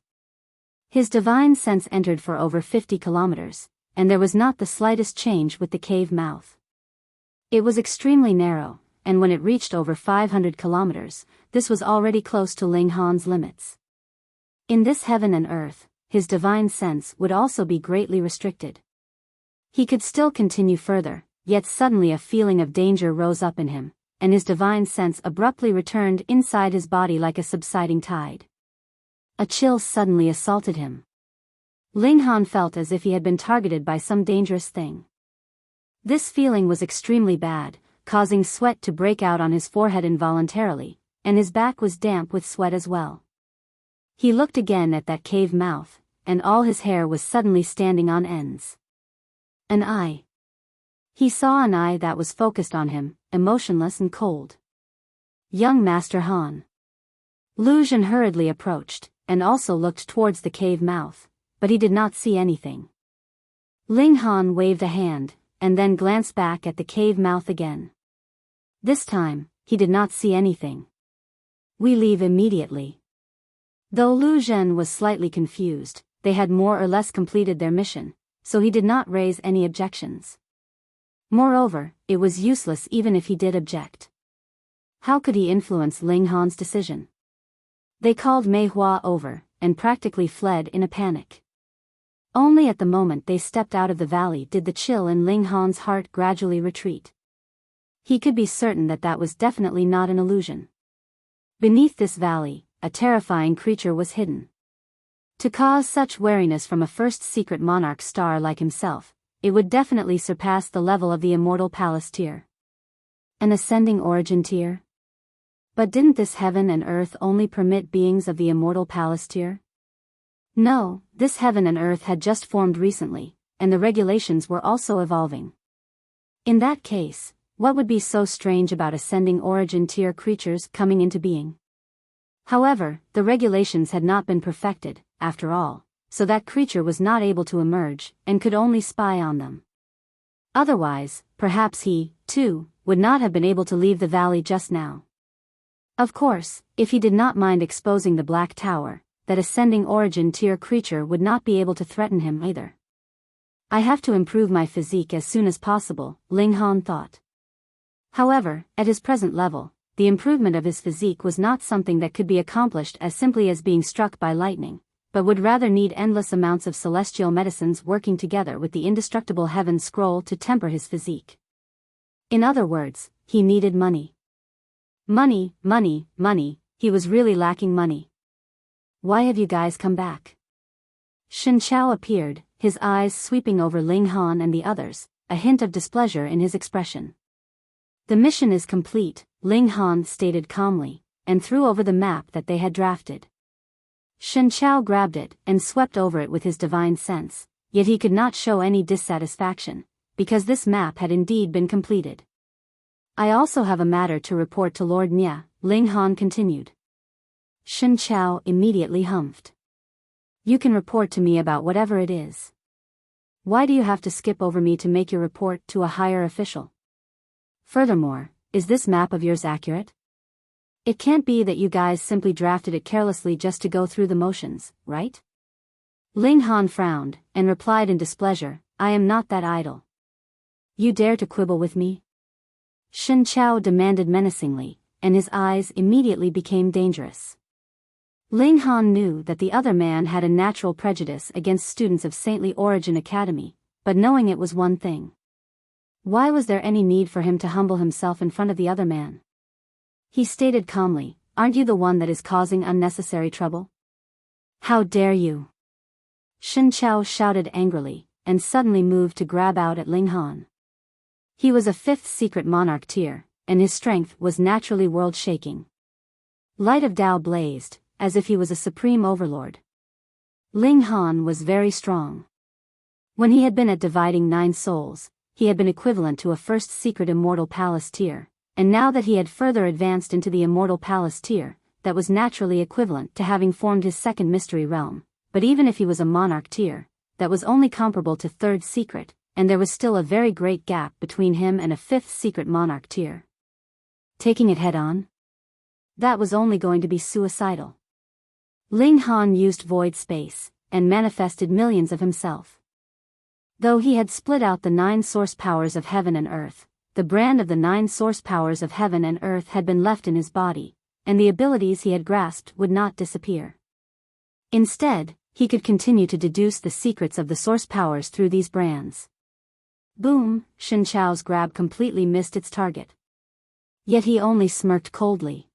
His divine sense entered for over 50 kilometers, and there was not the slightest change with the cave mouth. It was extremely narrow, and when it reached over 500 kilometers, this was already close to Ling Han's limits. In this heaven and earth, his divine sense would also be greatly restricted. He could still continue further, yet suddenly a feeling of danger rose up in him, and his divine sense abruptly returned inside his body like a subsiding tide. A chill suddenly assaulted him. Ling Han felt as if he had been targeted by some dangerous thing. This feeling was extremely bad, causing sweat to break out on his forehead involuntarily, and his back was damp with sweat as well. He looked again at that cave mouth, and all his hair was suddenly standing on ends. An eye. He saw an eye that was focused on him, emotionless and cold. "Young Master Han." Lu Zhen hurriedly approached, and also looked towards the cave mouth, but he did not see anything. Ling Han waved a hand, and then glanced back at the cave mouth again. This time, he did not see anything. "We leave immediately." Though Lu Zhen was slightly confused, they had more or less completed their mission, so he did not raise any objections. Moreover, it was useless even if he did object. How could he influence Ling Han's decision? They called Mei Hua over, and practically fled in a panic. Only at the moment they stepped out of the valley did the chill in Ling Han's heart gradually retreat. He could be certain that that was definitely not an illusion. Beneath this valley, a terrifying creature was hidden. To cause such wariness from a first secret monarch star like himself, it would definitely surpass the level of the Immortal Palace tier. An ascending origin tier? But didn't this heaven and earth only permit beings of the Immortal Palace tier? No, this heaven and earth had just formed recently, and the regulations were also evolving. In that case, what would be so strange about ascending origin tier creatures coming into being? However, the regulations had not been perfected, after all, so that creature was not able to emerge, and could only spy on them. Otherwise, perhaps he, too, would not have been able to leave the valley just now. Of course, if he did not mind exposing the Black Tower, that ascending origin tier creature would not be able to threaten him either. I have to improve my physique as soon as possible, Ling Han thought. However, at his present level, the improvement of his physique was not something that could be accomplished as simply as being struck by lightning, but would rather need endless amounts of celestial medicines working together with the indestructible heaven scroll to temper his physique. In other words, he needed money. Money, money, money, he was really lacking money. Why have you guys come back? Shen Chao appeared, his eyes sweeping over Ling Han and the others, a hint of displeasure in his expression. The mission is complete, Ling Han stated calmly, and threw over the map that they had drafted. Shen Chao grabbed it and swept over it with his divine sense, yet he could not show any dissatisfaction, because this map had indeed been completed. I also have a matter to report to Lord Nya, Ling Han continued. Shen Chao immediately humphed. You can report to me about whatever it is. Why do you have to skip over me to make your report to a higher official? Furthermore, is this map of yours accurate? It can't be that you guys simply drafted it carelessly just to go through the motions, right? Ling Han frowned, and replied in displeasure, I am not that idle. You dare to quibble with me? Shen Chao demanded menacingly, and his eyes immediately became dangerous. Ling Han knew that the other man had a natural prejudice against students of saintly origin academy, but knowing it was one thing. Why was there any need for him to humble himself in front of the other man? He stated calmly, aren't you the one that is causing unnecessary trouble? How dare you? Shen Chao shouted angrily, and suddenly moved to grab out at Ling Han. He was a 5th secret monarch tier, and his strength was naturally world-shaking. Light of Tao blazed, as if he was a supreme overlord. Ling Han was very strong. When he had been at Dividing 9 Souls, he had been equivalent to a 1st secret Immortal Palace tier, and now that he had further advanced into the Immortal Palace tier, that was naturally equivalent to having formed his 2nd mystery realm, but even if he was a monarch tier, that was only comparable to 3rd secret, and there was still a very great gap between him and a 5th secret monarch tier. Taking it head-on? That was only going to be suicidal. Ling Han used void space, and manifested millions of himself. Though he had split out the 9 source powers of heaven and earth, the brand of the 9 source powers of heaven and earth had been left in his body, and the abilities he had grasped would not disappear. Instead, he could continue to deduce the secrets of the source powers through these brands. Boom, Shen Chao's grab completely missed its target. Yet he only smirked coldly.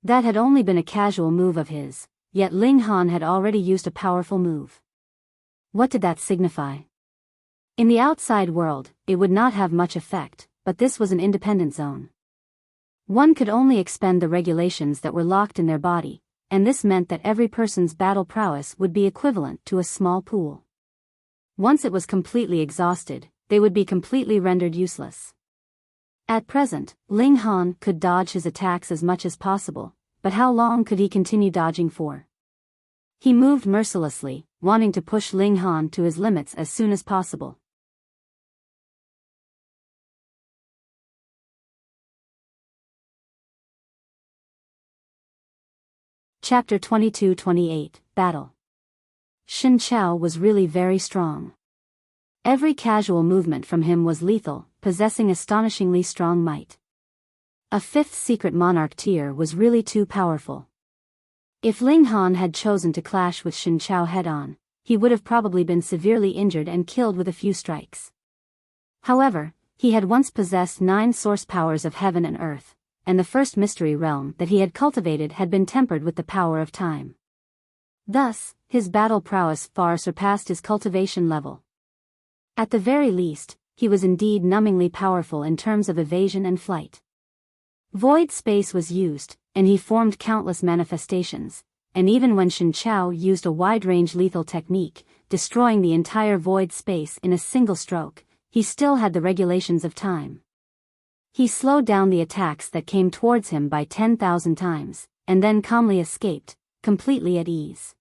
That had only been a casual move of his, yet Ling Han had already used a powerful move. What did that signify? In the outside world, it would not have much effect, but this was an independent zone. One could only expend the regulations that were locked in their body, and this meant that every person's battle prowess would be equivalent to a small pool. Once it was completely exhausted, they would be completely rendered useless. At present, Ling Han could dodge his attacks as much as possible, but how long could he continue dodging for? He moved mercilessly, wanting to push Ling Han to his limits as soon as possible. Chapter 22-28, Battle. Shen Chao was really very strong. Every casual movement from him was lethal, possessing astonishingly strong might. A 5th secret monarch tier was really too powerful. If Ling Han had chosen to clash with Shen Chao head-on, he would have probably been severely injured and killed with a few strikes. However, he had once possessed 9 source powers of heaven and earth, and the 1st mystery realm that he had cultivated had been tempered with the power of time. Thus, his battle prowess far surpassed his cultivation level. At the very least, he was indeed numbingly powerful in terms of evasion and flight. Void space was used, and he formed countless manifestations, and even when Shen Chao used a wide-range lethal technique, destroying the entire void space in a single stroke, he still had the regulations of time. He slowed down the attacks that came towards him by 10,000 times, and then calmly escaped, completely at ease.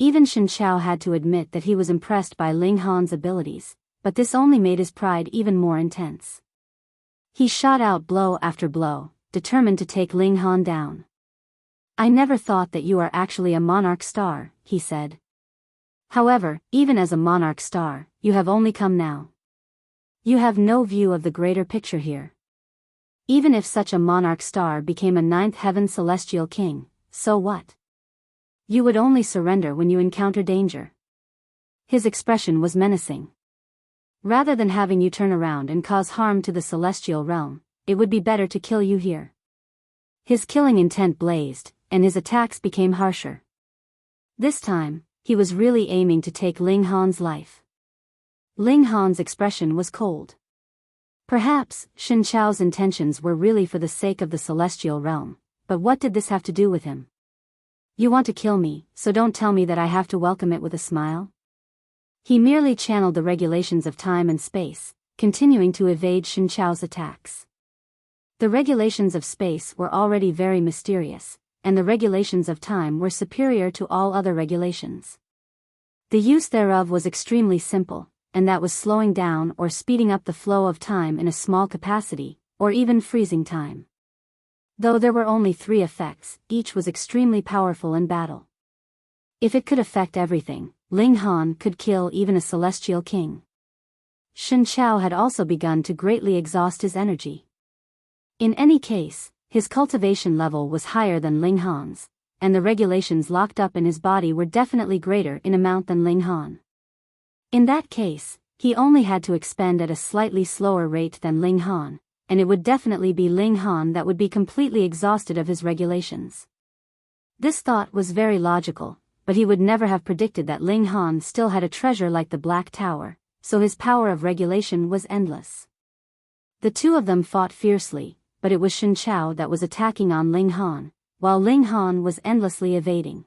Even Shen Chao had to admit that he was impressed by Ling Han's abilities, but this only made his pride even more intense. He shot out blow after blow, determined to take Ling Han down. "I never thought that you are actually a monarch star," he said. "However, even as a monarch star, you have only come now. You have no view of the greater picture here. Even if such a monarch star became a ninth heaven celestial king, so what? You would only surrender when you encounter danger." His expression was menacing. "Rather than having you turn around and cause harm to the celestial realm, it would be better to kill you here." His killing intent blazed, and his attacks became harsher. This time, he was really aiming to take Ling Han's life. Ling Han's expression was cold. Perhaps Shen Chao's intentions were really for the sake of the celestial realm, but what did this have to do with him? "You want to kill me, so don't tell me that I have to welcome it with a smile?" He merely channeled the regulations of time and space, continuing to evade Shen Chao's attacks. The regulations of space were already very mysterious, and the regulations of time were superior to all other regulations. The use thereof was extremely simple, and that was slowing down or speeding up the flow of time in a small capacity, or even freezing time. Though there were only 3 effects, each was extremely powerful in battle. If it could affect everything, Ling Han could kill even a celestial king. Shen Chao had also begun to greatly exhaust his energy. In any case, his cultivation level was higher than Ling Han's, and the regulations locked up in his body were definitely greater in amount than Ling Han. In that case, he only had to expend at a slightly slower rate than Ling Han, and it would definitely be Ling Han that would be completely exhausted of his regulations. This thought was very logical, but he would never have predicted that Ling Han still had a treasure like the Black Tower, so his power of regulation was endless. The two of them fought fiercely, but it was Shen Chao that was attacking on Ling Han, while Ling Han was endlessly evading.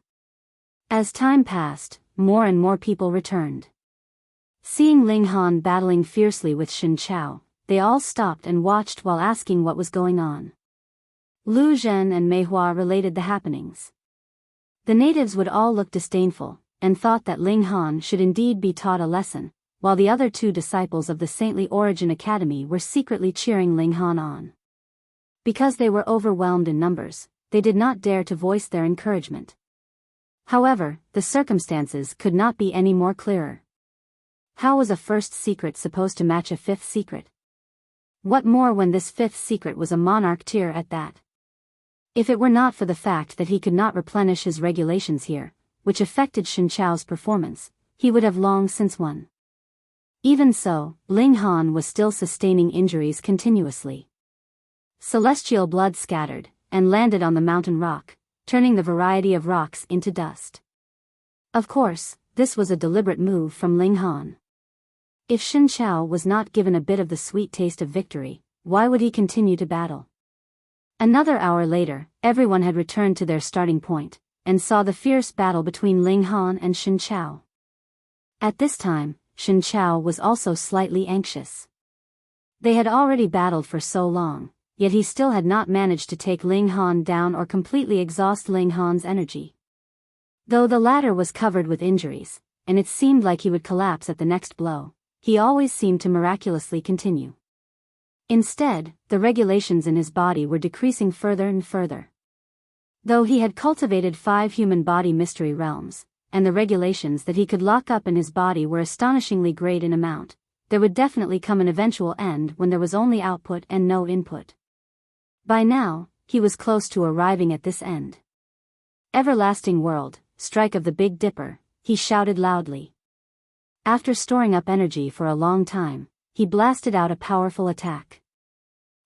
As time passed, more and more people returned. Seeing Ling Han battling fiercely with Shen Chao, they all stopped and watched while asking what was going on. Lu Zhen and Mei Hua related the happenings. The natives would all look disdainful, and thought that Ling Han should indeed be taught a lesson, while the other 2 disciples of the Saintly Origin Academy were secretly cheering Ling Han on. Because they were overwhelmed in numbers, they did not dare to voice their encouragement. However, the circumstances could not be any more clearer. How was a first secret supposed to match a 5th secret? What more when this 5th secret was a monarch tier at that? If it were not for the fact that he could not replenish his regulations here, which affected Shen Chao's performance, he would have long since won. Even so, Ling Han was still sustaining injuries continuously. Celestial blood scattered, and landed on the mountain rock, turning the variety of rocks into dust. Of course, this was a deliberate move from Ling Han. If Shen Chao was not given a bit of the sweet taste of victory, why would he continue to battle? Another hour later, everyone had returned to their starting point, and saw the fierce battle between Ling Han and Shen Chao. At this time, Shen Chao was also slightly anxious. They had already battled for so long, yet he still had not managed to take Ling Han down or completely exhaust Ling Han's energy. Though the latter was covered with injuries, and it seemed like he would collapse at the next blow, he always seemed to miraculously continue. Instead, the regulations in his body were decreasing further and further. Though he had cultivated 5 human body mystery realms, and the regulations that he could lock up in his body were astonishingly great in amount, there would definitely come an eventual end when there was only output and no input. By now, he was close to arriving at this end. "Everlasting world, strike of the Big Dipper," he shouted loudly. After storing up energy for a long time, he blasted out a powerful attack.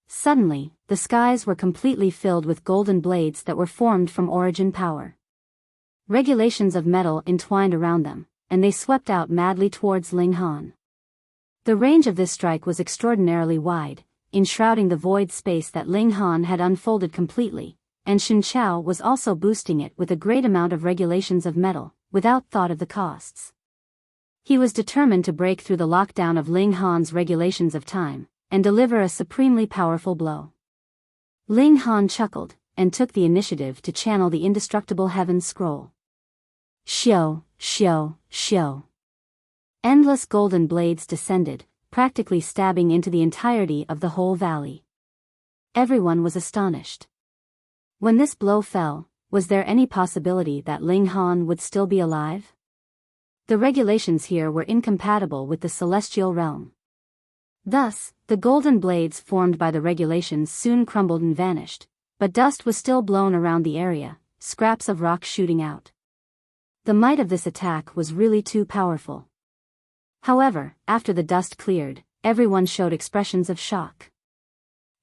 Suddenly, the skies were completely filled with golden blades that were formed from origin power. Regulations of metal entwined around them, and they swept out madly towards Ling Han. The range of this strike was extraordinarily wide, enshrouding the void space that Ling Han had unfolded completely, and Shen Chao was also boosting it with a great amount of regulations of metal, without thought of the costs. He was determined to break through the lockdown of Ling Han's regulations of time, and deliver a supremely powerful blow. Ling Han chuckled, and took the initiative to channel the indestructible heaven scroll. "Xiao, shio, shio. Endless golden blades descended, practically stabbing into the entirety of the whole valley. Everyone was astonished. When this blow fell, was there any possibility that Ling Han would still be alive? The regulations here were incompatible with the celestial realm. Thus, the golden blades formed by the regulations soon crumbled and vanished, but dust was still blown around the area, scraps of rock shooting out. The might of this attack was really too powerful. However, after the dust cleared, everyone showed expressions of shock.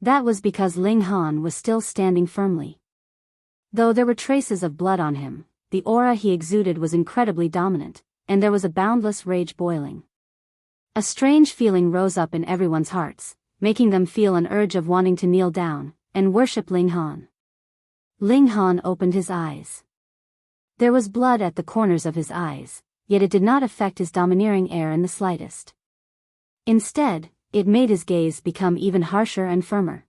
That was because Ling Han was still standing firmly. Though there were traces of blood on him, the aura he exuded was incredibly dominant, and there was a boundless rage boiling. A strange feeling rose up in everyone's hearts, making them feel an urge of wanting to kneel down and worship Ling Han. Ling Han opened his eyes. There was blood at the corners of his eyes, yet it did not affect his domineering air in the slightest. Instead, it made his gaze become even harsher and firmer.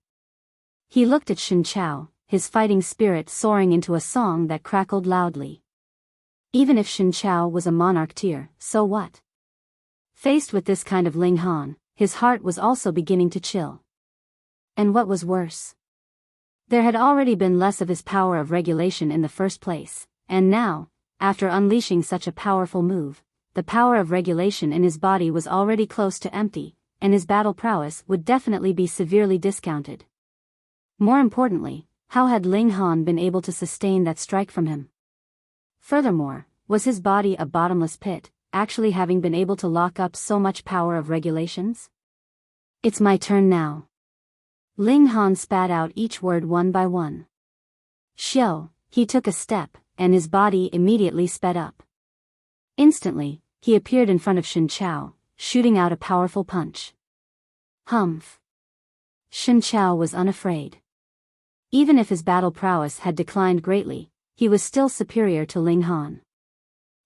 He looked at Shen Chao, his fighting spirit soaring into a song that crackled loudly. Even if Shen Chao was a monarch tier, so what? Faced with this kind of Ling Han, his heart was also beginning to chill. And what was worse? There had already been less of his power of regulation in the first place, and now, after unleashing such a powerful move, the power of regulation in his body was already close to empty, and his battle prowess would definitely be severely discounted. More importantly, how had Ling Han been able to sustain that strike from him? Furthermore, was his body a bottomless pit, actually having been able to lock up so much power of regulations? It's my turn now. Ling Han spat out each word one by one. Shio, he took a step, and his body immediately sped up. Instantly, he appeared in front of Shen Chao, shooting out a powerful punch. Humph. Shen Chao was unafraid. Even if his battle prowess had declined greatly, he was still superior to Ling Han.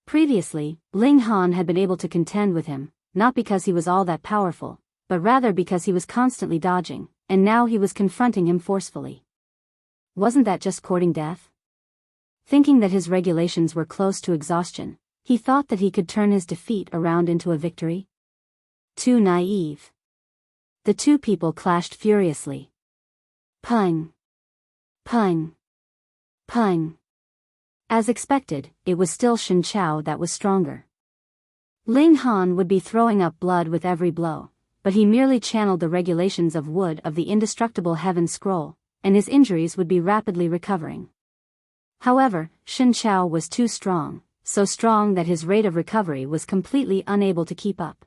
Previously, Ling Han had been able to contend with him, not because he was all that powerful, but rather because he was constantly dodging, and now he was confronting him forcefully. Wasn't that just courting death? Thinking that his regulations were close to exhaustion, he thought that he could turn his defeat around into a victory? Too naive. The two people clashed furiously. Pung. Pung. Pung. As expected, it was still Shen Chao that was stronger. Ling Han would be throwing up blood with every blow, but he merely channeled the regulations of wood of the indestructible heaven scroll, and his injuries would be rapidly recovering. However, Shen Chao was too strong, so strong that his rate of recovery was completely unable to keep up.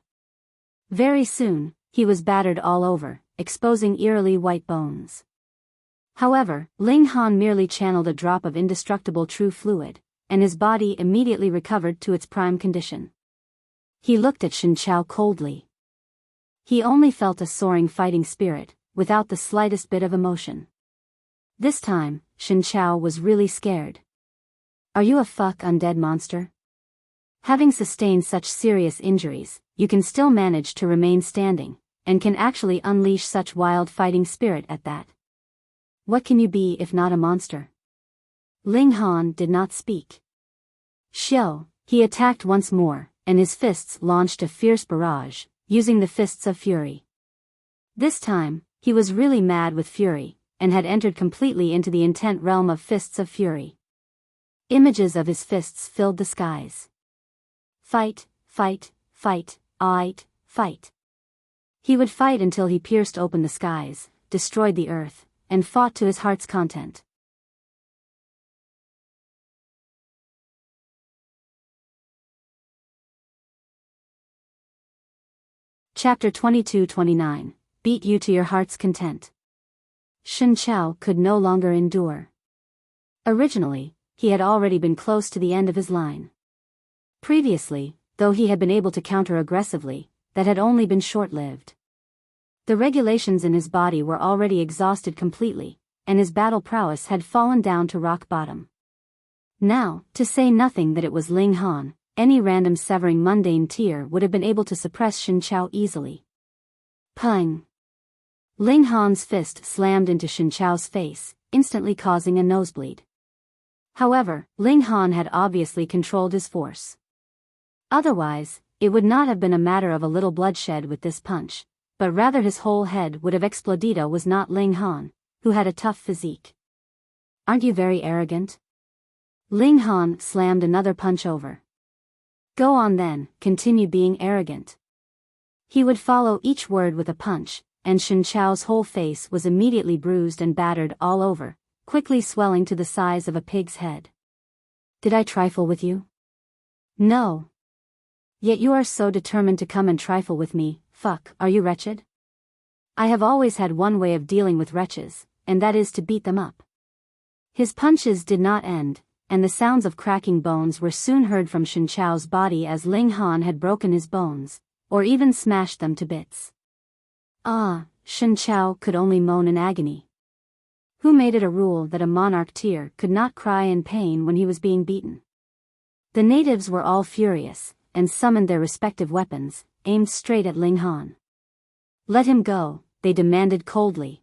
Very soon, he was battered all over, exposing eerily white bones. However, Ling Han merely channeled a drop of indestructible true fluid, and his body immediately recovered to its prime condition. He looked at Shen Chao coldly. He only felt a soaring fighting spirit, without the slightest bit of emotion. This time, Shen Chao was really scared. Are you a undead monster? Having sustained such serious injuries, you can still manage to remain standing, and can actually unleash such wild fighting spirit at that. What can you be if not a monster? Ling Han did not speak. Shio, he attacked once more, and his fists launched a fierce barrage, using the fists of fury. This time, he was really mad with fury, and had entered completely into the intent realm of fists of fury. Images of his fists filled the skies. Fight, fight, fight, fight. He would fight until he pierced open the skies, destroyed the earth, and fought to his heart's content. Chapter 22-29, Beat you to your heart's content. Shen Chao could no longer endure. Originally, he had already been close to the end of his line. Previously, though he had been able to counter aggressively, that had only been short-lived. The regulations in his body were already exhausted completely, and his battle prowess had fallen down to rock bottom. Now, to say nothing that it was Ling Han, any random severing mundane tier would have been able to suppress Shen Chao easily. Pung! Ling Han's fist slammed into Shen Chao's face, instantly causing a nosebleed. However, Ling Han had obviously controlled his force. Otherwise, it would not have been a matter of a little bloodshed with this punch, but rather his whole head would have exploded. Was not Ling Han, who had a tough physique. Aren't you very arrogant? Ling Han slammed another punch over. Go on then, continue being arrogant. He would follow each word with a punch, and Shen Chao's whole face was immediately bruised and battered all over, quickly swelling to the size of a pig's head. Did I trifle with you? No. Yet you are so determined to come and trifle with me. Fuck, are you wretched? I have always had one way of dealing with wretches, and that is to beat them up. His punches did not end, and the sounds of cracking bones were soon heard from Shen Chao's body as Ling Han had broken his bones, or even smashed them to bits. Ah, Shen Chao could only moan in agony. Who made it a rule that a monarch tier could not cry in pain when he was being beaten? The natives were all furious, and summoned their respective weapons, aimed straight at Ling Han. Let him go, they demanded coldly.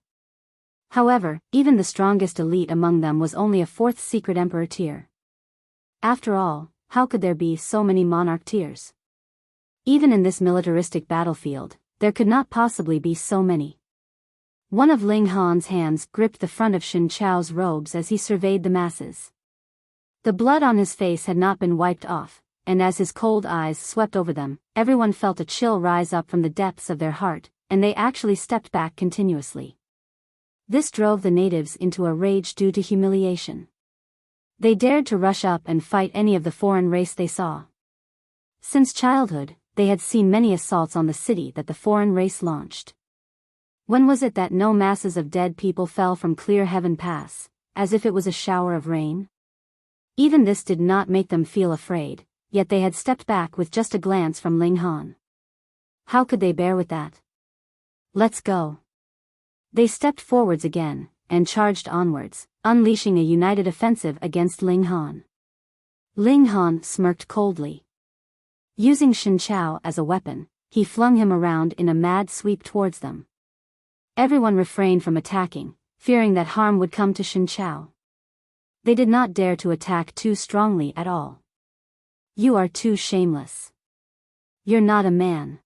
However, even the strongest elite among them was only a fourth secret emperor tier. After all, how could there be so many monarch tiers? Even in this militaristic battlefield, there could not possibly be so many. One of Ling Han's hands gripped the front of Shen Chao's robes as he surveyed the masses. The blood on his face had not been wiped off, and as his cold eyes swept over them, everyone felt a chill rise up from the depths of their heart, and they actually stepped back continuously. This drove the natives into a rage due to humiliation. They dared to rush up and fight any of the foreign race they saw. Since childhood, they had seen many assaults on the city that the foreign race launched. When was it that no masses of dead people fell from clear heaven pass, as if it was a shower of rain? Even this did not make them feel afraid, yet they had stepped back with just a glance from Ling Han. How could they bear with that? Let's go. They stepped forwards again, and charged onwards, unleashing a united offensive against Ling Han. Ling Han smirked coldly. Using Shen Chao as a weapon, he flung him around in a mad sweep towards them. Everyone refrained from attacking, fearing that harm would come to Shen Chao. They did not dare to attack too strongly at all. You are too shameless. You're not a man.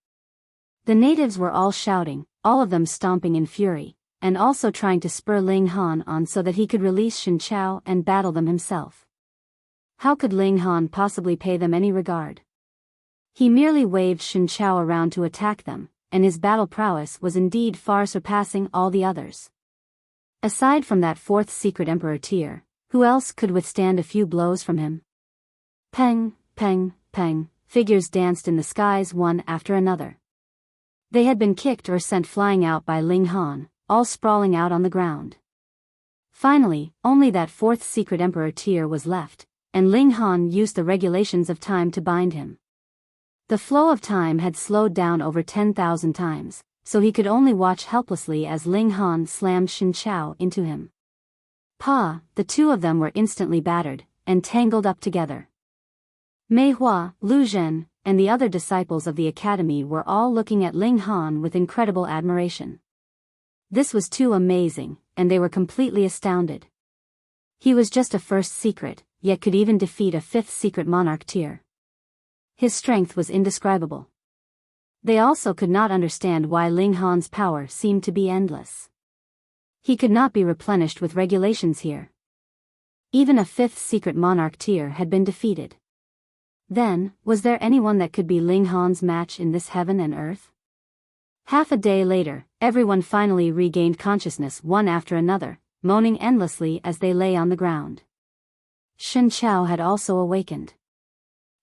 The natives were all shouting, all of them stomping in fury, and also trying to spur Ling Han on so that he could release Shen Chao and battle them himself. How could Ling Han possibly pay them any regard? He merely waved Shen Chao around to attack them, and his battle prowess was indeed far surpassing all the others. Aside from that fourth secret emperor tier, who else could withstand a few blows from him? Peng, peng, peng, figures danced in the skies one after another. They had been kicked or sent flying out by Ling Han, all sprawling out on the ground. Finally, only that fourth secret emperor tier was left, and Ling Han used the regulations of time to bind him. The flow of time had slowed down over 10,000 times, so he could only watch helplessly as Ling Han slammed Shen Chao into him. The two of them were instantly battered, and tangled up together. Mei Hua, Lu Zhen, and the other disciples of the academy were all looking at Ling Han with incredible admiration. This was too amazing, and they were completely astounded. He was just a first secret, yet could even defeat a fifth secret monarch tier. His strength was indescribable. They also could not understand why Ling Han's power seemed to be endless. He could not be replenished with regulations here. Even a fifth secret monarch tier had been defeated. Then, was there anyone that could be Ling Han's match in this heaven and earth? Half a day later, everyone finally regained consciousness one after another, moaning endlessly as they lay on the ground. Shen Chao had also awakened.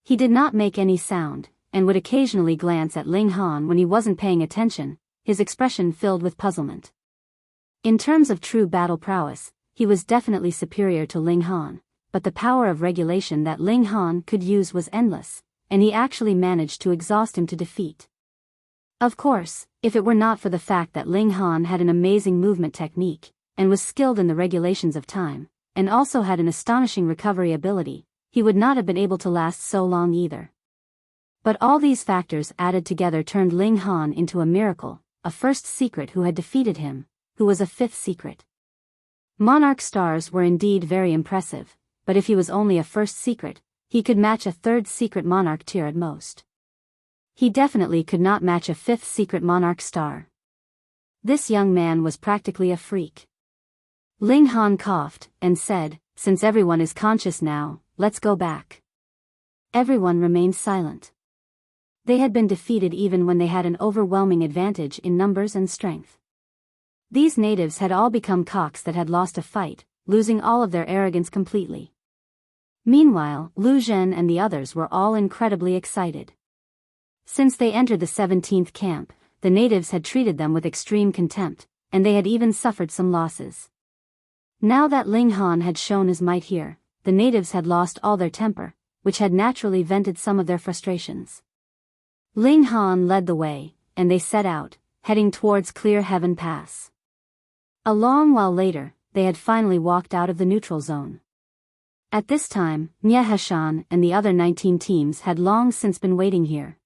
He did not make any sound, and would occasionally glance at Ling Han when he wasn't paying attention, his expression filled with puzzlement. In terms of true battle prowess, he was definitely superior to Ling Han, but the power of regulation that Ling Han could use was endless, and he actually managed to exhaust him to defeat. Of course, if it were not for the fact that Ling Han had an amazing movement technique, and was skilled in the regulations of time, and also had an astonishing recovery ability, he would not have been able to last so long either. But all these factors added together turned Ling Han into a miracle, a first secret who had defeated him, who was a fifth secret. Monarch stars were indeed very impressive, but if he was only a first secret, he could match a third secret monarch tier at most. He definitely could not match a fifth secret monarch star. This young man was practically a freak. Ling Han coughed and said, "Since everyone is conscious now, let's go back." Everyone remained silent. They had been defeated even when they had an overwhelming advantage in numbers and strength. These natives had all become cocks that had lost a fight, losing all of their arrogance completely. Meanwhile, Lu Zhen and the others were all incredibly excited. Since they entered the 17th camp, the natives had treated them with extreme contempt, and they had even suffered some losses. Now that Ling Han had shown his might here, the natives had lost all their temper, which had naturally vented some of their frustrations. Ling Han led the way, and they set out, heading towards Clear Heaven Pass. A long while later, they had finally walked out of the neutral zone. At this time, Nye Heshan and the other 19 teams had long since been waiting here.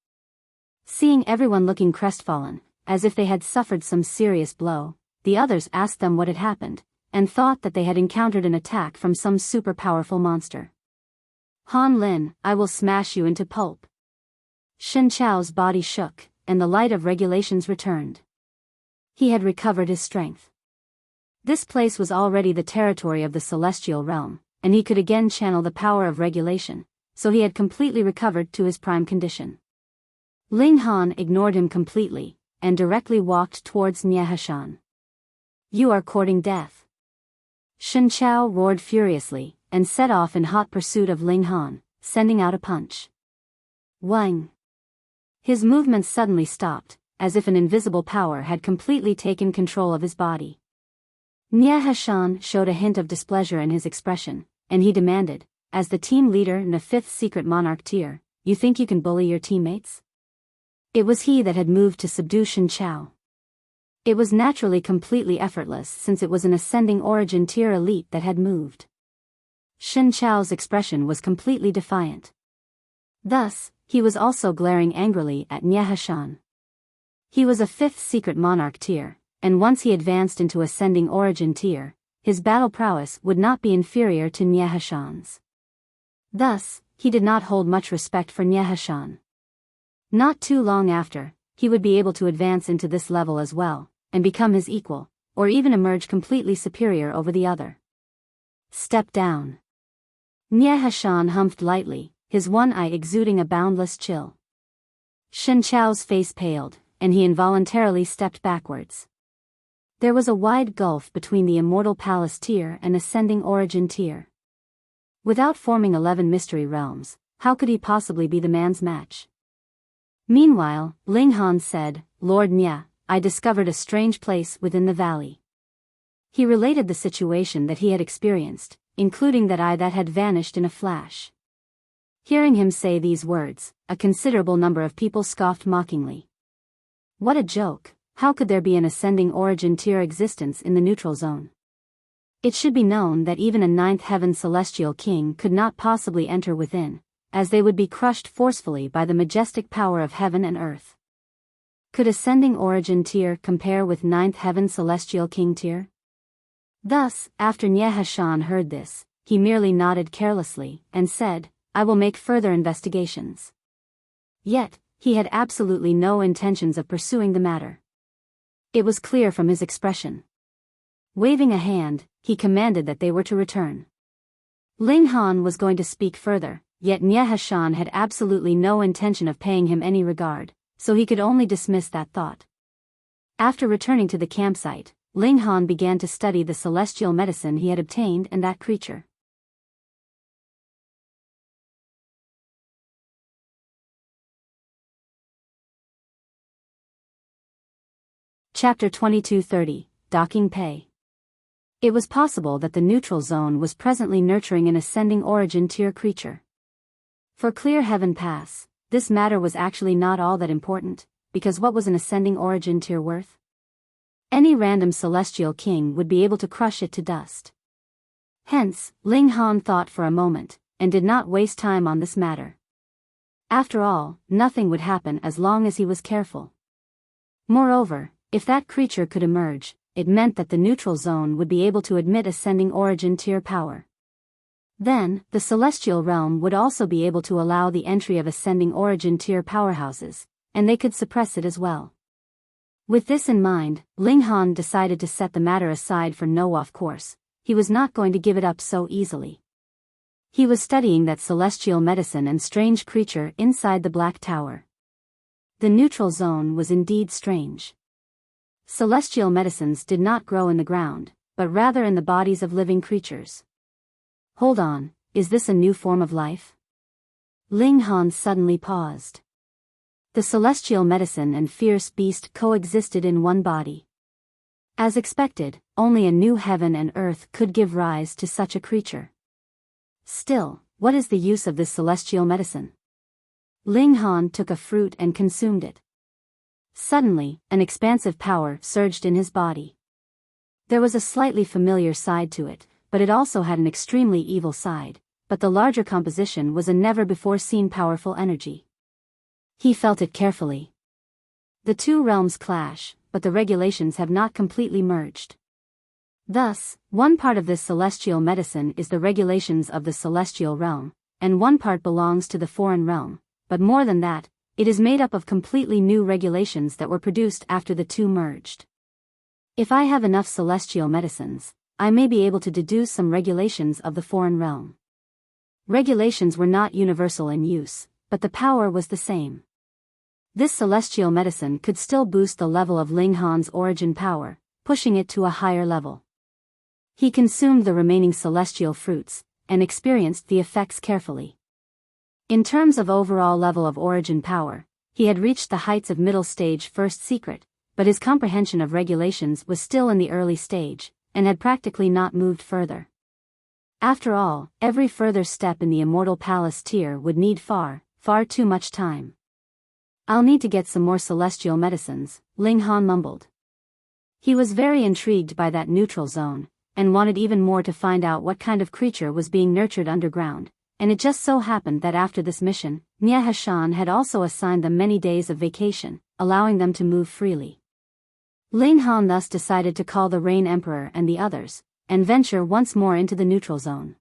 Seeing everyone looking crestfallen, as if they had suffered some serious blow, the others asked them what had happened, and thought that they had encountered an attack from some super powerful monster. "Han Lin, I will smash you into pulp." Shen Chao's body shook, and the light of regulations returned. He had recovered his strength. This place was already the territory of the celestial realm, and he could again channel the power of regulation, so he had completely recovered to his prime condition. Ling Han ignored him completely, and directly walked towards Nye Heshan. "You are courting death." Shen Chao roared furiously, and set off in hot pursuit of Ling Han, sending out a punch. Wang! His movements suddenly stopped, as if an invisible power had completely taken control of his body. Nye Heshan showed a hint of displeasure in his expression, and he demanded, as the team leader in the 5th secret monarch tier, "You think you can bully your teammates?" It was he that had moved to subdue Shen Chao. It was naturally completely effortless since it was an ascending origin tier elite that had moved. Shen Chao's expression was completely defiant. Thus, he was also glaring angrily at Nye Heshan. He was a 5th secret monarch tier, and once he advanced into ascending origin tier, his battle prowess would not be inferior to Nye Heshan's. Thus, he did not hold much respect for Nye Heshan. Not too long after, he would be able to advance into this level as well, and become his equal, or even emerge completely superior over the other. "Step down." Nye Heshan humphed lightly, his one eye exuding a boundless chill. Shen Chao's face paled, and he involuntarily stepped backwards. There was a wide gulf between the Immortal Palace tier and Ascending Origin tier. Without forming 11 mystery realms, how could he possibly be the man's match? Meanwhile, Ling Han said, "Lord Nye, I discovered a strange place within the valley." He related the situation that he had experienced, including that eye that had vanished in a flash. Hearing him say these words, a considerable number of people scoffed mockingly. What a joke! How could there be an ascending origin tier existence in the neutral zone? It should be known that even a 9th heaven celestial king could not possibly enter within, as they would be crushed forcefully by the majestic power of heaven and earth. Could ascending origin tier compare with 9th heaven celestial king tier? Thus, after Nye Heshan heard this, he merely nodded carelessly, and said, "I will make further investigations." Yet, he had absolutely no intentions of pursuing the matter. It was clear from his expression. Waving a hand, he commanded that they were to return. Ling Han was going to speak further, yet Nye Heshan had absolutely no intention of paying him any regard, so he could only dismiss that thought. After returning to the campsite, Ling Han began to study the celestial medicine he had obtained and that creature. Chapter 2230, Docking Pay. It was possible that the neutral zone was presently nurturing an ascending origin tier creature. For Clear Heaven Pass, this matter was actually not all that important, because what was an ascending origin tier worth? Any random celestial king would be able to crush it to dust. Hence, Ling Han thought for a moment, and did not waste time on this matter. After all, nothing would happen as long as he was careful. Moreover, if that creature could emerge, it meant that the neutral zone would be able to admit ascending origin tier power. Then, the celestial realm would also be able to allow the entry of ascending origin tier powerhouses, and they could suppress it as well. With this in mind, Ling Han decided to set the matter aside for no off course. He was not going to give it up so easily. He was studying that celestial medicine and strange creature inside the Black Tower. The neutral zone was indeed strange. Celestial medicines did not grow in the ground, but rather in the bodies of living creatures. Hold on, is this a new form of life? Ling Han suddenly paused. The celestial medicine and fierce beast coexisted in one body. As expected, only a new heaven and earth could give rise to such a creature. Still, what is the use of this celestial medicine? Ling Han took a fruit and consumed it. Suddenly, an expansive power surged in his body. There was a slightly familiar side to it, but it also had an extremely evil side, but the larger composition was a never-before-seen powerful energy. He felt it carefully. The two realms clash, but the regulations have not completely merged. Thus, one part of this celestial medicine is the regulations of the celestial realm, and one part belongs to the foreign realm, but more than that, it is made up of completely new regulations that were produced after the two merged. If I have enough celestial medicines, I may be able to deduce some regulations of the foreign realm. Regulations were not universal in use, but the power was the same. This celestial medicine could still boost the level of Ling Han's origin power, pushing it to a higher level. He consumed the remaining celestial fruits, and experienced the effects carefully. In terms of overall level of origin power, he had reached the heights of middle stage first secret, but his comprehension of regulations was still in the early stage, and had practically not moved further. After all, every further step in the Immortal Palace tier would need far, far too much time. I'll need to get some more celestial medicines, Ling Han mumbled. He was very intrigued by that neutral zone, and wanted even more to find out what kind of creature was being nurtured underground, and it just so happened that after this mission, Nia Hashan had also assigned them many days of vacation, allowing them to move freely. Ling Han thus decided to call the Rain Emperor and the others, and venture once more into the neutral zone.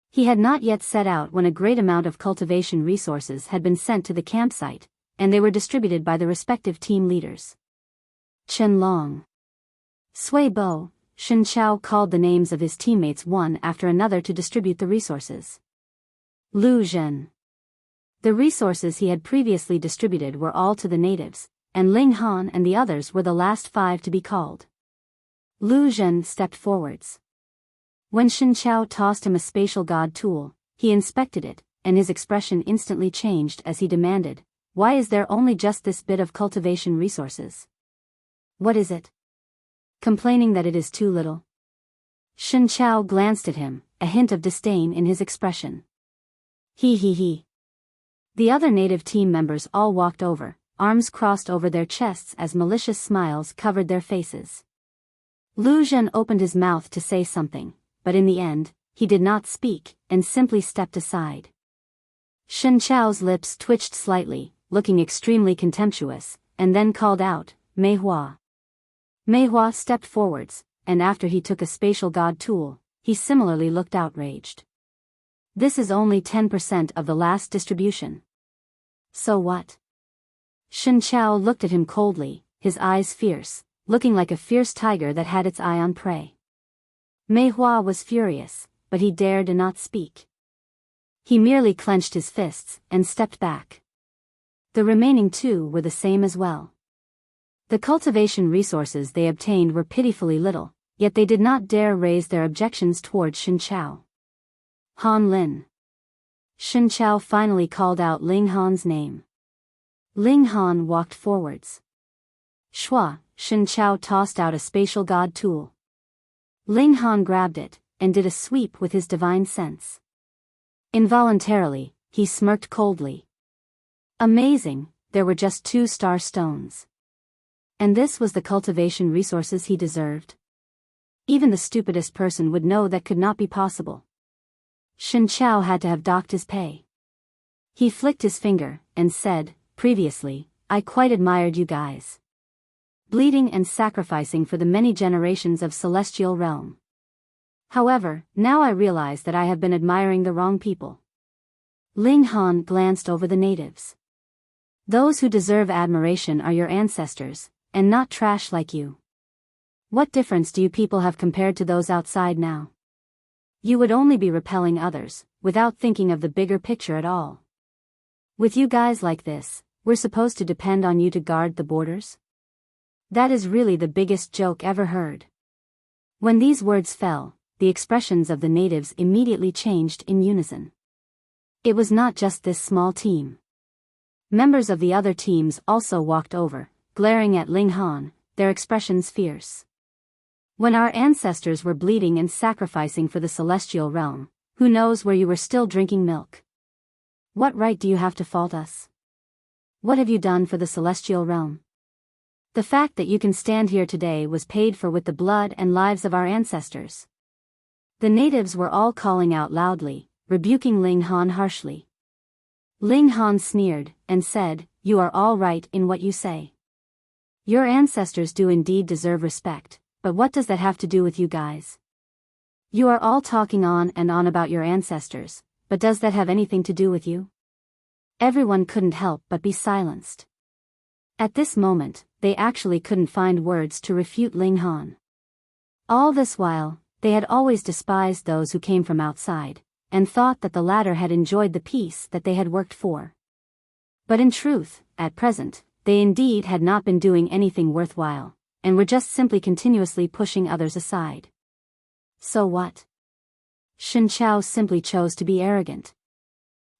He had not yet set out when a great amount of cultivation resources had been sent to the campsite, and they were distributed by the respective team leaders. Chen Long, Sui Bo, Shen Chao called the names of his teammates one after another to distribute the resources. Lu Zhen. The resources he had previously distributed were all to the natives, and Ling Han and the others were the last 5 to be called. Lu Zhen stepped forwards. When Shen Chao tossed him a spatial god tool, he inspected it, and his expression instantly changed as he demanded, "Why is there only just this bit of cultivation resources? What is it? Complaining that it is too little?" Shen Chao glanced at him, a hint of disdain in his expression. He. The other native team members all walked over, arms crossed over their chests as malicious smiles covered their faces. Lu Zhen opened his mouth to say something, but in the end, he did not speak, and simply stepped aside. Shen Chao's lips twitched slightly, looking extremely contemptuous, and then called out, "Mei Hua." Mei Hua stepped forwards, and after he took a spatial god tool, he similarly looked outraged. This is only 10% of the last distribution. So what? Shen Chao looked at him coldly, his eyes fierce, looking like a fierce tiger that had its eye on prey. Mei Hua was furious, but he dared not speak. He merely clenched his fists and stepped back. The remaining 2 were the same as well. The cultivation resources they obtained were pitifully little, yet they did not dare raise their objections towards Shen Chao. Han Lin. Shen Chao finally called out Ling Han's name. Ling Han walked forwards. Shua, Shen Chao tossed out a spatial god tool. Ling Han grabbed it, and did a sweep with his divine sense. Involuntarily, he smirked coldly. Amazing, there were just 2 star stones. And this was the cultivation resources he deserved? Even the stupidest person would know that could not be possible. Shen Chao had to have docked his pay. He flicked his finger, and said, "Previously, I quite admired you guys. Bleeding and sacrificing for the many generations of celestial realm. However, now I realize that I have been admiring the wrong people. Ling Han glanced over the natives. Those who deserve admiration are your ancestors, and not trash like you. What difference do you people have compared to those outside now? You would only be repelling others, without thinking of the bigger picture at all. With you guys like this, we're supposed to depend on you to guard the borders? That is really the biggest joke ever heard. When these words fell, the expressions of the natives immediately changed in unison. It was not just this small team. Members of the other teams also walked over, glaring at Ling Han, their expressions fierce. When our ancestors were bleeding and sacrificing for the celestial realm, who knows where you were still drinking milk? What right do you have to fault us? What have you done for the celestial realm? The fact that you can stand here today was paid for with the blood and lives of our ancestors. The natives were all calling out loudly, rebuking Ling Han harshly. Ling Han sneered, and said, "You are all right in what you say. Your ancestors do indeed deserve respect, but what does that have to do with you guys? You are all talking on and on about your ancestors, but does that have anything to do with you?" Everyone couldn't help but be silenced. At this moment, they actually couldn't find words to refute Ling Han. All this while, they had always despised those who came from outside, and thought that the latter had enjoyed the peace that they had worked for. But in truth, at present, they indeed had not been doing anything worthwhile, and were just simply continuously pushing others aside. So what? Shen Chao simply chose to be arrogant.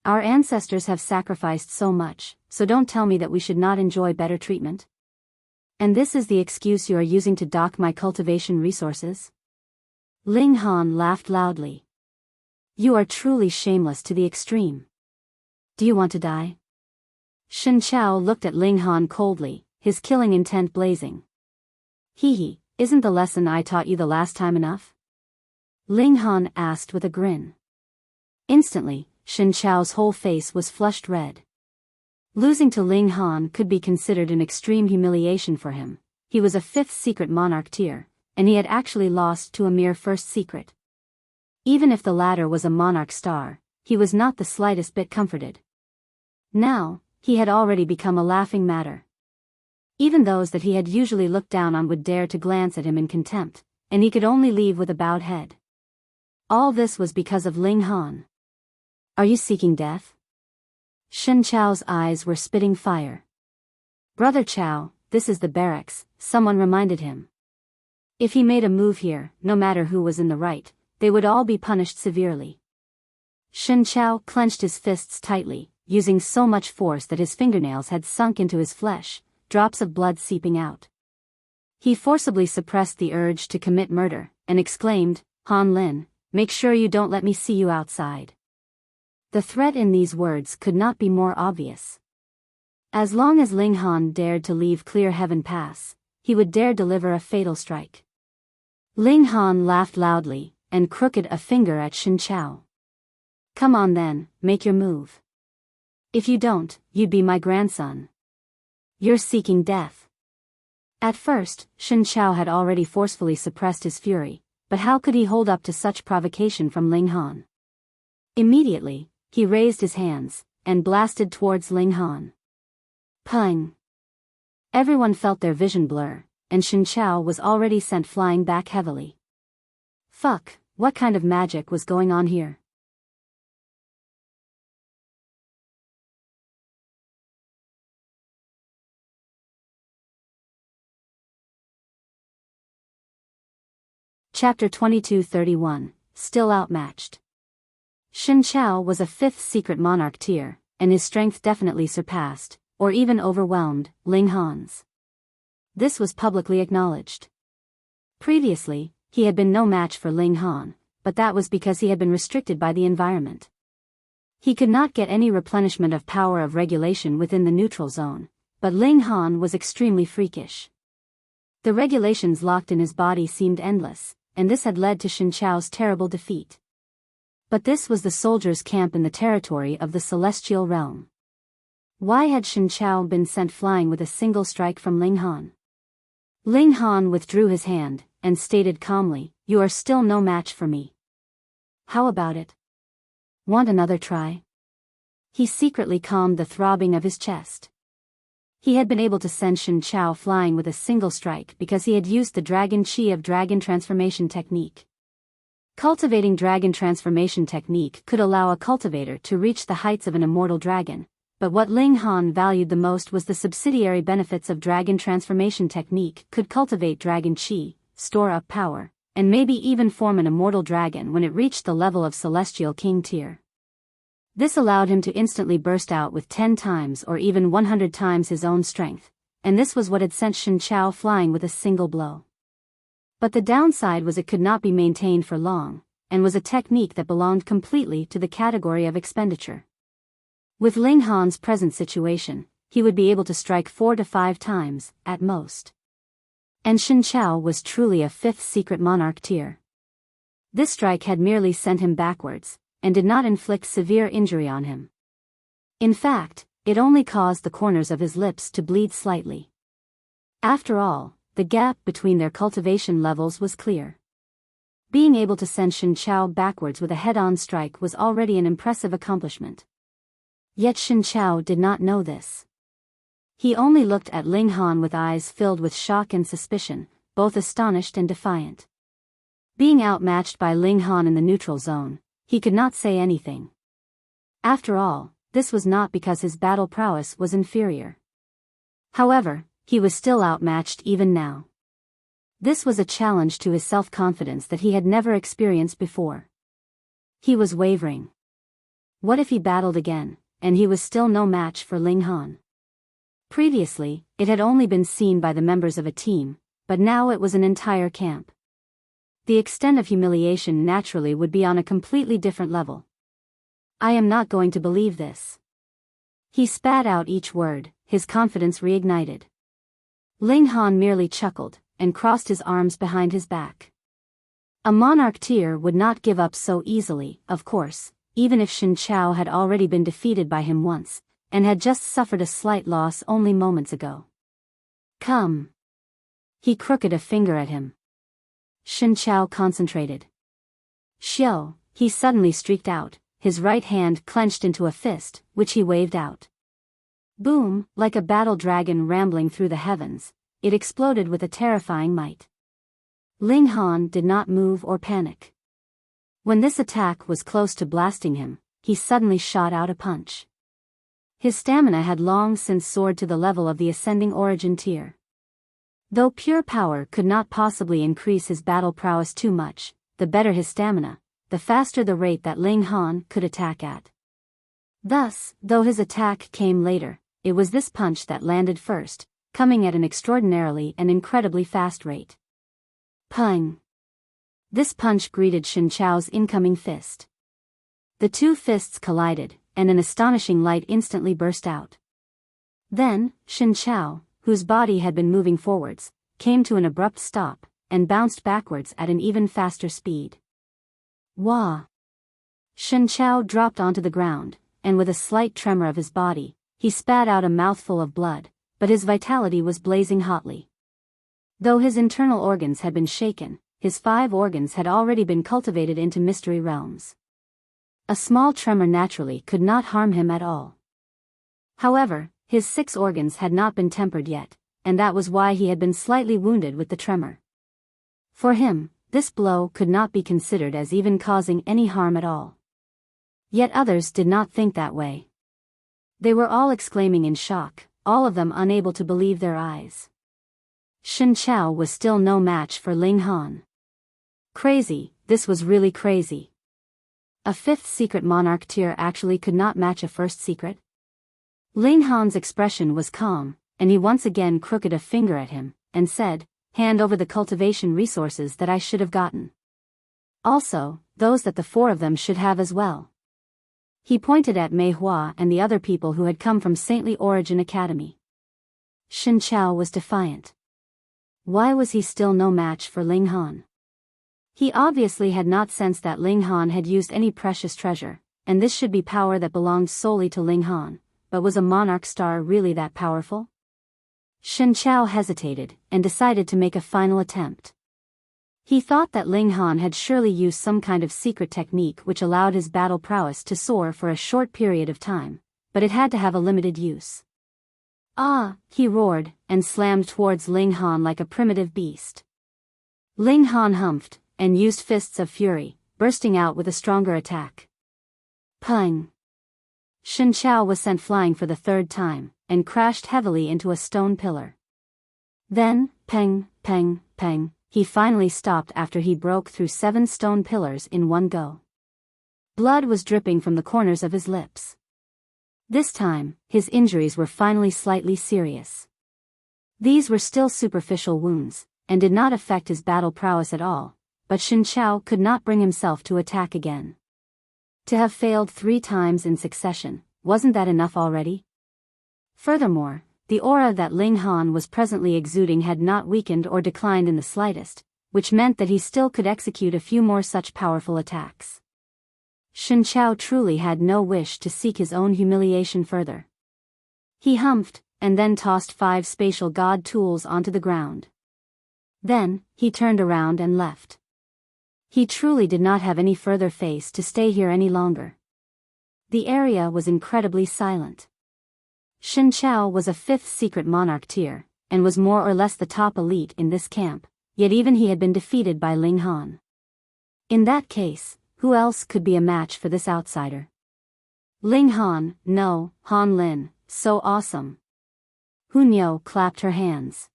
Our ancestors have sacrificed so much, so don't tell me that we should not enjoy better treatment. And this is the excuse you are using to dock my cultivation resources? Ling Han laughed loudly. You are truly shameless to the extreme. Do you want to die? Shen Chao looked at Ling Han coldly, his killing intent blazing. Hee, isn't the lesson I taught you the last time enough? Ling Han asked with a grin. Instantly, Shen Chao's whole face was flushed red. Losing to Ling Han could be considered an extreme humiliation for him. He was a 5th secret monarch tier, and he had actually lost to a mere 1st secret. Even if the latter was a monarch star, he was not the slightest bit comforted. Now, he had already become a laughing matter. Even those that he had usually looked down on would dare to glance at him in contempt, and he could only leave with a bowed head. All this was because of Ling Han. Are you seeking death? Shen Chao's eyes were spitting fire. Brother Chao, this is the barracks, someone reminded him. If he made a move here, no matter who was in the right, they would all be punished severely. Shen Chao clenched his fists tightly, using so much force that his fingernails had sunk into his flesh, drops of blood seeping out. He forcibly suppressed the urge to commit murder, and exclaimed, Han Lin, make sure you don't let me see you outside. The threat in these words could not be more obvious. As long as Ling Han dared to leave Clear Heaven Pass, he would dare deliver a fatal strike. Ling Han laughed loudly, and crooked a finger at Shen Chao. Come on then, make your move. If you don't, you'd be my grandson. You're seeking death. At first, Shen Chao had already forcefully suppressed his fury, but how could he hold up to such provocation from Ling Han? Immediately, he raised his hands, and blasted towards Ling Han. Pung! Everyone felt their vision blur, and Shen Chao was already sent flying back heavily. Fuck, what kind of magic was going on here? Chapter 2231, Still Outmatched. Shen Chao was a 5th secret monarch tier, and his strength definitely surpassed, or even overwhelmed, Ling Han's. This was publicly acknowledged. Previously, he had been no match for Ling Han, but that was because he had been restricted by the environment. He could not get any replenishment of power of regulation within the neutral zone, but Ling Han was extremely freakish. The regulations locked in his body seemed endless, and this had led to Shen Chao's terrible defeat. But this was the soldiers' camp in the territory of the celestial realm. Why had Shen Chao been sent flying with a single strike from Ling Han? Ling Han withdrew his hand, and stated calmly, you are still no match for me. How about it? Want another try? He secretly calmed the throbbing of his chest. He had been able to send Shen Chao flying with a single strike because he had used the dragon chi of dragon transformation technique. Cultivating dragon transformation technique could allow a cultivator to reach the heights of an immortal dragon, but what Ling Han valued the most was the subsidiary benefits of dragon transformation technique could cultivate dragon chi, store up power, and maybe even form an immortal dragon when it reached the level of celestial king tier. This allowed him to instantly burst out with 10 times or even 100 times his own strength, and this was what had sent Shen Chao flying with a single blow. But the downside was it could not be maintained for long, and was a technique that belonged completely to the category of expenditure. With Ling Han's present situation, he would be able to strike 4 to 5 times, at most. And Shen Chao was truly a 5th secret monarch tier. This strike had merely sent him backwards, and did not inflict severe injury on him. In fact, it only caused the corners of his lips to bleed slightly. After all, the gap between their cultivation levels was clear. Being able to send Shen Chao backwards with a head-on strike was already an impressive accomplishment. Yet Shen Chao did not know this. He only looked at Ling Han with eyes filled with shock and suspicion, both astonished and defiant. Being outmatched by Ling Han in the neutral zone, he could not say anything. After all, this was not because his battle prowess was inferior. However, he was still outmatched even now. This was a challenge to his self-confidence that he had never experienced before. He was wavering. What if he battled again, and he was still no match for Ling Han? Previously, it had only been seen by the members of a team, but now it was an entire camp. The extent of humiliation naturally would be on a completely different level. I am not going to believe this. He spat out each word, his confidence reignited. Ling Han merely chuckled, and crossed his arms behind his back. A monarch tier would not give up so easily, of course, even if Shen Chao had already been defeated by him once, and had just suffered a slight loss only moments ago. Come. He crooked a finger at him. Shen Chao concentrated. Xiao, he suddenly streaked out, his right hand clenched into a fist, which he waved out. Boom, like a battle dragon rambling through the heavens, it exploded with a terrifying might. Ling Han did not move or panic. When this attack was close to blasting him, he suddenly shot out a punch. His stamina had long since soared to the level of the ascending origin tier. Though pure power could not possibly increase his battle prowess too much, the better his stamina, the faster the rate that Ling Han could attack at. Thus, though his attack came later, it was this punch that landed first, coming at an extraordinarily and incredibly fast rate. Pung! This punch greeted Shen Chao's incoming fist. The two fists collided, and an astonishing light instantly burst out. Then, Shen Chao, whose body had been moving forwards, came to an abrupt stop, and bounced backwards at an even faster speed. Wah! Shen Chao dropped onto the ground, and with a slight tremor of his body, he spat out a mouthful of blood, but his vitality was blazing hotly. Though his internal organs had been shaken, his 5 organs had already been cultivated into mystery realms. A small tremor naturally could not harm him at all. However, his 6 organs had not been tempered yet, and that was why he had been slightly wounded with the tremor. For him, this blow could not be considered as even causing any harm at all. Yet others did not think that way. They were all exclaiming in shock, all of them unable to believe their eyes. Shen Chao was still no match for Ling Han. Crazy, this was really crazy. A 5th secret monarch tier actually could not match a 1st secret? Ling Han's expression was calm, and he once again crooked a finger at him, and said, "Hand over the cultivation resources that I should have gotten. Also, those that the 4 of them should have as well." He pointed at Mei Hua and the other people who had come from Saintly Origin Academy. Shen Chao was defiant. Why was he still no match for Ling Han? He obviously had not sensed that Ling Han had used any precious treasure, and this should be power that belonged solely to Ling Han, but was a monarch star really that powerful? Shen Chao hesitated, and decided to make a final attempt. He thought that Ling Han had surely used some kind of secret technique which allowed his battle prowess to soar for a short period of time, but it had to have a limited use. Ah, he roared, and slammed towards Ling Han like a primitive beast. Ling Han humphed, and used fists of fury, bursting out with a stronger attack. Pung! Shen Chao was sent flying for the third time, and crashed heavily into a stone pillar. Then, peng, peng, peng, he finally stopped after he broke through 7 stone pillars in one go. Blood was dripping from the corners of his lips. This time, his injuries were finally slightly serious. These were still superficial wounds, and did not affect his battle prowess at all, but Shen Chao could not bring himself to attack again. To have failed 3 times in succession, wasn't that enough already? Furthermore, the aura that Ling Han was presently exuding had not weakened or declined in the slightest, which meant that he still could execute a few more such powerful attacks. Shen Chao truly had no wish to seek his own humiliation further. He humphed, and then tossed 5 spatial god tools onto the ground. Then, he turned around and left. He truly did not have any further face to stay here any longer. The area was incredibly silent. Shen Chao was a 5th secret monarch tier, and was more or less the top elite in this camp, yet even he had been defeated by Ling Han. In that case, who else could be a match for this outsider? Ling Han, no, Han Lin, so awesome. Hunyo clapped her hands.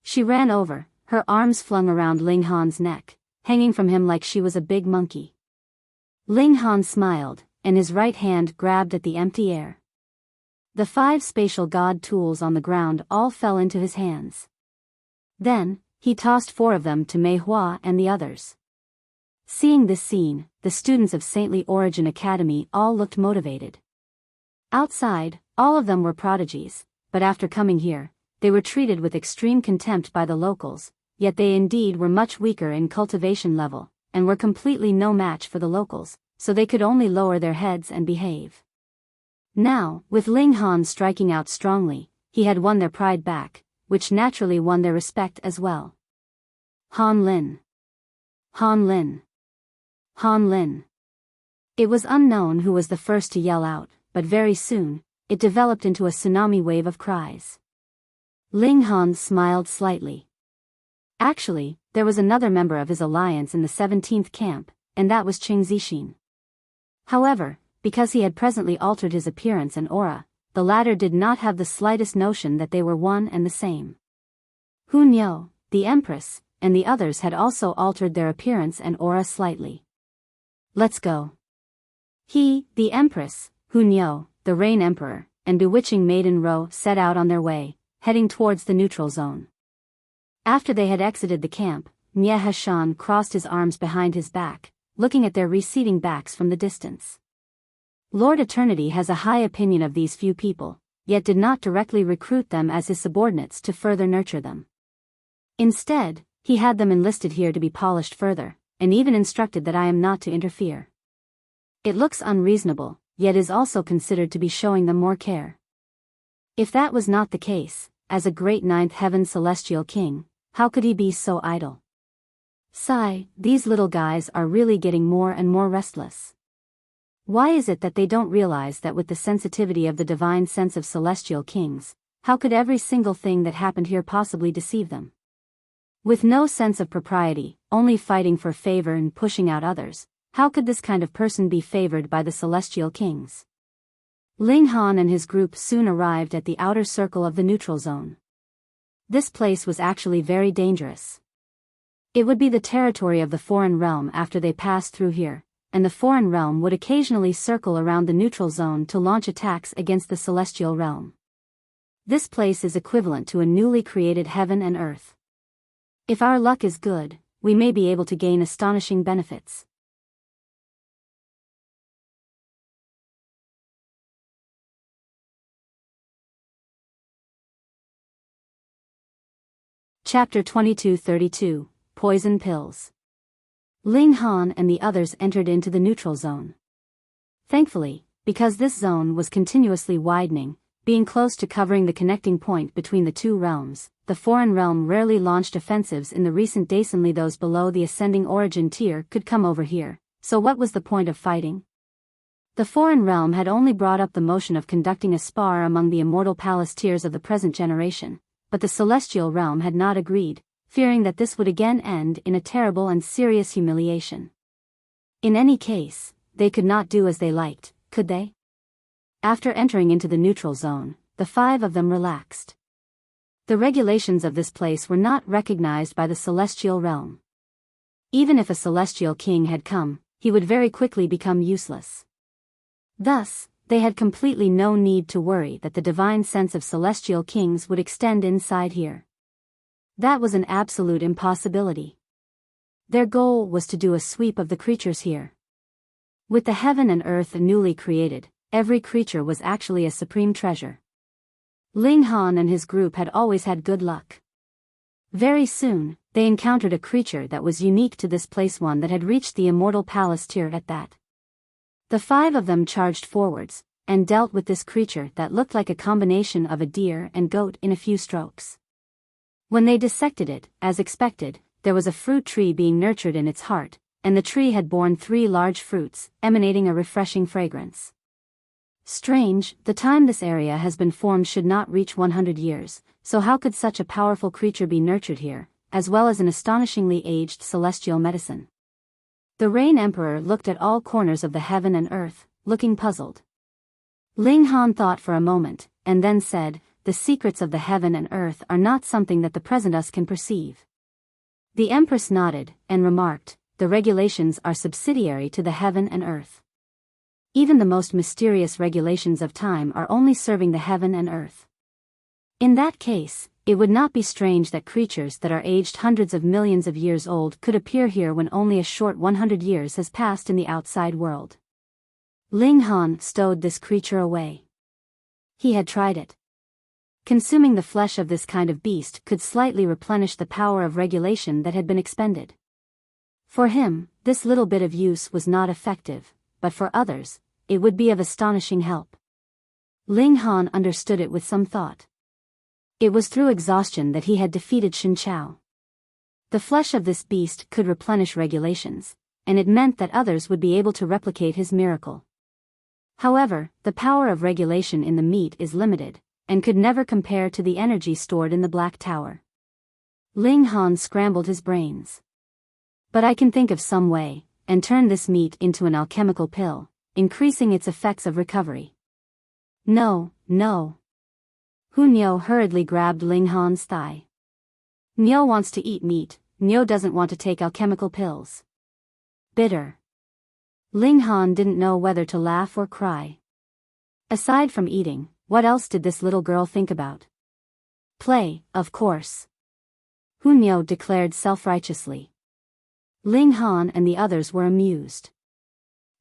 She ran over, her arms flung around Ling Han's neck, hanging from him like she was a big monkey. Ling Han smiled, and his right hand grabbed at the empty air. The 5 spatial god tools on the ground all fell into his hands. Then, he tossed 4 of them to Mei Hua and the others. Seeing this scene, the students of Saintly Origin Academy all looked motivated. Outside, all of them were prodigies, but after coming here, they were treated with extreme contempt by the locals, yet they indeed were much weaker in cultivation level, and were completely no match for the locals, so they could only lower their heads and behave. Now, with Ling Han striking out strongly, he had won their pride back, which naturally won their respect as well. Han Lin. Han Lin. Han Lin. It was unknown who was the first to yell out, but very soon, it developed into a tsunami wave of cries. Ling Han smiled slightly. Actually, there was another member of his alliance in the 17th camp, and that was Qing Zixin. However, because he had presently altered his appearance and aura, the latter did not have the slightest notion that they were one and the same. Hunyo, the Empress, and the others had also altered their appearance and aura slightly. Let's go. He, the Empress, Hunyo, the Rain Emperor, and bewitching Maiden Ro set out on their way, heading towards the neutral zone. After they had exited the camp, Nye Hashan crossed his arms behind his back, looking at their receding backs from the distance. Lord Eternity has a high opinion of these few people, yet did not directly recruit them as his subordinates to further nurture them. Instead, he had them enlisted here to be polished further, and even instructed that I am not to interfere. It looks unreasonable, yet is also considered to be showing them more care. If that was not the case, as a great 9th heaven celestial king, how could he be so idle? Sigh, these little guys are really getting more and more restless. Why is it that they don't realize that with the sensitivity of the divine sense of celestial kings, how could every single thing that happened here possibly deceive them? With no sense of propriety, only fighting for favor and pushing out others, how could this kind of person be favored by the celestial kings? Ling Han and his group soon arrived at the outer circle of the neutral zone. This place was actually very dangerous. It would be the territory of the foreign realm after they passed through here, and the foreign realm would occasionally circle around the neutral zone to launch attacks against the celestial realm. This place is equivalent to a newly created heaven and earth. If our luck is good, we may be able to gain astonishing benefits. Chapter 2232, Poison Pills. Ling Han and the others entered into the neutral zone. Thankfully, because this zone was continuously widening, being close to covering the connecting point between the two realms, the foreign realm rarely launched offensives in the recent days. Only those below the ascending origin tier could come over here, so what was the point of fighting? The foreign realm had only brought up the motion of conducting a spar among the immortal palace tiers of the present generation, but the celestial realm had not agreed, fearing that this would again end in a terrible and serious humiliation. In any case, they could not do as they liked, could they? After entering into the neutral zone, the 5 of them relaxed. The regulations of this place were not recognized by the celestial realm. Even if a celestial king had come, he would very quickly become useless. Thus, they had completely no need to worry that the divine sense of celestial kings would extend inside here. That was an absolute impossibility. Their goal was to do a sweep of the creatures here. With the heaven and earth newly created, every creature was actually a supreme treasure. Ling Han and his group had always had good luck. Very soon, they encountered a creature that was unique to this place, one that had reached the immortal palace tier at that. The 5 of them charged forwards, and dealt with this creature that looked like a combination of a deer and goat in a few strokes. When they dissected it, as expected, there was a fruit tree being nurtured in its heart, and the tree had borne 3 large fruits, emanating a refreshing fragrance. Strange, the time this area has been formed should not reach 100 years, so how could such a powerful creature be nurtured here, as well as an astonishingly aged celestial medicine? The Rain Emperor looked at all corners of the heaven and earth, looking puzzled. Ling Han thought for a moment, and then said, "The secrets of the heaven and earth are not something that the present us can perceive." The Empress nodded, and remarked, "The regulations are subsidiary to the heaven and earth. Even the most mysterious regulations of time are only serving the heaven and earth. In that case, it would not be strange that creatures that are aged hundreds of millions of years old could appear here when only a short 100 years has passed in the outside world." Ling Han stowed this creature away. He had tried it. Consuming the flesh of this kind of beast could slightly replenish the power of regulation that had been expended. For him, this little bit of use was not effective, but for others, it would be of astonishing help. Ling Han understood it with some thought. It was through exhaustion that he had defeated Shin Chao. The flesh of this beast could replenish regulations, and it meant that others would be able to replicate his miracle. However, the power of regulation in the meat is limited, and could never compare to the energy stored in the Black Tower. Ling Han scrambled his brains. "But I can think of some way, and turn this meat into an alchemical pill, increasing its effects of recovery." "No, no." Hu Niu hurriedly grabbed Ling Han's thigh. "Niu wants to eat meat, Niu doesn't want to take alchemical pills." Bitter. Ling Han didn't know whether to laugh or cry. Aside from eating, what else did this little girl think about? Play, of course. Hu Niu declared self-righteously. Ling Han and the others were amused.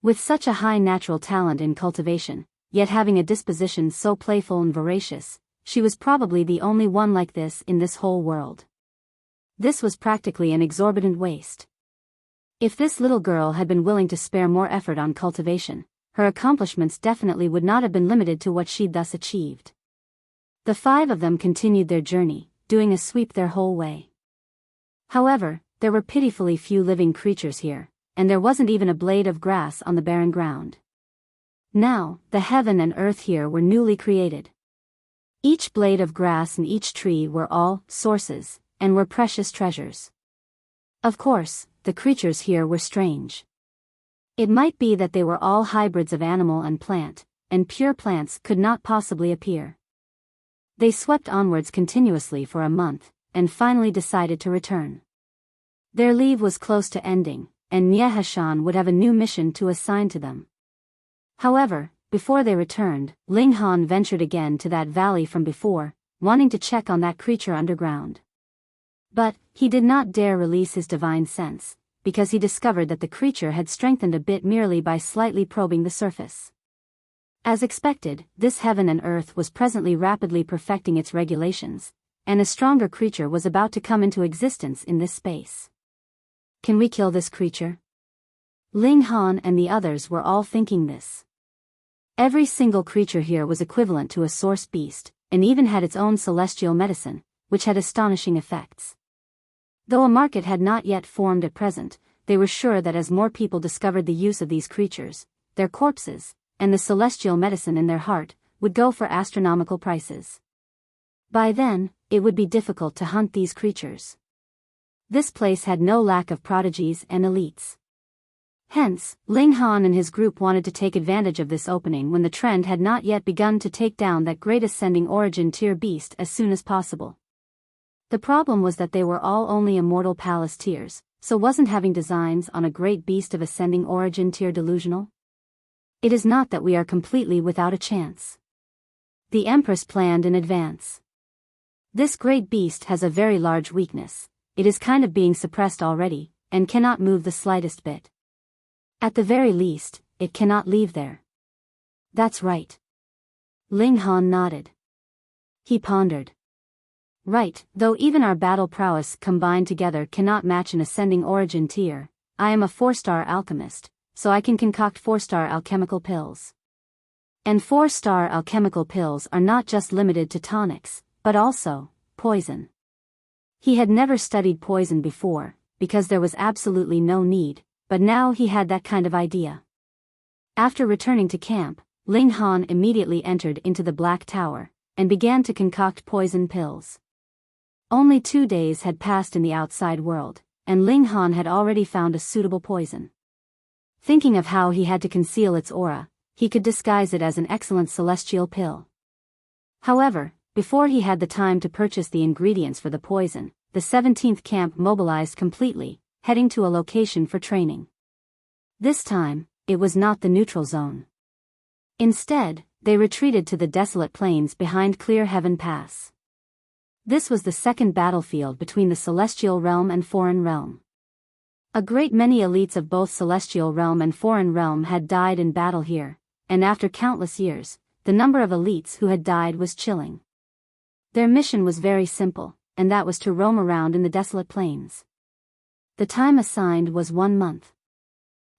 With such a high natural talent in cultivation, yet having a disposition so playful and voracious, she was probably the only one like this in this whole world. This was practically an exorbitant waste. If this little girl had been willing to spare more effort on cultivation, her accomplishments definitely would not have been limited to what she'd thus achieved. The 5 of them continued their journey, doing a sweep their whole way. However, there were pitifully few living creatures here, and there wasn't even a blade of grass on the barren ground. Now, the heaven and earth here were newly created. Each blade of grass and each tree were all sources, and were precious treasures. Of course, the creatures here were strange. It might be that they were all hybrids of animal and plant, and pure plants could not possibly appear. They swept onwards continuously for a month, and finally decided to return. Their leave was close to ending, and Nye Hashan would have a new mission to assign to them. However, before they returned, Ling Han ventured again to that valley from before, wanting to check on that creature underground. But he did not dare release his divine sense, because he discovered that the creature had strengthened a bit merely by slightly probing the surface. As expected, this heaven and earth was presently rapidly perfecting its regulations, and a stronger creature was about to come into existence in this space. Can we kill this creature? Ling Han and the others were all thinking this. Every single creature here was equivalent to a source beast, and even had its own celestial medicine, which had astonishing effects. Though a market had not yet formed at present, they were sure that as more people discovered the use of these creatures, their corpses, and the celestial medicine in their heart, would go for astronomical prices. By then, it would be difficult to hunt these creatures. This place had no lack of prodigies and elites. Hence, Ling Han and his group wanted to take advantage of this opening when the trend had not yet begun to take down that great ascending origin tier beast as soon as possible. The problem was that they were all only immortal palace tiers, so wasn't having designs on a great beast of ascending origin tier delusional? It is not that we are completely without a chance. The Empress planned in advance. This great beast has a very large weakness. It is kind of being suppressed already, and cannot move the slightest bit. At the very least, it cannot leave there. That's right. Ling Han nodded. He pondered. Right, though even our battle prowess combined together cannot match an ascending origin tier, I am a 4-star alchemist, so I can concoct 4-star alchemical pills. And 4-star alchemical pills are not just limited to tonics, but also poison. He had never studied poison before, because there was absolutely no need, but now he had that kind of idea. After returning to camp, Ling Han immediately entered into the Black Tower, and began to concoct poison pills. Only 2 days had passed in the outside world, and Ling Han had already found a suitable poison. Thinking of how he had to conceal its aura, he could disguise it as an excellent celestial pill. However, before he had the time to purchase the ingredients for the poison, the 17th camp mobilized completely, heading to a location for training. This time, it was not the neutral zone. Instead, they retreated to the desolate plains behind Clear Heaven Pass. This was the second battlefield between the Celestial Realm and Foreign Realm. A great many elites of both Celestial Realm and Foreign Realm had died in battle here, and after countless years, the number of elites who had died was chilling. Their mission was very simple, and that was to roam around in the desolate plains. The time assigned was 1 month.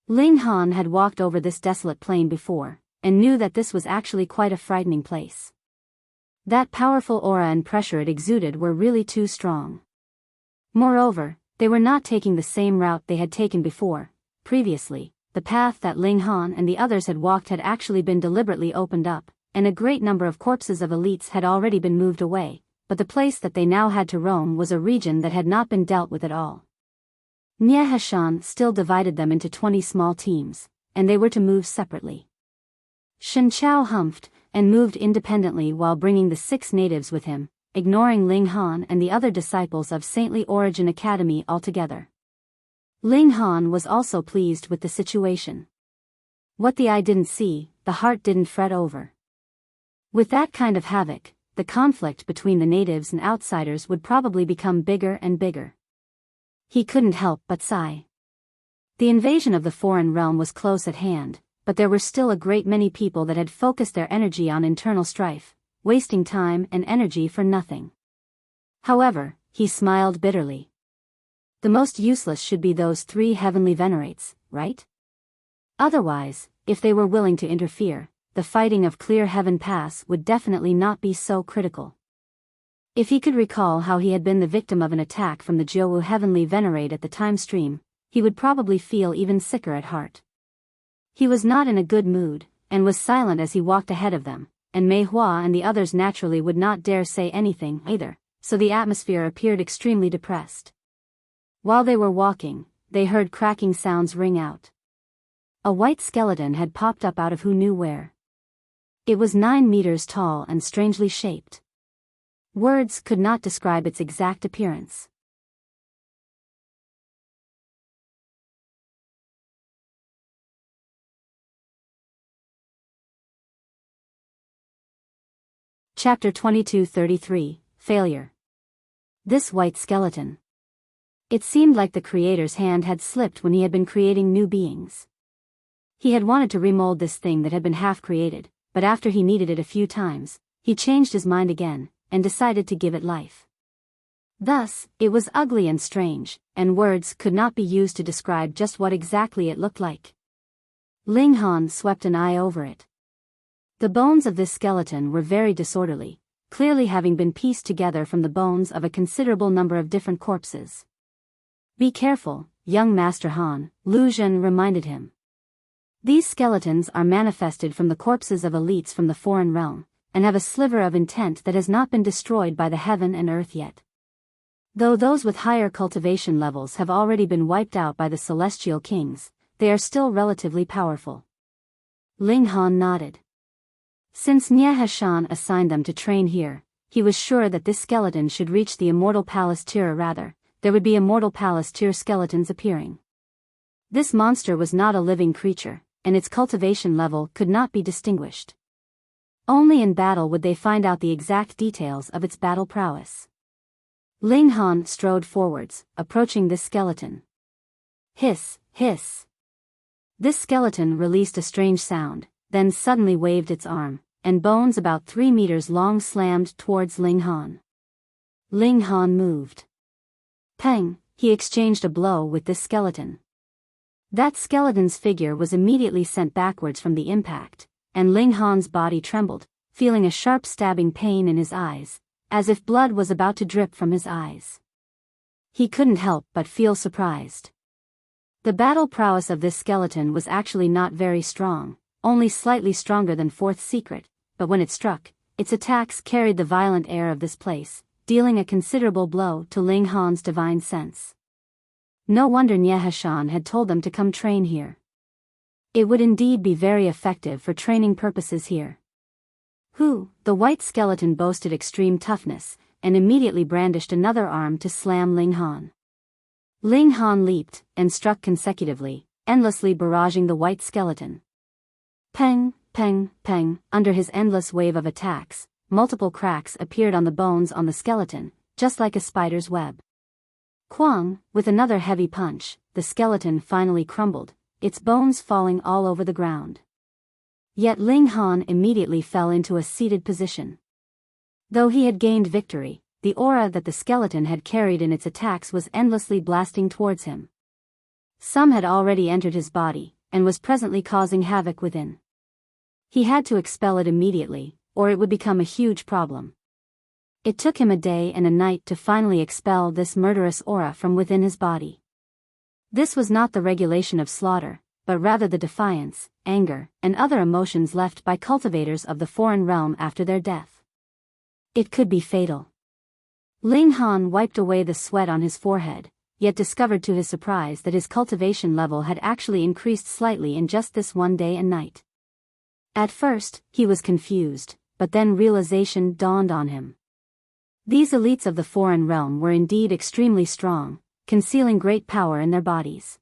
Ling Han had walked over this desolate plain before, and knew that this was actually quite a frightening place. That powerful aura and pressure it exuded were really too strong. Moreover, they were not taking the same route they had taken before. Previously, the path that Ling Han and the others had walked had actually been deliberately opened up, and a great number of corpses of elites had already been moved away, but the place that they now had to roam was a region that had not been dealt with at all. Nye Hashan still divided them into 20 small teams, and they were to move separately. Shen Chao humphed, and moved independently while bringing the 6 natives with him, ignoring Ling Han and the other disciples of Saintly Origin Academy altogether. Ling Han was also pleased with the situation. What the eye didn't see, the heart didn't fret over. With that kind of havoc, the conflict between the natives and outsiders would probably become bigger and bigger. He couldn't help but sigh. The invasion of the Foreign Realm was close at hand, but there were still a great many people that had focused their energy on internal strife, wasting time and energy for nothing. However, he smiled bitterly. The most useless should be those 3 heavenly venerates, right? Otherwise, if they were willing to interfere, the fighting of Clear Heaven Pass would definitely not be so critical. If he could recall how he had been the victim of an attack from the Jiaowu Heavenly Venerate at the Timestream, he would probably feel even sicker at heart. He was not in a good mood, and was silent as he walked ahead of them, and Mei Hua and the others naturally would not dare say anything either, so the atmosphere appeared extremely depressed. While they were walking, they heard cracking sounds ring out. A white skeleton had popped up out of who knew where. It was 9 meters tall and strangely shaped. Words could not describe its exact appearance. Chapter 2233, Failure. This white skeleton. It seemed like the Creator's hand had slipped when he had been creating new beings. He had wanted to remold this thing that had been half-created, but after he needed it a few times, he changed his mind again, and decided to give it life. Thus, it was ugly and strange, and words could not be used to describe just what exactly it looked like. Ling Han swept an eye over it. The bones of this skeleton were very disorderly, clearly having been pieced together from the bones of a considerable number of different corpses. "Be careful, young Master Han," Lu Zhen reminded him. "These skeletons are manifested from the corpses of elites from the foreign realm, and have a sliver of intent that has not been destroyed by the heaven and earth yet. Though those with higher cultivation levels have already been wiped out by the celestial kings, they are still relatively powerful." Ling Han nodded. Since Nie Heshan assigned them to train here, he was sure that this skeleton should reach the Immortal Palace tier, or rather, there would be Immortal Palace tier skeletons appearing. This monster was not a living creature, and its cultivation level could not be distinguished. Only in battle would they find out the exact details of its battle prowess. Ling Han strode forwards, approaching this skeleton. Hiss, hiss. This skeleton released a strange sound, then suddenly waved its arm, and bones about 3 meters long slammed towards Ling Han. Ling Han moved. Peng, he exchanged a blow with this skeleton. That skeleton's figure was immediately sent backwards from the impact, and Ling Han's body trembled, feeling a sharp stabbing pain in his eyes, as if blood was about to drip from his eyes. He couldn't help but feel surprised. The battle prowess of this skeleton was actually not very strong, only slightly stronger than Fourth Secret, but when it struck, its attacks carried the violent air of this place, dealing a considerable blow to Ling Han's divine sense. No wonder Nie Heshan had told them to come train here. It would indeed be very effective for training purposes here. The white skeleton boasted extreme toughness, and immediately brandished another arm to slam Ling Han. Ling Han leaped, and struck consecutively, endlessly barraging the white skeleton. Peng, peng, peng, under his endless wave of attacks, multiple cracks appeared on the bones on the skeleton, just like a spider's web. Quang, with another heavy punch, the skeleton finally crumbled, its bones falling all over the ground. Yet Ling Han immediately fell into a seated position. Though he had gained victory, the aura that the skeleton had carried in its attacks was endlessly blasting towards him. Some had already entered his body, and was presently causing havoc within. He had to expel it immediately, or it would become a huge problem. It took him a day and a night to finally expel this murderous aura from within his body. This was not the regulation of slaughter, but rather the defiance, anger, and other emotions left by cultivators of the foreign realm after their death. It could be fatal. Ling Han wiped away the sweat on his forehead, yet discovered to his surprise that his cultivation level had actually increased slightly in just this one day and night. At first, he was confused, but then realization dawned on him. These elites of the foreign realm were indeed extremely strong, concealing great power in their bodies.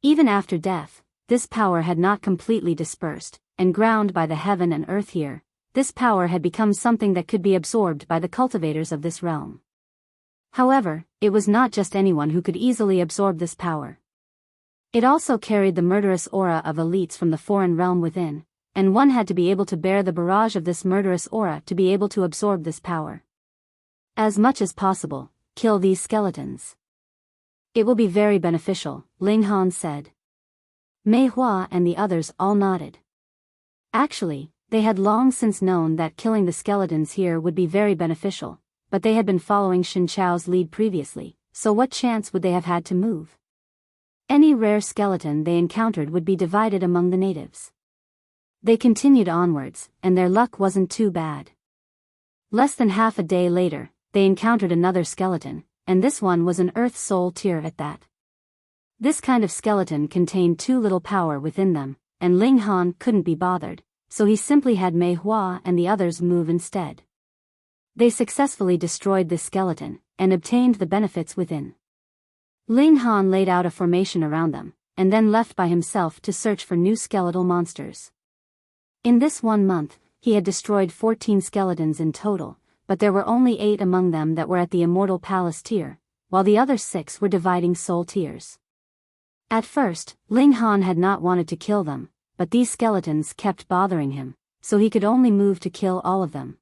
Even after death, this power had not completely dispersed, and ground by the heaven and earth here, this power had become something that could be absorbed by the cultivators of this realm. However, it was not just anyone who could easily absorb this power. It also carried the murderous aura of elites from the foreign realm within, and one had to be able to bear the barrage of this murderous aura to be able to absorb this power. As much as possible, kill these skeletons. It will be very beneficial, Ling Han said. Mei Hua and the others all nodded. Actually, they had long since known that killing the skeletons here would be very beneficial, but they had been following Shen Chao's lead previously, so what chance would they have had to move? Any rare skeleton they encountered would be divided among the natives. They continued onwards, and their luck wasn't too bad. Less than half a day later, they encountered another skeleton, and this one was an Earth Soul tier at that. This kind of skeleton contained too little power within them, and Ling Han couldn't be bothered, so he simply had Mei Hua and the others move instead. They successfully destroyed this skeleton, and obtained the benefits within. Ling Han laid out a formation around them, and then left by himself to search for new skeletal monsters. In this 1 month, he had destroyed 14 skeletons in total, but there were only 8 among them that were at the Immortal Palace tier, while the other 6 were dividing soul tiers. At first, Ling Han had not wanted to kill them, but these skeletons kept bothering him, so he could only move to kill all of them.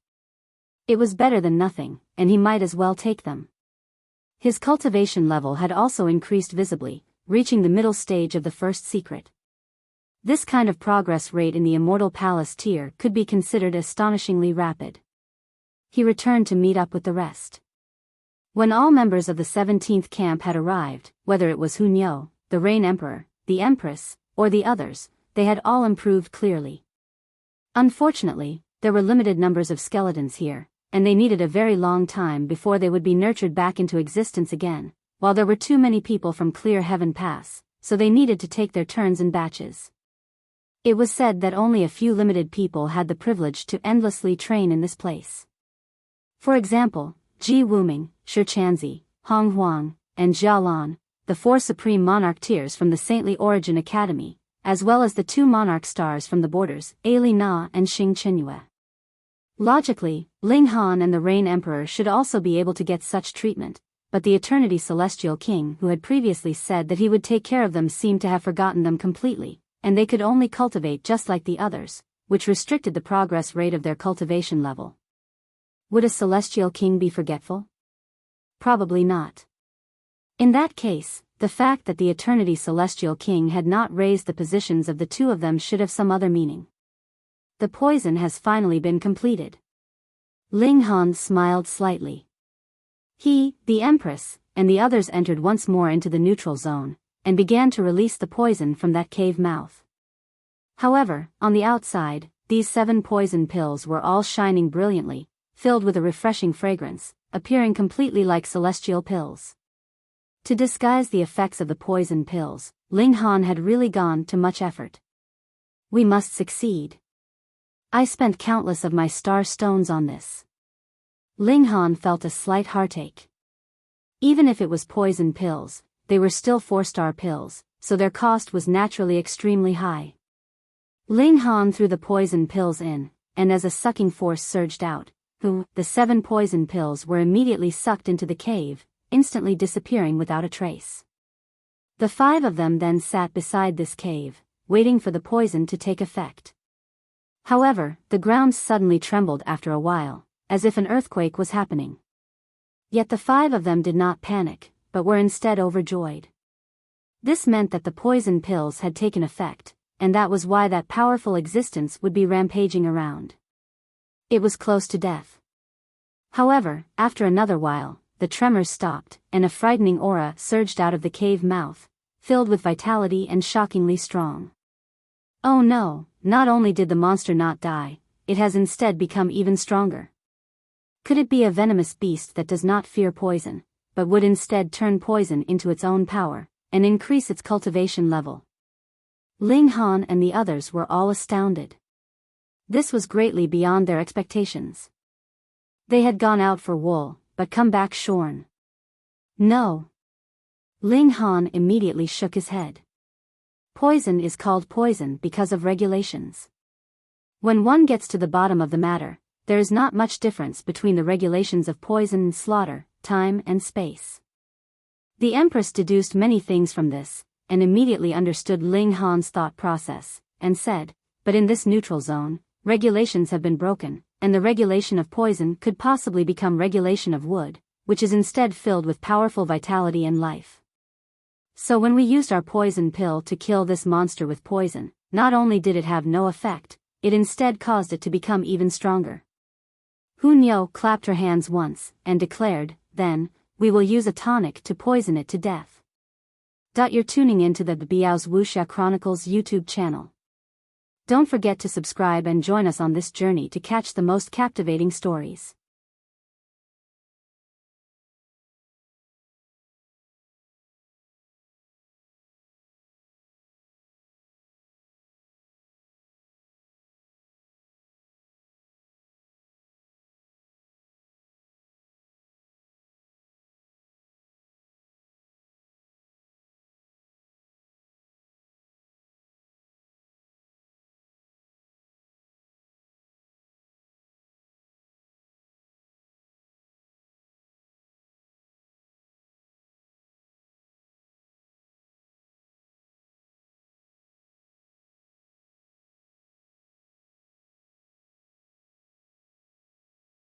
It was better than nothing, and he might as well take them. His cultivation level had also increased visibly, reaching the middle stage of the first secret. This kind of progress rate in the Immortal Palace tier could be considered astonishingly rapid. he returned to meet up with the rest. When all members of the 17th camp had arrived, whether it was Hunyao, the Rain Emperor, the Empress, or the others, they had all improved clearly. Unfortunately, there were limited numbers of skeletons here, and they needed a very long time before they would be nurtured back into existence again, while there were too many people from Clear Heaven Pass, so they needed to take their turns in batches. It was said that only a few limited people had the privilege to endlessly train in this place. For example, Ji Wuming, Shi Chanzi, Hong Huang, and Jia Lan, the 4 supreme monarch tiers from the Saintly Origin Academy, as well as the 2 monarch stars from the borders, A Li Na and Xing Qinyue. Logically, Ling Han and the Rain Emperor should also be able to get such treatment, but the Eternity Celestial King who had previously said that he would take care of them seemed to have forgotten them completely, and they could only cultivate just like the others, which restricted the progress rate of their cultivation level. Would a Celestial King be forgetful? Probably not. In that case, the fact that the Eternity Celestial King had not raised the positions of the 2 of them should have some other meaning. The poison has finally been completed. Ling Han smiled slightly. He, the Empress, and the others entered once more into the neutral zone, and began to release the poison from that cave mouth. However, on the outside, these 7 poison pills were all shining brilliantly, filled with a refreshing fragrance, appearing completely like celestial pills. To disguise the effects of the poison pills, Ling Han had really gone to much effort. We must succeed. I spent countless of my star stones on this. Ling Han felt a slight heartache. Even if it was poison pills, they were still 4-star pills, so their cost was naturally extremely high. Ling Han threw the poison pills in, and as a sucking force surged out, the 7 poison pills were immediately sucked into the cave, instantly disappearing without a trace. The 5 of them then sat beside this cave, waiting for the poison to take effect. However, the ground suddenly trembled after a while, as if an earthquake was happening. Yet the 5 of them did not panic, but were instead overjoyed. This meant that the poison pills had taken effect, and that was why that powerful existence would be rampaging around. It was close to death. However, after another while, the tremors stopped, and a frightening aura surged out of the cave mouth, filled with vitality and shockingly strong. Oh no, not only did the monster not die, it has instead become even stronger. Could it be a venomous beast that does not fear poison, but would instead turn poison into its own power, and increase its cultivation level? Ling Han and the others were all astounded. This was greatly beyond their expectations. They had gone out for wool, but come back shorn. No. Ling Han immediately shook his head. Poison is called poison because of regulations. When one gets to the bottom of the matter, there is not much difference between the regulations of poison and slaughter, time and space. The Empress deduced many things from this, and immediately understood Ling Han's thought process, and said, but in this neutral zone, regulations have been broken, and the regulation of poison could possibly become regulation of wood, which is instead filled with powerful vitality and life. So when we used our poison pill to kill this monster with poison, not only did it have no effect, it instead caused it to become even stronger. Hunyao clapped her hands once, and declared, then, we will use a tonic to poison it to death. You're tuning into the Biyao's Wuxia Chronicles YouTube channel. Don't forget to subscribe and join us on this journey to catch the most captivating stories.